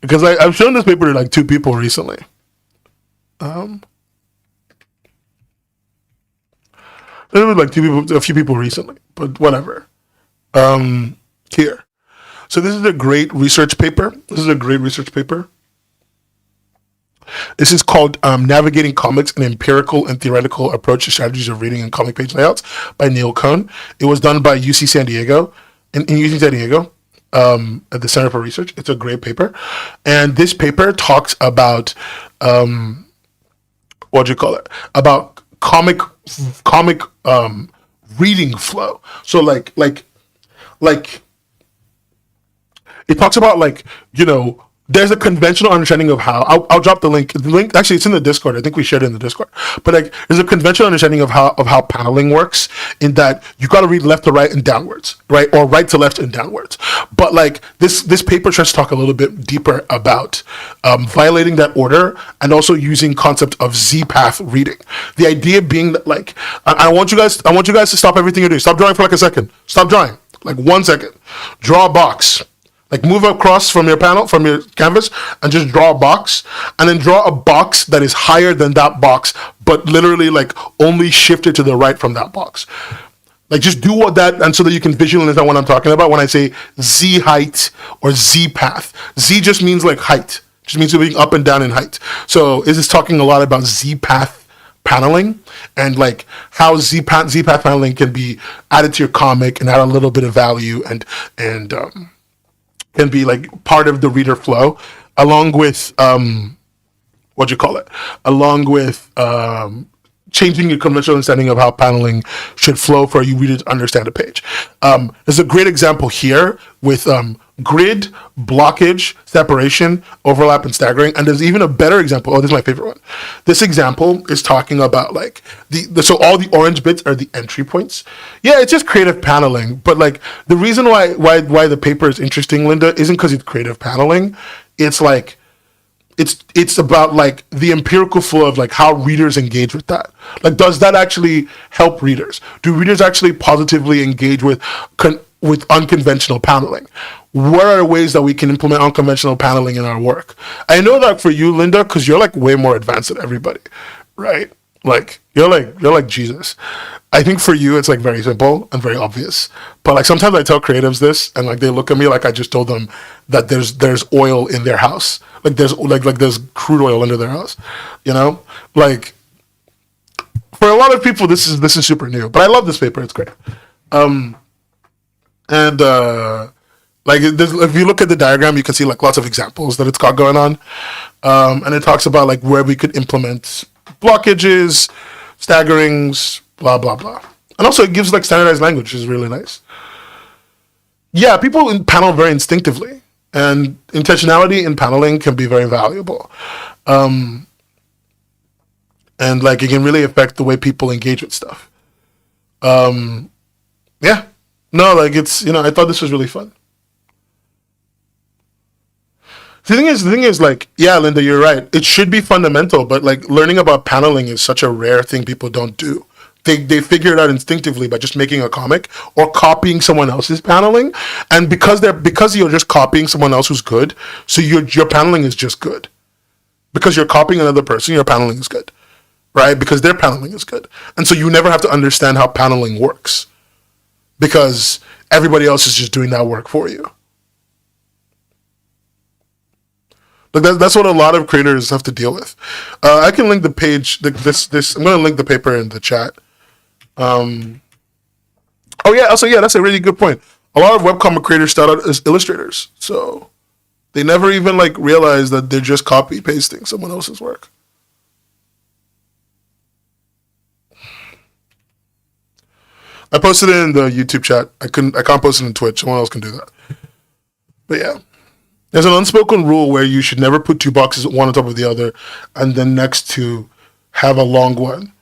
because I've shown this paper to like two people recently. There was like a few people recently, but whatever. Here. So this is a great research paper. This is called Navigating Comics, an Empirical and Theoretical Approach to Strategies of Reading and Comic Page Layouts by Neil Cohn. It was done by UC San Diego, at the Center for Research. It's a great paper. And this paper talks about, about comic reading flow. So like it talks about there's a conventional understanding of how I'll drop the link. The link actually it's in the Discord. I think we shared it in the Discord. But there's a conventional understanding of how paneling works in that you got to read left to right and downwards, right, or right to left and downwards. But this paper tries to talk a little bit deeper about violating that order and also using concept of Z-path reading. The idea being that I want you guys to stop everything you do. Stop drawing for a second. Stop drawing. 1 second. Draw a box. Move across from your canvas, and just draw a box, and then draw a box that is higher than that box, but literally only shifted to the right from that box. Just do what that, and so that you can visually understand what I'm talking about when I say Z height or Z path. Z just means height. Just means moving up and down in height. So is this talking a lot about Z path paneling and how Z path paneling can be added to your comic and add a little bit of value and can be part of the reader flow, along with changing your conventional understanding of how paneling should flow for you reader to understand a page. There's a great example here with grid, blockage, separation, overlap, and staggering. And there's even a better example. Oh, this is my favorite one. This example is talking about so all the orange bits are the entry points. Yeah, it's just creative paneling. But the reason why the paper is interesting, Linda, isn't because it's creative paneling. It's it's about the empirical flow of how readers engage with that. Does that actually help readers? Do readers actually positively engage with unconventional paneling? What are ways that we can implement unconventional paneling in our work? I know that for you, Linda, because you're way more advanced than everybody, right? You're like Jesus. I think for you it's very simple and very obvious. But sometimes I tell creatives this, and they look at me like I just told them that there's oil in their house, there's crude oil under their house, For a lot of people, this is super new, but I love this paper. It's great. If you look at the diagram, you can see lots of examples that it's got going on, and it talks about where we could implement blockages, staggerings, blah blah blah, and also it gives standardized language, which is really nice. Yeah, people panel very instinctively, and intentionality in paneling can be very valuable, and it can really affect the way people engage with stuff. Yeah, no, it's I thought this was really fun. The thing is, like, yeah, Linda, you're right. It should be fundamental, but like learning about paneling is such a rare thing people don't do. They figure it out instinctively by just making a comic or copying someone else's paneling, and because you're just copying someone else who's good, so your paneling is just good. Because you're copying another person, your paneling is good, right? Because their paneling is good, and so you never have to understand how paneling works because everybody else is just doing that work for you. Like that's what a lot of creators have to deal with. I can link the page. This I'm going to link the paper in the chat. Oh yeah. Also, yeah, that's a really good point. A lot of webcomic creators start out as illustrators, so they never even like realize that they're just copy pasting someone else's work. I posted it in the YouTube chat. I can't post it in Twitch. Someone else can do that. But yeah. There's an unspoken rule where you should never put two boxes one on top of the other and then next to have a long one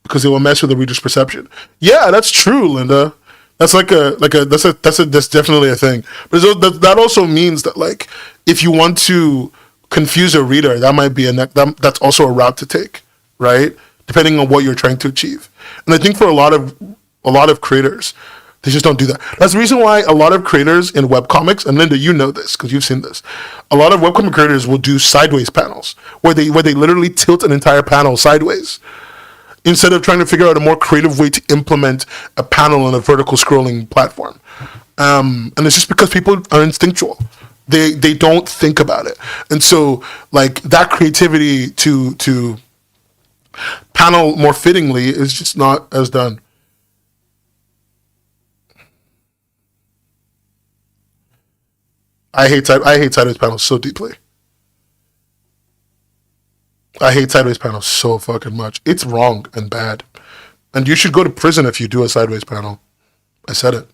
because it will mess with the reader's perception. Yeah, that's true, Linda. That's that's definitely a thing. But that also means that like if you want to confuse a reader, that might be that's also a route to take, right? Depending on what you're trying to achieve. And I think for a lot of creators, they just don't do that. That's the reason why a lot of creators in webcomics, and Linda, you know this because you've seen this. A lot of webcomic creators will do sideways panels where they literally tilt an entire panel sideways instead of trying to figure out a more creative way to implement a panel on a vertical scrolling platform. And it's just because people are instinctual. They don't think about it, and so like that creativity to panel more fittingly is just not as done. I hate sideways panels so deeply. I hate sideways panels so fucking much. It's wrong and bad. And you should go to prison if you do a sideways panel. I said it.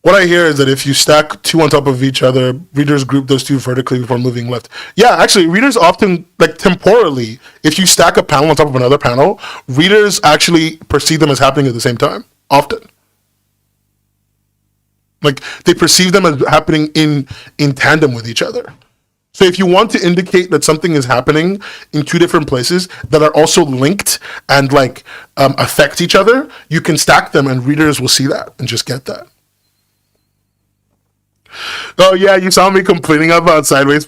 What I hear is that if you stack two on top of each other, readers group those two vertically before moving left. Yeah, actually, readers often, like temporally, if you stack a panel on top of another panel, readers actually perceive them as happening at the same time, often. Like they perceive them as happening in tandem with each other. So if you want to indicate that something is happening in two different places that are also linked and like affect each other, you can stack them and readers will see that and just get that. Oh yeah, you saw me complaining about sideways.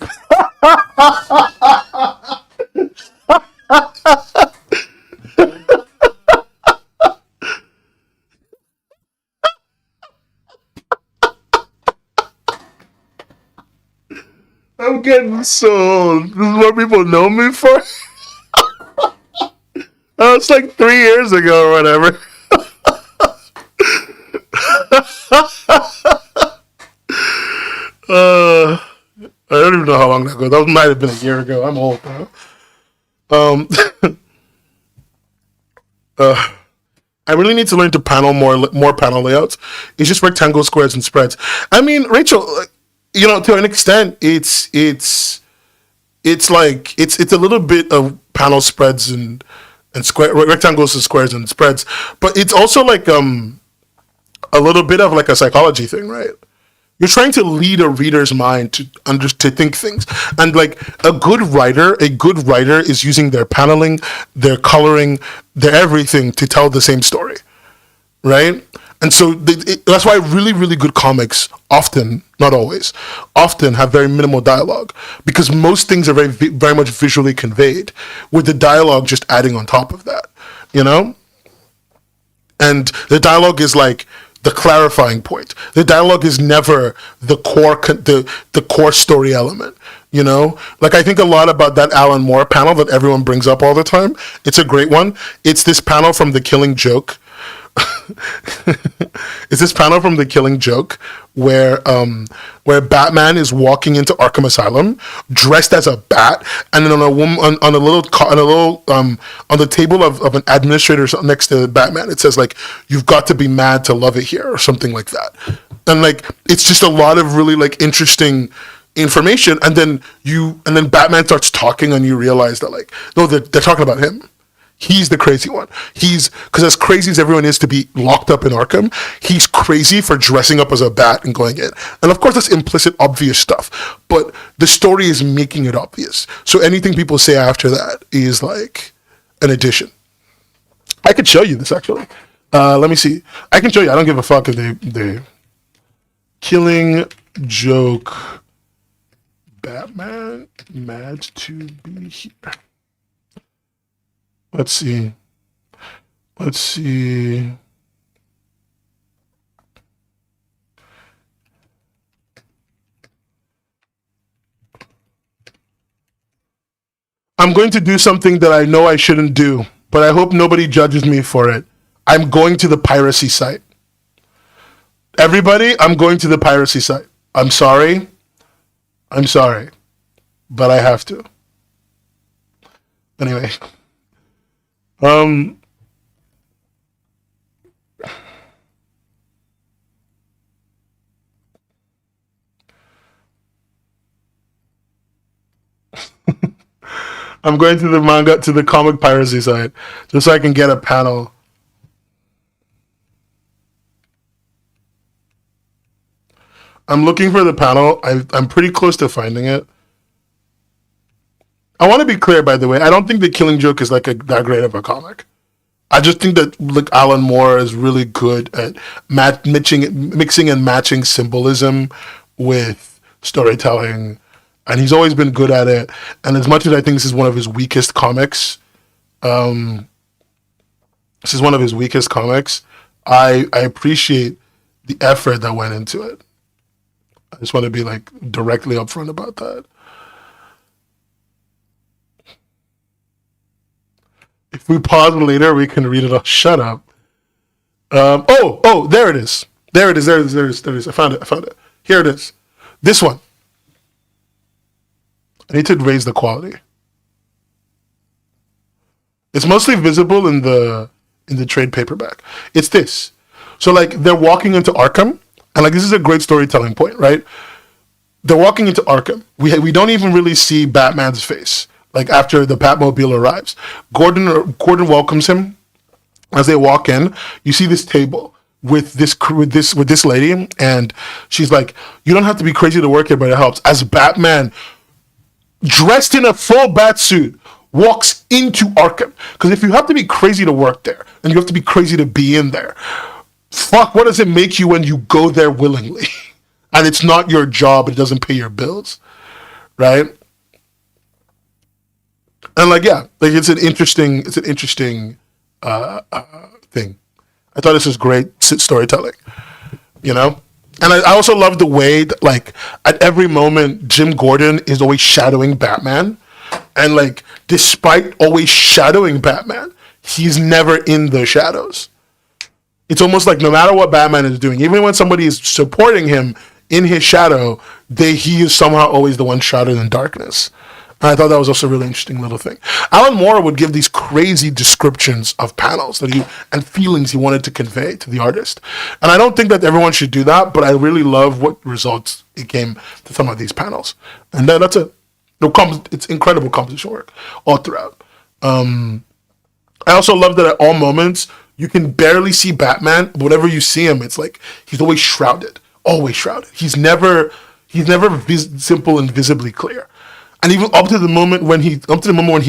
I'm getting so old. This is what people know me for. Oh, it's like 3 years ago or whatever. I don't even know how long that ago. That might have been a year ago. I'm old, bro. Um, I really need to learn to panel more panel layouts. It's just rectangles, squares, and spreads. I mean, Rachel, you know, to an extent, it's a little bit of panel spreads and square rectangles and squares and spreads, but it's also like a little bit of like a psychology thing, right? You're trying to lead a reader's mind to think things, and like a good writer is using their paneling, their coloring, their everything to tell the same story, right? And so that's why really, really good comics often, not always, often have very minimal dialogue because most things are very, very much visually conveyed with the dialogue just adding on top of that, you know? And the dialogue is like the clarifying point. The dialogue is never the core story element, you know? Like I think a lot about that Alan Moore panel that everyone brings up all the time. It's a great one. It's this panel from The Killing Joke. It's this panel from The Killing Joke where Batman is walking into Arkham Asylum dressed as a bat, and then on the table of an administrator next to Batman, it says like, "You've got to be mad to love it here," or something like that. And like it's just a lot of really like interesting information, and then Batman starts talking, and you realize that like no, they're talking about him. He's the crazy one. He's, because as crazy as everyone is to be locked up in Arkham, he's crazy for dressing up as a bat and going in. And of course, that's implicit, obvious stuff. But the story is making it obvious. So anything people say after that is like an addition. I could show you this actually. Let me see. I can show you. I don't give a fuck if they Killing Joke Batman mad to be here. Let's see. I'm going to do something that I know I shouldn't do, but I hope nobody judges me for it. I'm going to the piracy site. Everybody, I'm going to the piracy site. I'm sorry, but I have to. Anyway, I'm going to the comic piracy site just so I can get a panel. I'm looking for the panel. I'm pretty close to finding it. I want to be clear, by the way. I don't think the Killing Joke is like that great of a comic. I just think that like Alan Moore is really good at mixing and matching symbolism with storytelling, and he's always been good at it. And as much as I think this is one of his weakest comics, I appreciate the effort that went into it. I just want to be like directly upfront about that. If we pause later, we can read it all. Shut up. There it is. There it is. I found it. Here it is. This one. I need to raise the quality. It's mostly visible in the trade paperback. It's this. So like they're walking into Arkham, and like this is a great storytelling point, right? They're walking into Arkham. We don't even really see Batman's face. Like after the Batmobile arrives, Gordon welcomes him. As they walk in, you see this table with this lady, and she's like, "You don't have to be crazy to work here, but it helps." As Batman, dressed in a full bat suit, walks into Arkham, because if you have to be crazy to work there, and you have to be crazy to be in there, fuck, what does it make you when you go there willingly, and it's not your job, it doesn't pay your bills, right? And like, yeah, like it's an interesting thing. I thought this was great storytelling, you know? And I also love the way that, like, at every moment, Jim Gordon is always shadowing Batman. And, like, despite always shadowing Batman, he's never in the shadows. It's almost like no matter what Batman is doing, even when somebody is supporting him in his shadow, he is somehow always the one shrouded in darkness. And I thought that was also a really interesting little thing. Alan Moore would give these crazy descriptions of panels and feelings he wanted to convey to the artist. And I don't think that everyone should do that, but I really love what results it came to some of these panels. And then it's incredible composition work all throughout. I also love that at all moments, you can barely see Batman. Whenever you see him, it's like he's always shrouded. Always shrouded. He's never simple and visibly clear. And even up to the moment when he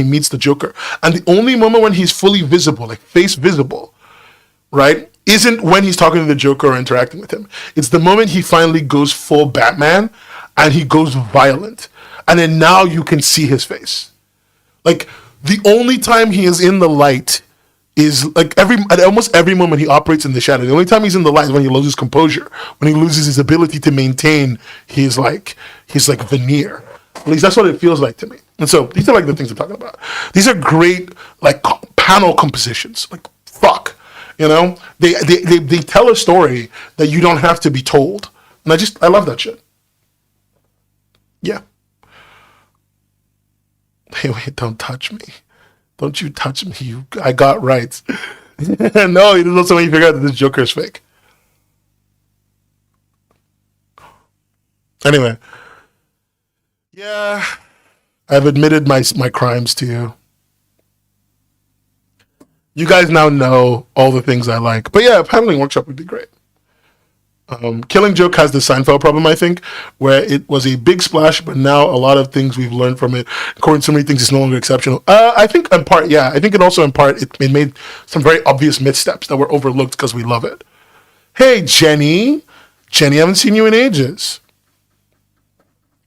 meets the Joker, and the only moment when he's fully visible, like face visible, right, isn't when he's talking to the Joker or interacting with him. It's the moment he finally goes full Batman and he goes violent, and then now you can see his face. Like the only time he is in the light is like at almost every moment he operates in the shadow. The only time he's in the light is when he loses composure, when he loses his ability to maintain his veneer. At least that's what it feels like to me. And so these are like the things I'm talking about. These are great like panel compositions. Like fuck, you know, they tell a story that you don't have to be told, and I love that shit. Yeah. Hey, wait, don't touch me. Don't you touch me. I got rights. No, it is also when you figure out that this Joker is fake. Anyway. Yeah. I've admitted my crimes to you. You guys now know all the things I like. But yeah, a paneling workshop would be great. Killing Joke has the Seinfeld problem, I think, where it was a big splash, but now a lot of things we've learned from it, according to so many things, it's no longer exceptional. I think in part, yeah. I think it also in part, it made some very obvious missteps that were overlooked because we love it. Hey, Jenny. Jenny, I haven't seen you in ages.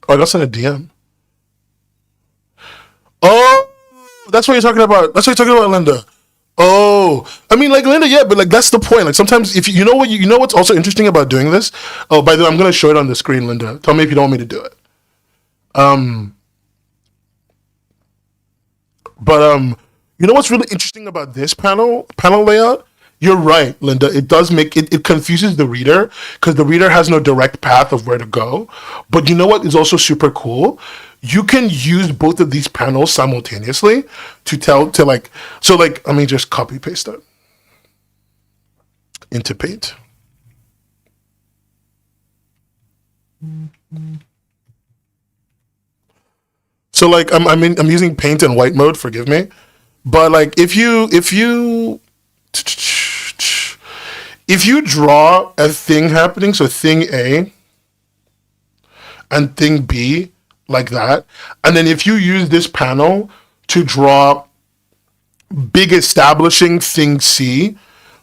Oh, I got sent a DM. Oh, that's what you're talking about. That's what you're talking about, Linda. Oh, I mean, like Linda, yeah, but like that's the point. Like sometimes, if you know what you know what's also interesting about doing this. Oh, by the way, I'm gonna show it on the screen, Linda. Tell me if you don't want me to do it. Um, but you know what's really interesting about this panel layout? You're right, Linda. It does make it confuses the reader because the reader has no direct path of where to go. But you know what is also super cool? You can use both of these panels simultaneously to like so like let me just copy paste that into Paint. So like I'm using Paint in white mode, forgive me. But like if you draw a thing happening, so thing A and thing B like that, and then if you use this panel to draw big establishing thing C,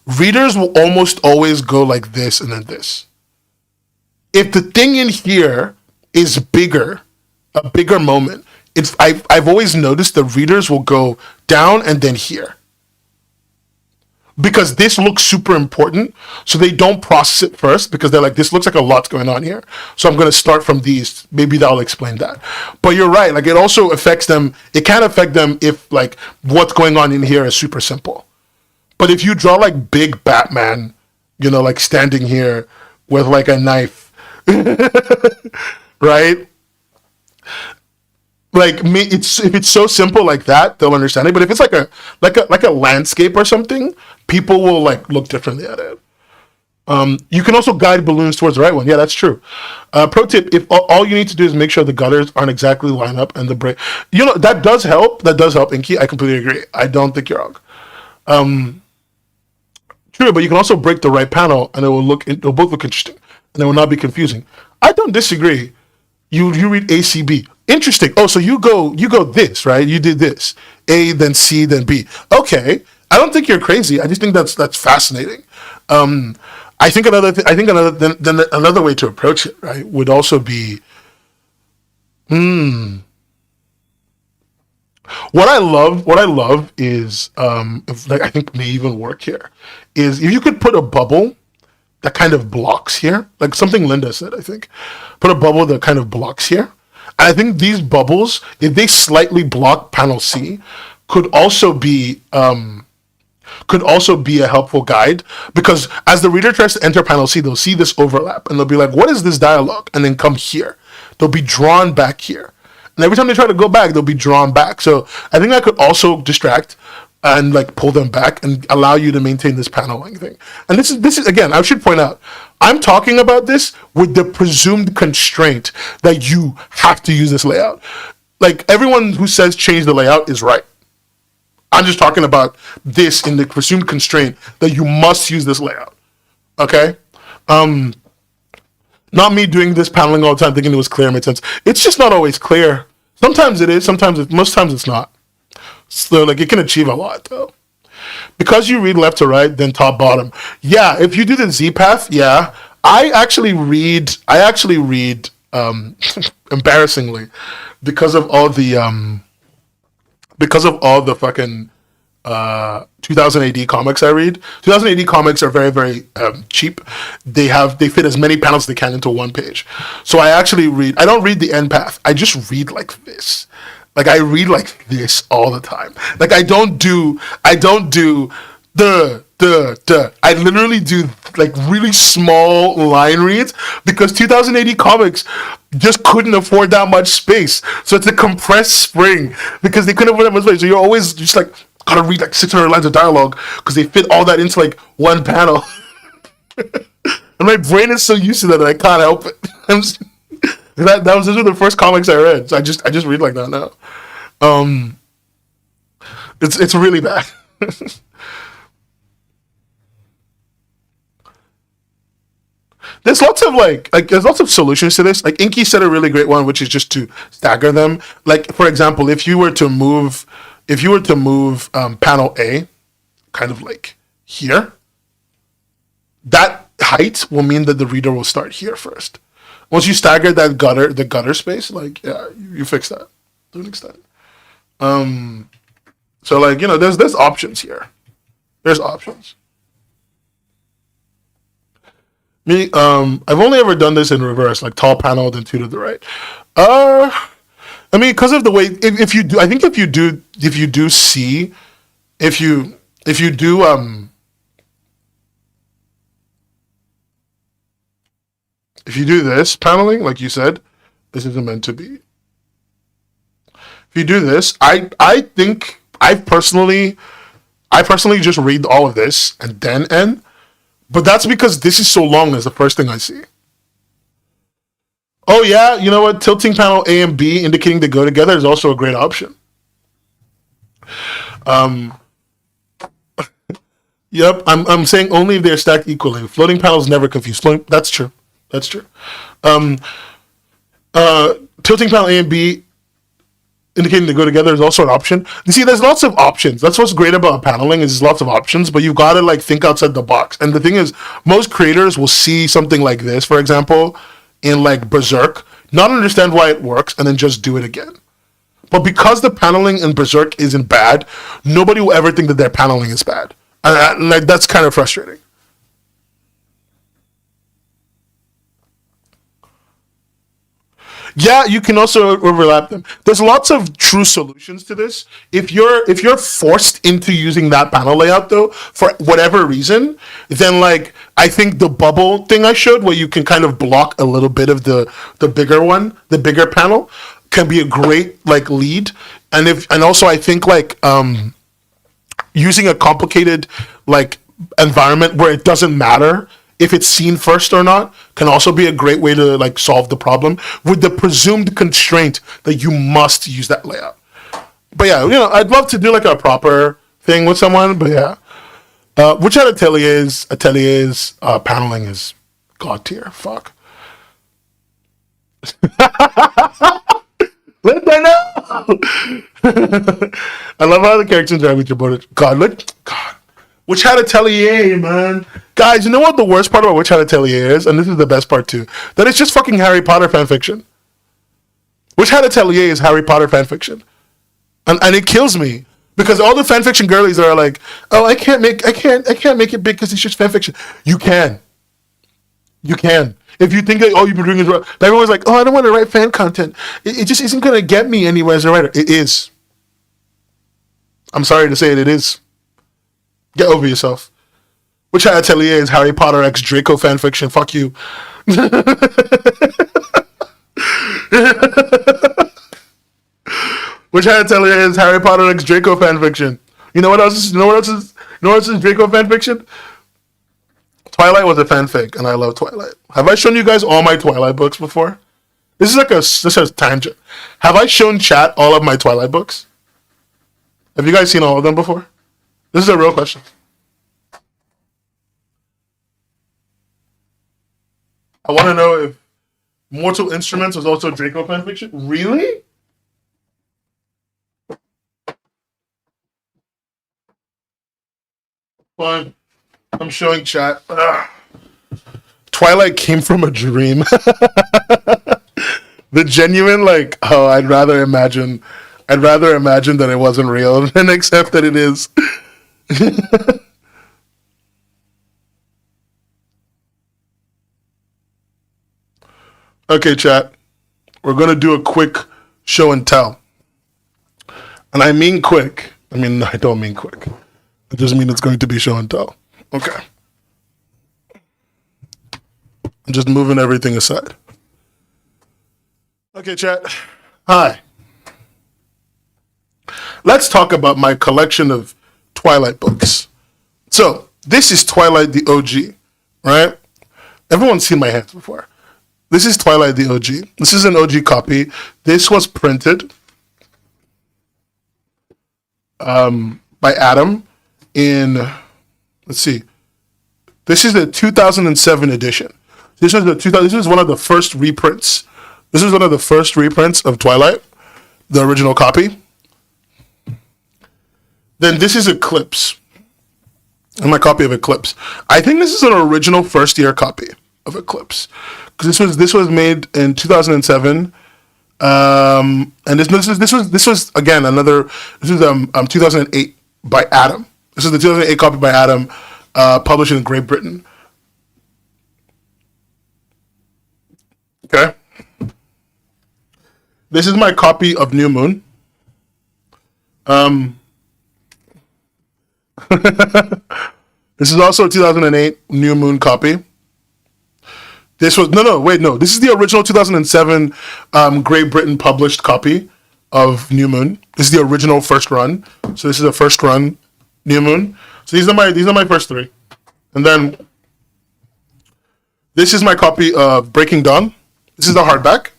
readers will almost always go like this and then this. If the thing in here is bigger, a bigger moment, I've always noticed the readers will go down and then here. Because this looks super important, so they don't process it first because they're like, this looks like a lot's going on here. So I'm going to start from these. Maybe that'll explain that. But you're right. Like it also affects them. It can affect them if like what's going on in here is super simple. But if you draw like big Batman, you know, like standing here with like a knife, right? Like me, if it's so simple like that, they'll understand it. But if it's like a landscape or something, people will like look differently at it. You can also guide balloons towards the right one. Yeah, that's true. Pro tip: if all you need to do is make sure the gutters aren't exactly lined up and the break, you know, that does help. That does help, Inky. I completely agree. I don't think you're wrong. True, but you can also break the right panel, and it'll both look interesting, and it will not be confusing. I don't disagree. You read ACB. Interesting. Oh, so you go this, right? You did this. A, then C, then B. Okay. I don't think you're crazy. I just think that's fascinating. I think another way to approach it, right, would also be what I love is if, like I think may even work here is if you could put a bubble that kind of blocks here, like something Linda said, I think. Put a bubble that kind of blocks here. And I think these bubbles, if they slightly block panel C, could also be a helpful guide because as the reader tries to enter panel C, they'll see this overlap and they'll be like, what is this dialogue? And then come here. They'll be drawn back here. And every time they try to go back, they'll be drawn back. So I think that could also distract and like pull them back and allow you to maintain this paneling thing. And this is again, I should point out, I'm talking about this with the presumed constraint that you have to use this layout. Like everyone who says change the layout is right. I'm just talking about this in the presumed constraint that you must use this layout. Okay? Not me doing this paneling all the time thinking it was clear, made sense. It's just not always clear. Sometimes it is, most times it's not. So like it can achieve a lot though. Because you read left to right, then top bottom. Yeah, if you do the Z path, yeah. I actually read embarrassingly because of all the fucking 2000 AD comics I read. 2000 AD comics are very, very cheap. They fit as many panels as they can into one page. So I don't read the end path. I just read like this. Like I read like this all the time. Like I don't do the. I literally do like really small line reads because 2080 comics just couldn't afford that much space. So it's a compressed spring because they couldn't afford that much space. So you're always just like gotta read like 600 lines of dialogue because they fit all that into like one panel. And my brain is so used to that I can't help it. Those were the first comics I read. So I just read like that now. It's really bad. There's lots of there's lots of solutions to this. Like Inky said a really great one, which is just to stagger them. Like for example, if you were to move panel A, kind of like here, that height will mean that the reader will start here first. Once you stagger the gutter space, like yeah, you fix that to an extent. So like there's options here. There's options. Me, I've only ever done this in reverse, like tall panel, then two to the right. I mean, because of the way, if you do, I think if you do see, if you do, if you do this paneling, like you said, this isn't meant to be. If you do this, I think I personally just read all of this and then end. But that's because this is so long as the first thing I see. Oh yeah, you know what? Tilting panel A and B indicating they go together is also a great option. Yep, I'm saying only if they're stacked equally. Floating panels never confuse. That's true. That's true. Tilting panel A and B indicating they go together is also an option. You see, there's lots of options. That's what's great about paneling is there's lots of options, but you've got to like think outside the box. And the thing is, most creators will see something like this, for example, in like Berserk, not understand why it works, and then just do it again. But because the paneling in Berserk isn't bad, nobody will ever think that their paneling is bad. And like that's kind of frustrating. Yeah, you can also overlap them. There's lots of true solutions to this. If you're forced into using that panel layout though, for whatever reason, then like I think the bubble thing I showed where you can kind of block a little bit of the bigger one, the bigger panel, can be a great like lead. And also I think like using a complicated like environment where it doesn't matter if it's seen first or not can also be a great way to like solve the problem with the presumed constraint that you must use that layout. But yeah, I'd love to do like a proper thing with someone, but yeah. Which Ateliers paneling is god tier. Fuck. Let that know. I love how the characters interact with your board. God. Witch Hat Atelier, man. Guys, you know what the worst part about Witch Hat Atelier is? And this is the best part too. That it's just fucking Harry Potter fanfiction. Witch Hat Atelier is Harry Potter fanfiction. And it kills me. Because all the fanfiction girlies are like, oh, I can't make it big because it's just fanfiction. You can. You can. If you think that all you've been doing is wrong. Everyone's like, oh, I don't want to write fan content. It just isn't going to get me anywhere as a writer. It is. I'm sorry to say it is. Get over yourself. Which Atelier is Harry Potter x Draco fanfiction. Fuck you. Which Atelier is Harry Potter x Draco fanfiction. You know what else is Draco fanfiction? Twilight was a fanfic, and I love Twilight. Have I shown you guys all my Twilight books before? This is a tangent. Have I shown chat all of my Twilight books? Have you guys seen all of them before? This is a real question. I want to know if Mortal Instruments was also Draco fanfiction. Really? Fine. I'm showing chat. Ugh. Twilight came from a dream. The genuine, like, oh, I'd rather imagine that it wasn't real than accept that it is. Okay, chat. We're gonna do a quick show and tell. And I mean quick. I don't mean quick. It doesn't mean it's going to be show and tell. Okay. I'm just moving everything aside. Okay, chat. Hi. Let's talk about my collection of Twilight books. So, this is Twilight the OG, right? Everyone's seen my hands before. This is Twilight the OG. This is an OG copy. This was printed by Adam in, let's see, this is the 2007 edition. This was one of the first reprints. This is one of the first reprints of Twilight, the original copy. Then this is Eclipse. And my copy of Eclipse. I think this is an original first year copy of Eclipse. Because this was made in 2007. And this was again this is 2008 by Adam. This is the 2008 copy by Adam, published in Great Britain. Okay. This is my copy of New Moon. This is also a 2008 New Moon copy. This was no. This is the original 2007 Great Britain published copy of New Moon. This is the original first run. So this is a first run New Moon. So these are my first three, and then this is my copy of Breaking Dawn. This is the hardback.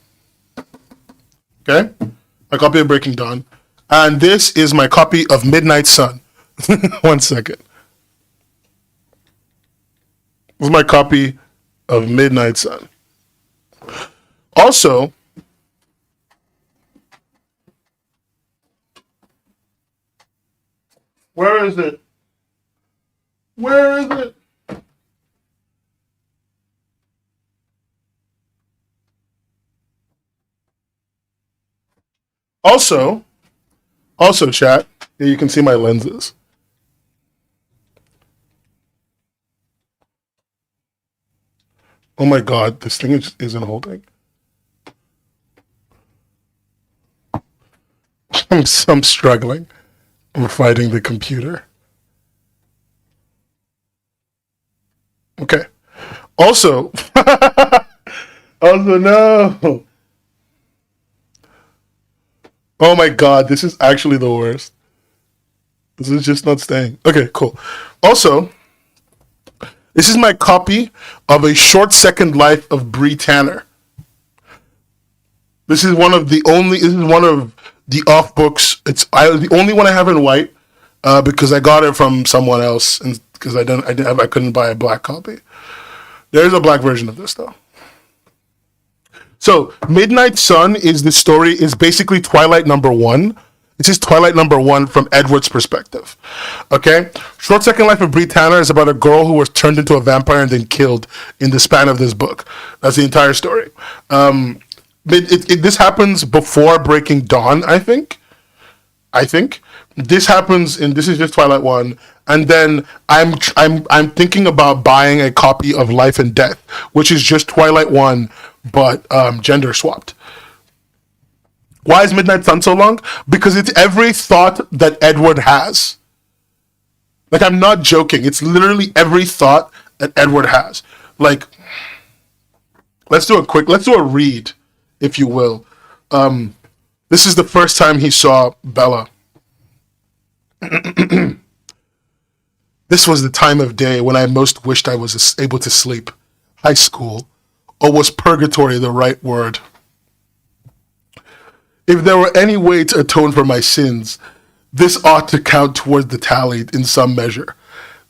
Okay, my copy of Breaking Dawn, and this is my copy of Midnight Sun. 1 second. This is my copy of Midnight Sun. Also, where is it? Where is it? Also, chat, you can see my lenses. Oh my god, this thing isn't holding. I'm struggling. I'm fighting the computer. Okay. Also, no. Oh my god, this is actually the worst. This is just not staying. Okay, cool. Also, this is my copy of A Short Second Life of Bree Tanner. This is one of the off books. It's the only one I have in white because I got it from someone else, and because I couldn't buy a black copy. There's a black version of this though. So Midnight Sun is basically Twilight #1. This is Twilight #1 from Edward's perspective. Okay? Short Second Life of Bree Tanner is about a girl who was turned into a vampire and then killed in the span of this book. That's the entire story. This happens before Breaking Dawn, I think. This happens this is just Twilight 1. And then I'm thinking about buying a copy of Life and Death, which is just Twilight 1, but gender swapped. Why is Midnight Sun so long? Because it's every thought that Edward has. Like, I'm not joking. It's literally every thought that Edward has. Like, let's do a read, if you will. This is the first time he saw Bella. This was the time of day when I most wished I was able to sleep. High school. Or was purgatory the right word? If there were any way to atone for my sins, this ought to count toward the tally in some measure.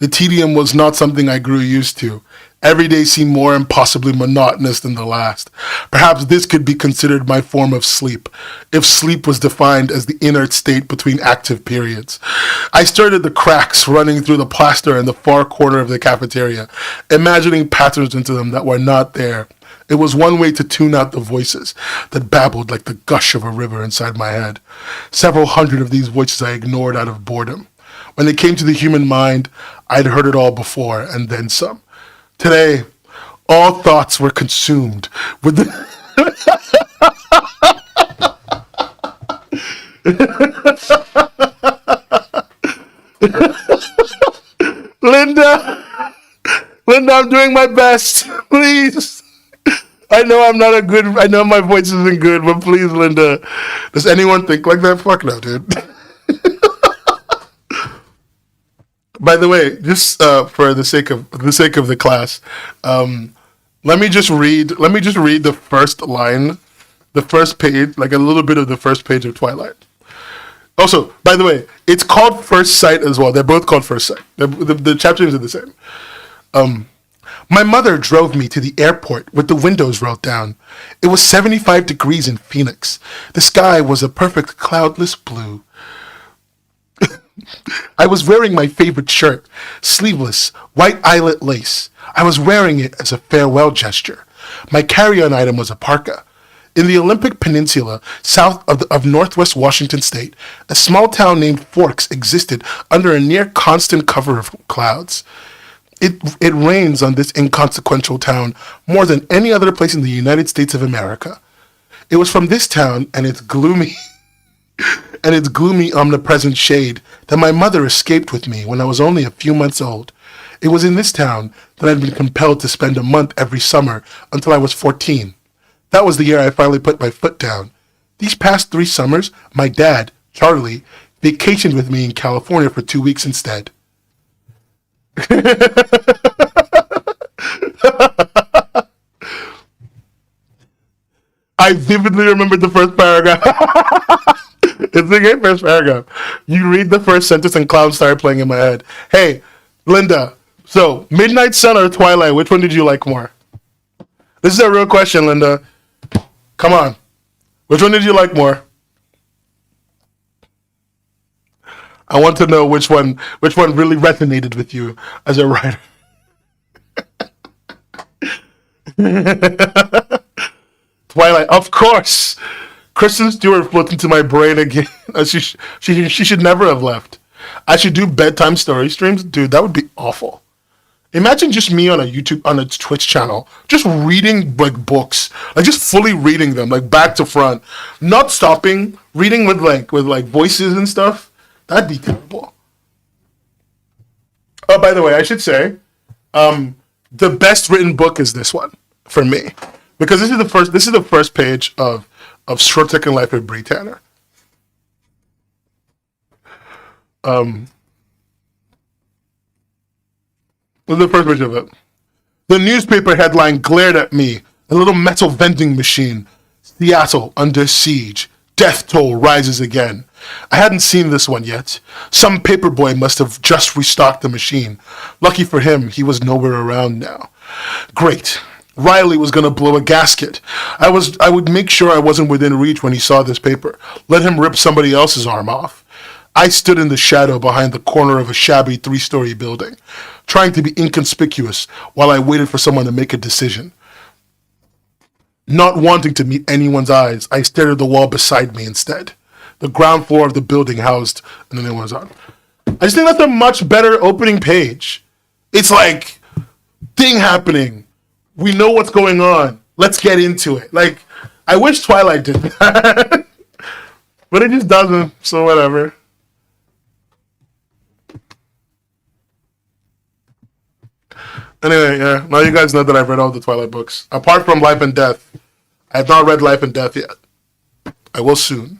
The tedium was not something I grew used to. Every day seemed more impossibly monotonous than the last. Perhaps this could be considered my form of sleep, if sleep was defined as the inert state between active periods. I stared at the cracks running through the plaster in the far corner of the cafeteria, imagining patterns into them that were not there. It was one way to tune out the voices that babbled like the gush of a river inside my head. Several hundred of these voices I ignored out of boredom. When it came to the human mind, I'd heard it all before, and then some. Today, all thoughts were consumed with the... Linda, I'm doing my best. Please. I know my voice isn't good, but please, Linda. Does anyone think like that? Fuck no, dude. By the way, just for the sake of the class, let me just read the first line, the first page, like a little bit of the first page of Twilight. Also, by the way, it's called First Sight as well. They're both called First Sight. The chapter names are the same. My mother drove me to the airport with the windows rolled down. It was 75 degrees in Phoenix. The sky was a perfect cloudless blue. I was wearing my favorite shirt, sleeveless, white eyelet lace. I was wearing it as a farewell gesture. My carry-on item was a parka. In the Olympic Peninsula, south of northwest Washington state, a small town named Forks existed under a near constant cover of clouds. It rains on this inconsequential town more than any other place in the United States of America. It was from this town and its gloomy omnipresent shade that my mother escaped with me when I was only a few months old. It was in this town that I'd been compelled to spend a month every summer until I was 14. That was the year I finally put my foot down. These past 3 summers, my dad, Charlie, vacationed with me in California for 2 weeks instead. I vividly remember the first paragraph. It's the great first paragraph. You read the first sentence and clowns start playing in my head. Hey, Linda, so Midnight Sun or Twilight, which one did you like more? This is a real question, Linda. Come on. Which one did you like more? I want to know which one really resonated with you as a writer. Twilight, of course. Kristen Stewart floats into my brain again. She should never have left. I should do bedtime story streams. Dude, that would be awful. Imagine just me on a Twitch channel, just reading like books, like just fully reading them, like back to front, not stopping, reading with voices and stuff. That'd be terrible. Oh, by the way, I should say, the best written book is this one for me, because this is the first page of Short Second Life of Brie Tanner. This is the first page of it. The newspaper headline glared at me. A little metal vending machine. Seattle under siege. Death toll rises again. I hadn't seen this one yet. Some paperboy must have just restocked the machine. Lucky for him, he was nowhere around now. Great. Riley was going to blow a gasket. I would make sure I wasn't within reach when he saw this paper. Let him rip somebody else's arm off. I stood in the shadow behind the corner of a shabby 3-story building, trying to be inconspicuous while I waited for someone to make a decision. Not wanting to meet anyone's eyes, I stared at the wall beside me instead. The ground floor of the building housed, and then it was on. I just think that's a much better opening page. It's like, thing happening. We know what's going on. Let's get into it. Like, I wish Twilight did that. But it just doesn't, so whatever. Anyway, yeah, now you guys know that I've read all the Twilight books. Apart from Life and Death. I have not read Life and Death yet. I will soon.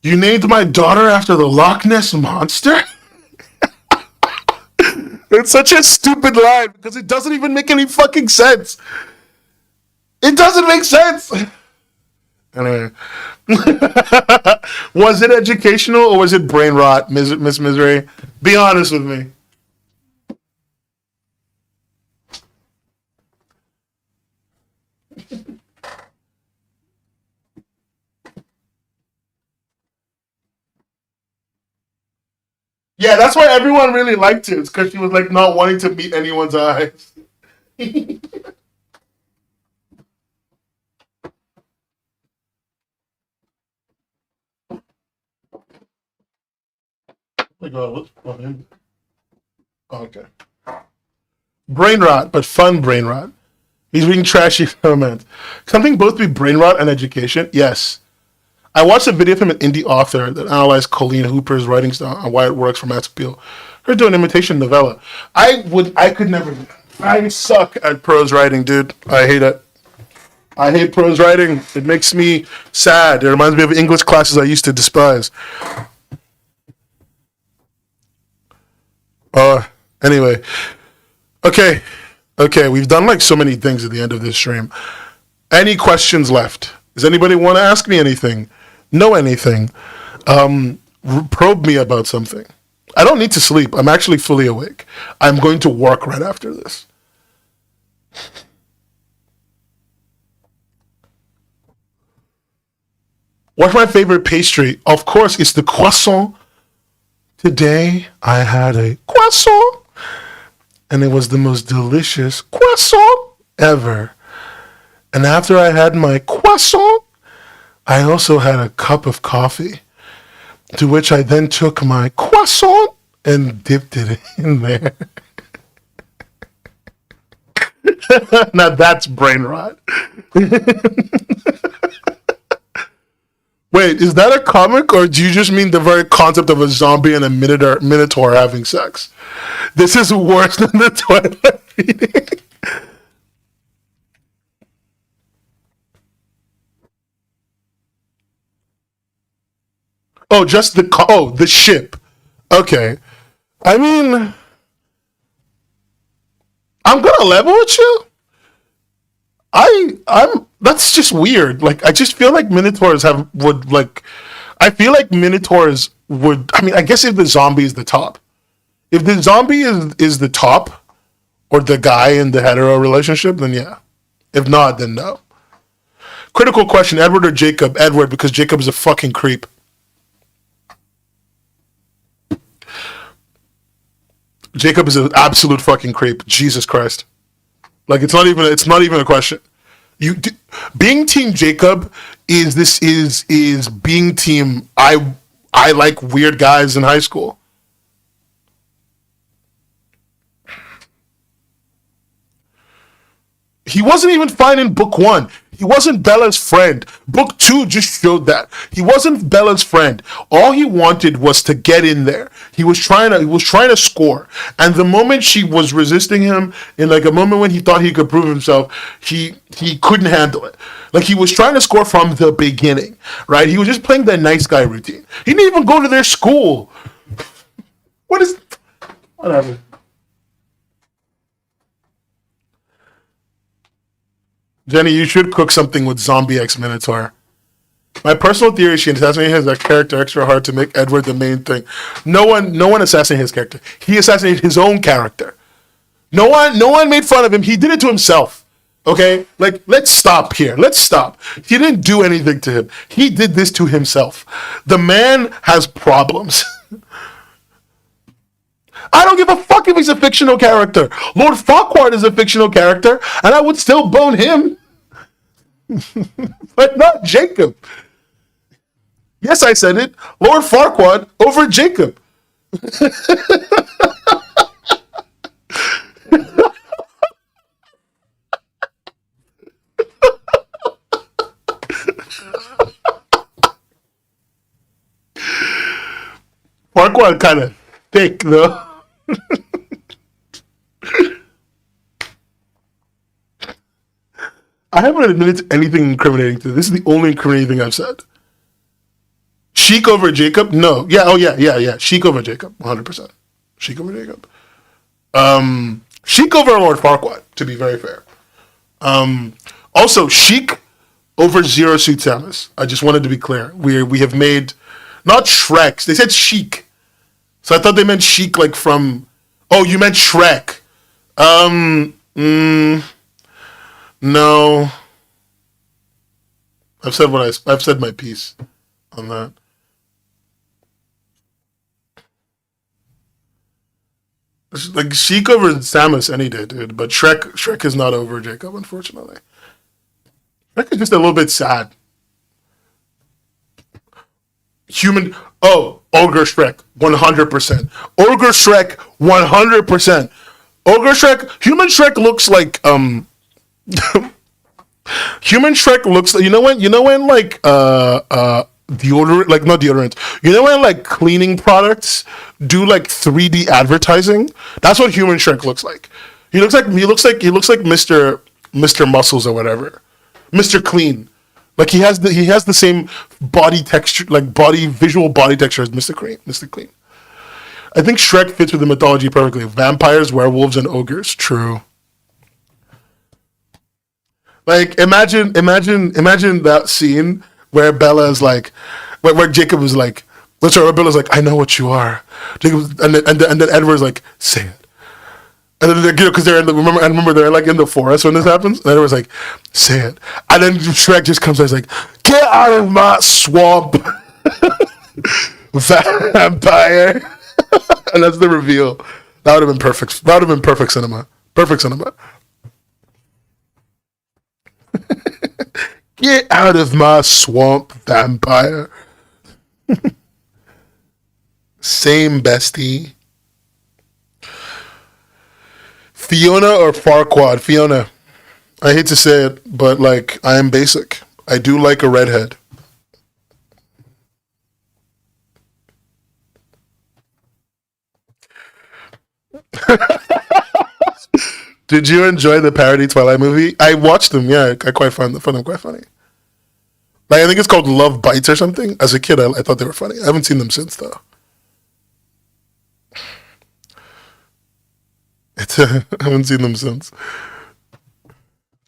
You named my daughter after the Loch Ness Monster? It's such a stupid line because it doesn't even make any fucking sense. It doesn't make sense. Anyway. Was it educational or was it brain rot, Miss Misery? Be honest with me. Yeah, that's why everyone really liked it. It's because she was like not wanting to meet anyone's eyes. My God, what's fun? Okay. Brain rot, but fun brain rot. He's reading trashy romance. Something both be brain rot and education? Yes. I watched a video from an indie author that analyzed Colleen Hooper's writing style and why it works for mass appeal. Her doing imitation novella. I could never. I suck at prose writing, dude. I hate it. I hate prose writing. It makes me sad. It reminds me of English classes I used to despise. Anyway. Okay, we've done like so many things at the end of this stream. Any questions left? Does anybody want to ask me anything? Know anything? Probe me about something. I don't need to sleep. I'm actually fully awake. I'm going to work right after this. What's my favorite pastry? Of course, it's the croissant. Today, I had a croissant, and it was the most delicious croissant ever. And after I had my croissant, I also had a cup of coffee, to which I then took my croissant and dipped it in there. Now that's brain rot. Wait, is that a comic, or do you just mean the very concept of a zombie and a minotaur having sex? This is worse than the toilet reading. Oh, just the ship. Okay. I mean, I'm gonna level with you. I'm that's just weird. Like I just feel like minotaurs have would like I feel like minotaurs would I mean I guess if the zombie is the top. If the zombie is the top or the guy in the hetero relationship, then yeah. If not, then no. Critical question, Edward or Jacob? Edward, because Jacob is a fucking creep. Jacob is an absolute fucking creep. Jesus Christ. Like it's not even a question. Being team Jacob is being team I like weird guys in high school. He wasn't even fine in book 1. He wasn't Bella's friend. Book 2 just showed that. He wasn't Bella's friend. All he wanted was to get in there. He was trying to score. And the moment she was resisting him, in like a moment when he thought he could prove himself, he couldn't handle it. Like he was trying to score from the beginning, right? He was just playing that nice guy routine. He didn't even go to their school. Whatever. Jenny, you should cook something with Zombie X Minotaur. My personal theory is she assassinated his character extra hard to make Edward the main thing. No one assassinated his character. He assassinated his own character. No one made fun of him. He did it to himself. Okay? Like, let's stop here. Let's stop. He didn't do anything to him. He did this to himself. The man has problems. I don't give a fuck if he's a fictional character. Lord Farquaad is a fictional character, and I would still bone him. But not Jacob. Yes, I said it. Lord Farquaad over Jacob. Farquaad kind of thick, though. I haven't admitted to anything incriminating to this. This is the only incriminating thing I've said. Sheik over Jacob? No. Yeah, oh yeah. Sheik over Jacob, 100%. Sheik over Jacob. Sheik over Lord Farquaad, to be very fair. Also, Sheik over Zero Suit Samus. I just wanted to be clear. We have made, not Shrek. They said Sheik. So I thought they meant Sheik like from, oh, you meant Shrek. No. I've said my piece on that. Like Sheik over Samus any day, dude. But Shrek is not over Jacob, unfortunately. Shrek is just a little bit sad. Ogre Shrek, 100%. Ogre Shrek, 100%. Ogre Shrek, human Shrek looks like human Shrek looks like, you know when like deodorant, like not deodorant, you know when like cleaning products do like 3D advertising? That's what human Shrek looks like. He looks like Mr. Muscles or whatever. Mr. Clean. Like he has the same body texture, like visual body texture as Mr. Clean. I think Shrek fits with the mythology perfectly. Vampires, werewolves, and ogres. True. Like imagine that scene where Bella is like, where Jacob is like, Which Arabella's like, I know what you are. And then Edward's like, say it. And then, because they're in the, remember they're like in the forest when this happens. And Edward's like, say it. And then Shrek just comes out and is like, get out of my swamp, vampire. And that's the reveal. That would have been perfect. That would have been perfect cinema. Perfect cinema. Get out of my swamp, vampire. Same bestie. Fiona or Farquaad? Fiona. I hate to say it, but like, I am basic. I do like a redhead. Did you enjoy the parody Twilight movie? I watched them. Yeah, I quite found them quite funny. Like, I think it's called Love Bites or something. As a kid, I thought they were funny. I haven't seen them since though. I haven't seen them since.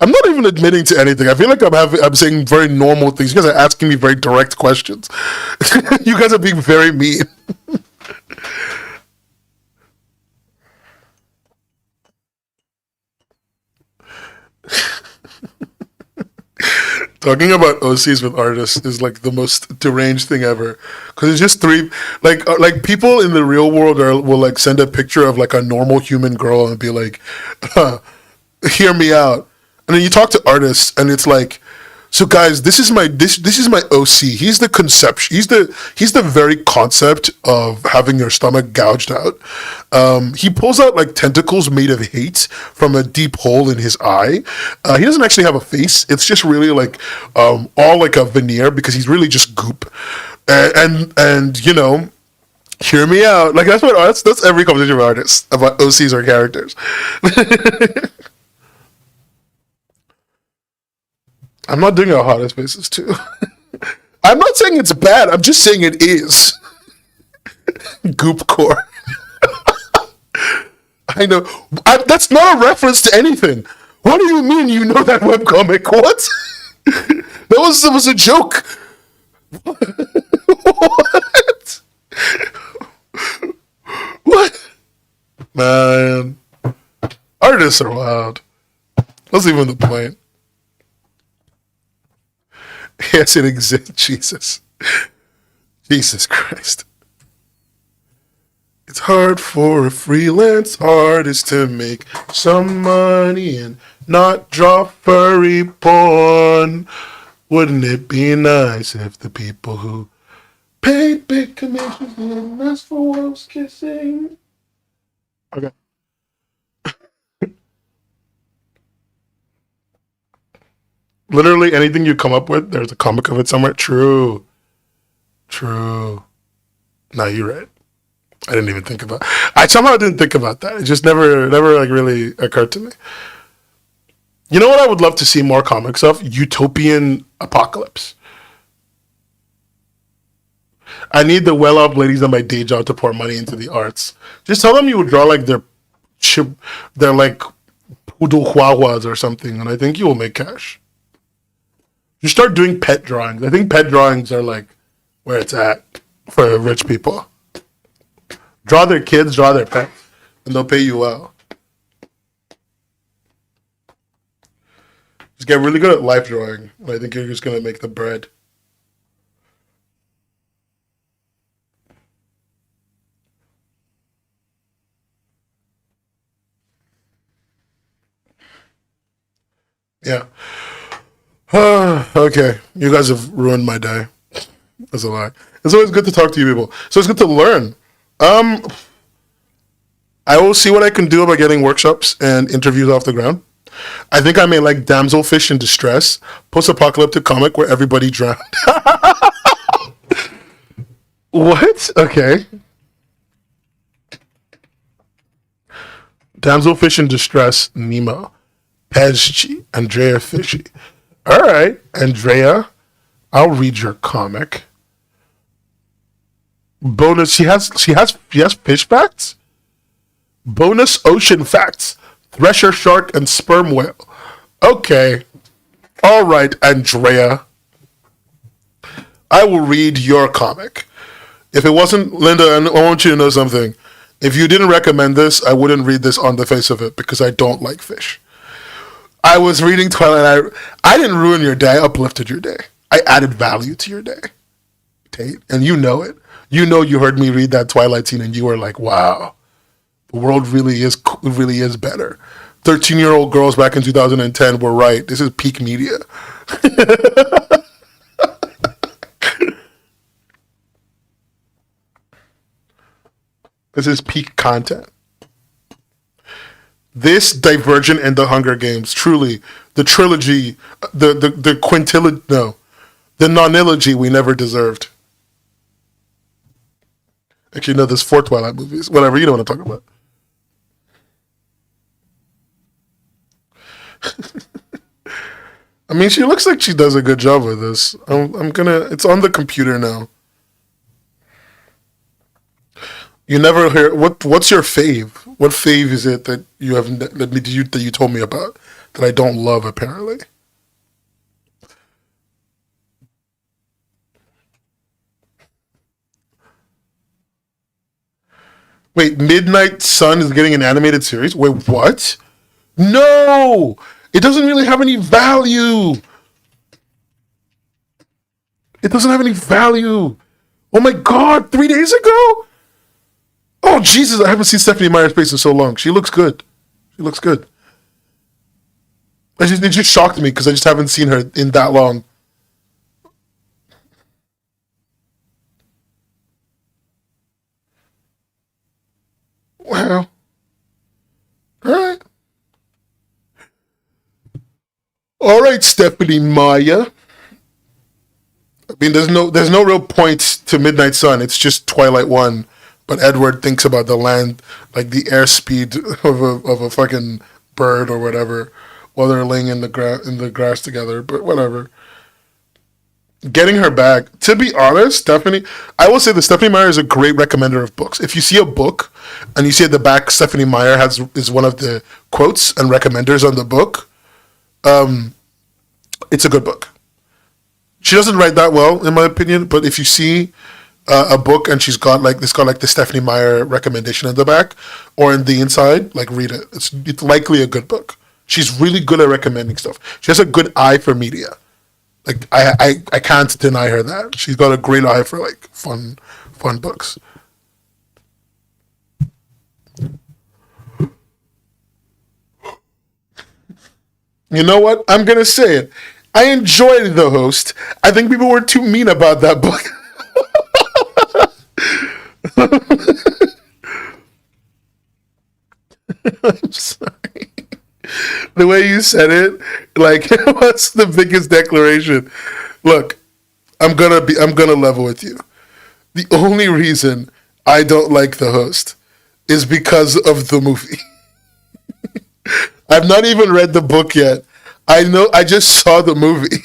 I'm not even admitting to anything. I feel like I'm saying very normal things. You guys are asking me very direct questions. You guys are being very mean. Talking about OCs with artists is like the most deranged thing ever, because it's just three like people in the real world will like send a picture of like a normal human girl and be like, hear me out, and then you talk to artists and it's like, so guys, this is my OC. He's the conception. He's the very concept of having your stomach gouged out. He pulls out like tentacles made of hate from a deep hole in his eye. He doesn't actually have a face. It's just really like all like a veneer, because he's really just goop. And you know, hear me out. Like that's every conversation with artists about OCs or characters. I'm not doing a hottest faces too. I'm not saying it's bad. I'm just saying it is. Goop core. I know. That's not a reference to anything. What do you mean you know that webcomic? What? That was a joke. What? What? Man. Artists are wild. That's even the point. Yes, it exists. Jesus Christ. It's hard for a freelance artist to make some money and not draw furry porn. Wouldn't it be nice if the people who paid big commissions didn't ask for wolves kissing? Okay. Literally anything you come up with, there's a comic of it somewhere. True. No, you're right. I didn't even think about. I somehow didn't think about that. It just never like really occurred to me. You know what I would love to see more comics of? Utopian apocalypse. I need the well-off ladies on my day job to pour money into the arts. Just tell them you would draw like their like poodle chihuahuas or something, and I think you will make cash. You start doing pet drawings. I think pet drawings are like where it's at for rich people. Draw their kids, draw their pets, and they'll pay you well. Just get really good at life drawing, and I think you're just gonna make the bread. Yeah. Okay, you guys have ruined my day. That's a lie. It's always good to talk to you people. So it's good to learn. Um, I will see what I can do about getting workshops and interviews off the ground. I think I may like Damselfish in Distress, post-apocalyptic comic where everybody drowned. What? Okay. Damselfish in Distress, Nemo. Pesci, Andrea Fishy. All right, Andrea, I'll read your comic. Bonus, she has fish facts. Bonus ocean facts: thresher shark and sperm whale. Okay, all right, Andrea. I will read your comic. If it wasn't Linda, I want you to know something. If you didn't recommend this, I wouldn't read this on the face of it because I don't like fish. I was reading Twilight. I didn't ruin your day. I uplifted your day. I added value to your day, Tate, and you know it. You know you heard me read that Twilight scene, and you were like, "Wow, the world really is better." 13-year-old girls back in 2010 were right. This is peak media. This is peak content. This Divergent and the Hunger Games, truly, the trilogy, the quintilogy, no, the nonilogy we never deserved. Actually, no, there's 4 Twilight movies. Whatever, you know what I'm talking about. I mean, she looks like she does a good job with this. I'm gonna. It's on the computer now. You never hear what's your fave? What fave is it that you have that you told me about that I don't love apparently? Wait, Midnight Sun is getting an animated series? Wait, what? No! It doesn't really have any value. It doesn't have any value. Oh my god, 3 days ago? Oh Jesus, I haven't seen Stephanie Meyer's face in so long. She looks good. She looks good. It just shocked me because I just haven't seen her in that long. Wow. Alright. Alright, Stephanie Meyer. I mean, there's no real point to Midnight Sun. It's just Twilight One, but Edward thinks about the land, like the airspeed of a fucking bird or whatever, while they're laying in the grass together. But whatever. Getting her back. To be honest, Stephanie, I will say that Stephanie Meyer is a great recommender of books. If you see a book and you see at the back Stephanie Meyer is one of the quotes and recommenders on the book, it's a good book. She doesn't write that well, in my opinion. But if you see a book and it's got like the Stephanie Meyer recommendation in the back or in the inside, like read it. It's likely a good book. She's really good at recommending stuff. She has a good eye for media. Like I can't deny her that. She's got a great eye for like fun books. You know what? I'm gonna say it. I enjoyed The Host. I think people were too mean about that book. I'm sorry. The way you said it, like what's the biggest declaration? Look, I'm gonna level with you. The only reason I don't like The Host is because of the movie. I've not even read the book yet. I know I just saw the movie.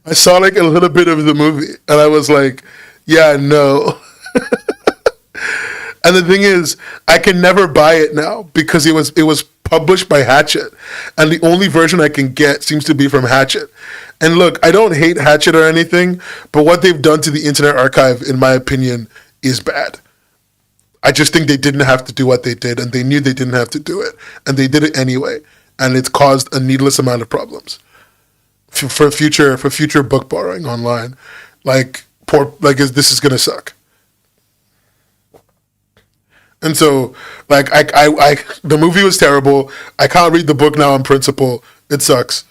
I saw like a little bit of the movie and I was like, yeah, no. And the thing is, I can never buy it now because it was published by Hachette, and the only version I can get seems to be from Hachette. And look, I don't hate Hachette or anything, but what they've done to the Internet Archive, in my opinion, is bad. I just think they didn't have to do what they did, and they knew they didn't have to do it, and they did it anyway, and it's caused a needless amount of problems for future book borrowing online. Like this is gonna suck. And so, like, the movie was terrible. I can't read the book now on principle. It sucks.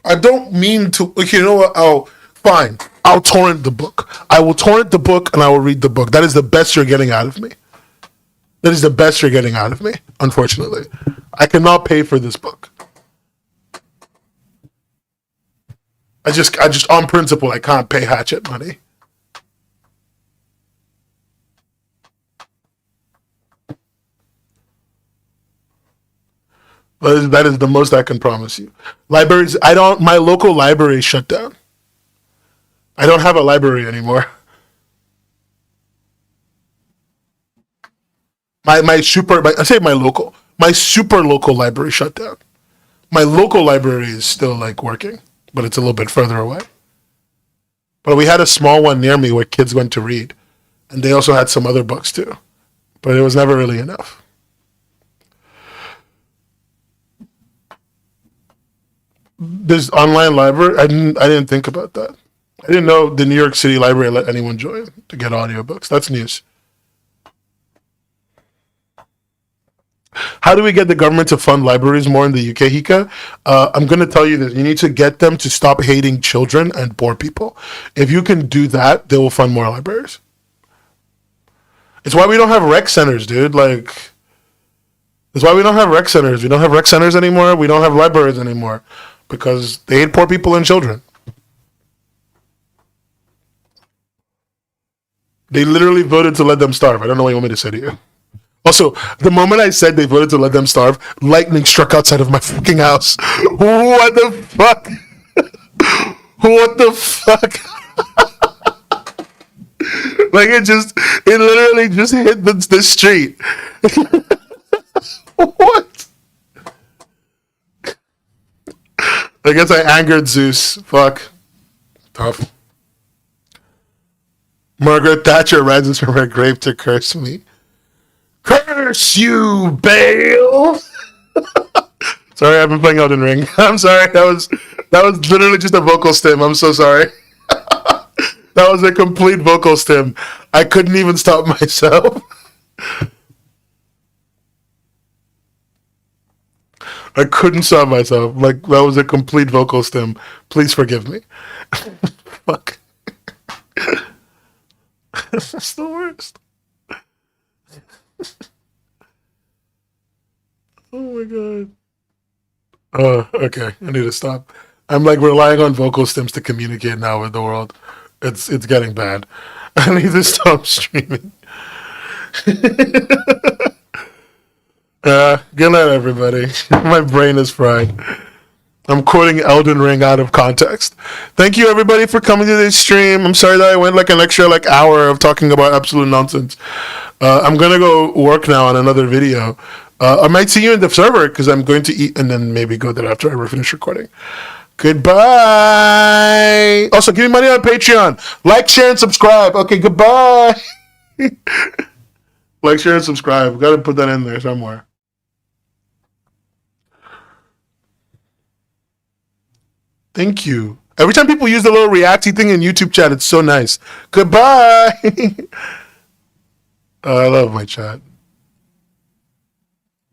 I don't mean to. Like, you know what? Fine. I'll torrent the book. I will torrent the book and I will read the book. That is the best you're getting out of me. That is the best you're getting out of me. Unfortunately, I cannot pay for this book. I just on principle, I can't pay Hachette money. That is the most I can promise you. Libraries, I don't. My local library is shut down. I don't have a library anymore. I say my local. My super local library shut down. My local library is still like working, but it's a little bit further away. But we had a small one near me where kids went to read, and they also had some other books too. But it was never really enough. This online library, I didn't think about that. I didn't know the New York City Library let anyone join to get audiobooks. That's news. How do we get the government to fund libraries more in the UK, Hika? I'm going to tell you this. You need to get them to stop hating children and poor people. If you can do that, they will fund more libraries. It's why we don't have rec centers, dude. Like, it's why we don't have rec centers. We don't have rec centers anymore. We don't have libraries anymore because they hate poor people and children. They literally voted to let them starve. I don't know what you want me to say to you. Also, the moment I said they voted to let them starve, lightning struck outside of my fucking house. What the fuck? What the fuck? Like it literally just hit the street. What? I guess I angered Zeus. Fuck. Tough. Margaret Thatcher rises from her grave to curse me. Curse you, Bale! Sorry, I've been playing Elden Ring. I'm sorry. That was literally just a vocal stim. I'm so sorry. That was a complete vocal stim. I couldn't even stop myself. I couldn't stop myself. Like, that was a complete vocal stim. Please forgive me. Fuck. That's the worst. Oh my god. Oh, okay. I need to stop. I'm like relying on vocal stems to communicate now with the world. It's getting bad. I need to stop streaming. Good night, everybody. My brain is fried. I'm quoting Elden Ring out of context. Thank you, everybody, for coming to this stream. I'm sorry that I went like an extra hour of talking about absolute nonsense. I'm gonna go work now on another video. I might see you in the server because I'm going to eat and then maybe go there after I finish recording. Goodbye. Also, give me money on Patreon. Like, share, and subscribe. Okay, goodbye. Like, share, and subscribe. Got to put that in there somewhere. Thank you. Every time people use the little reacty thing in YouTube chat, it's so nice. Goodbye. I love my chat.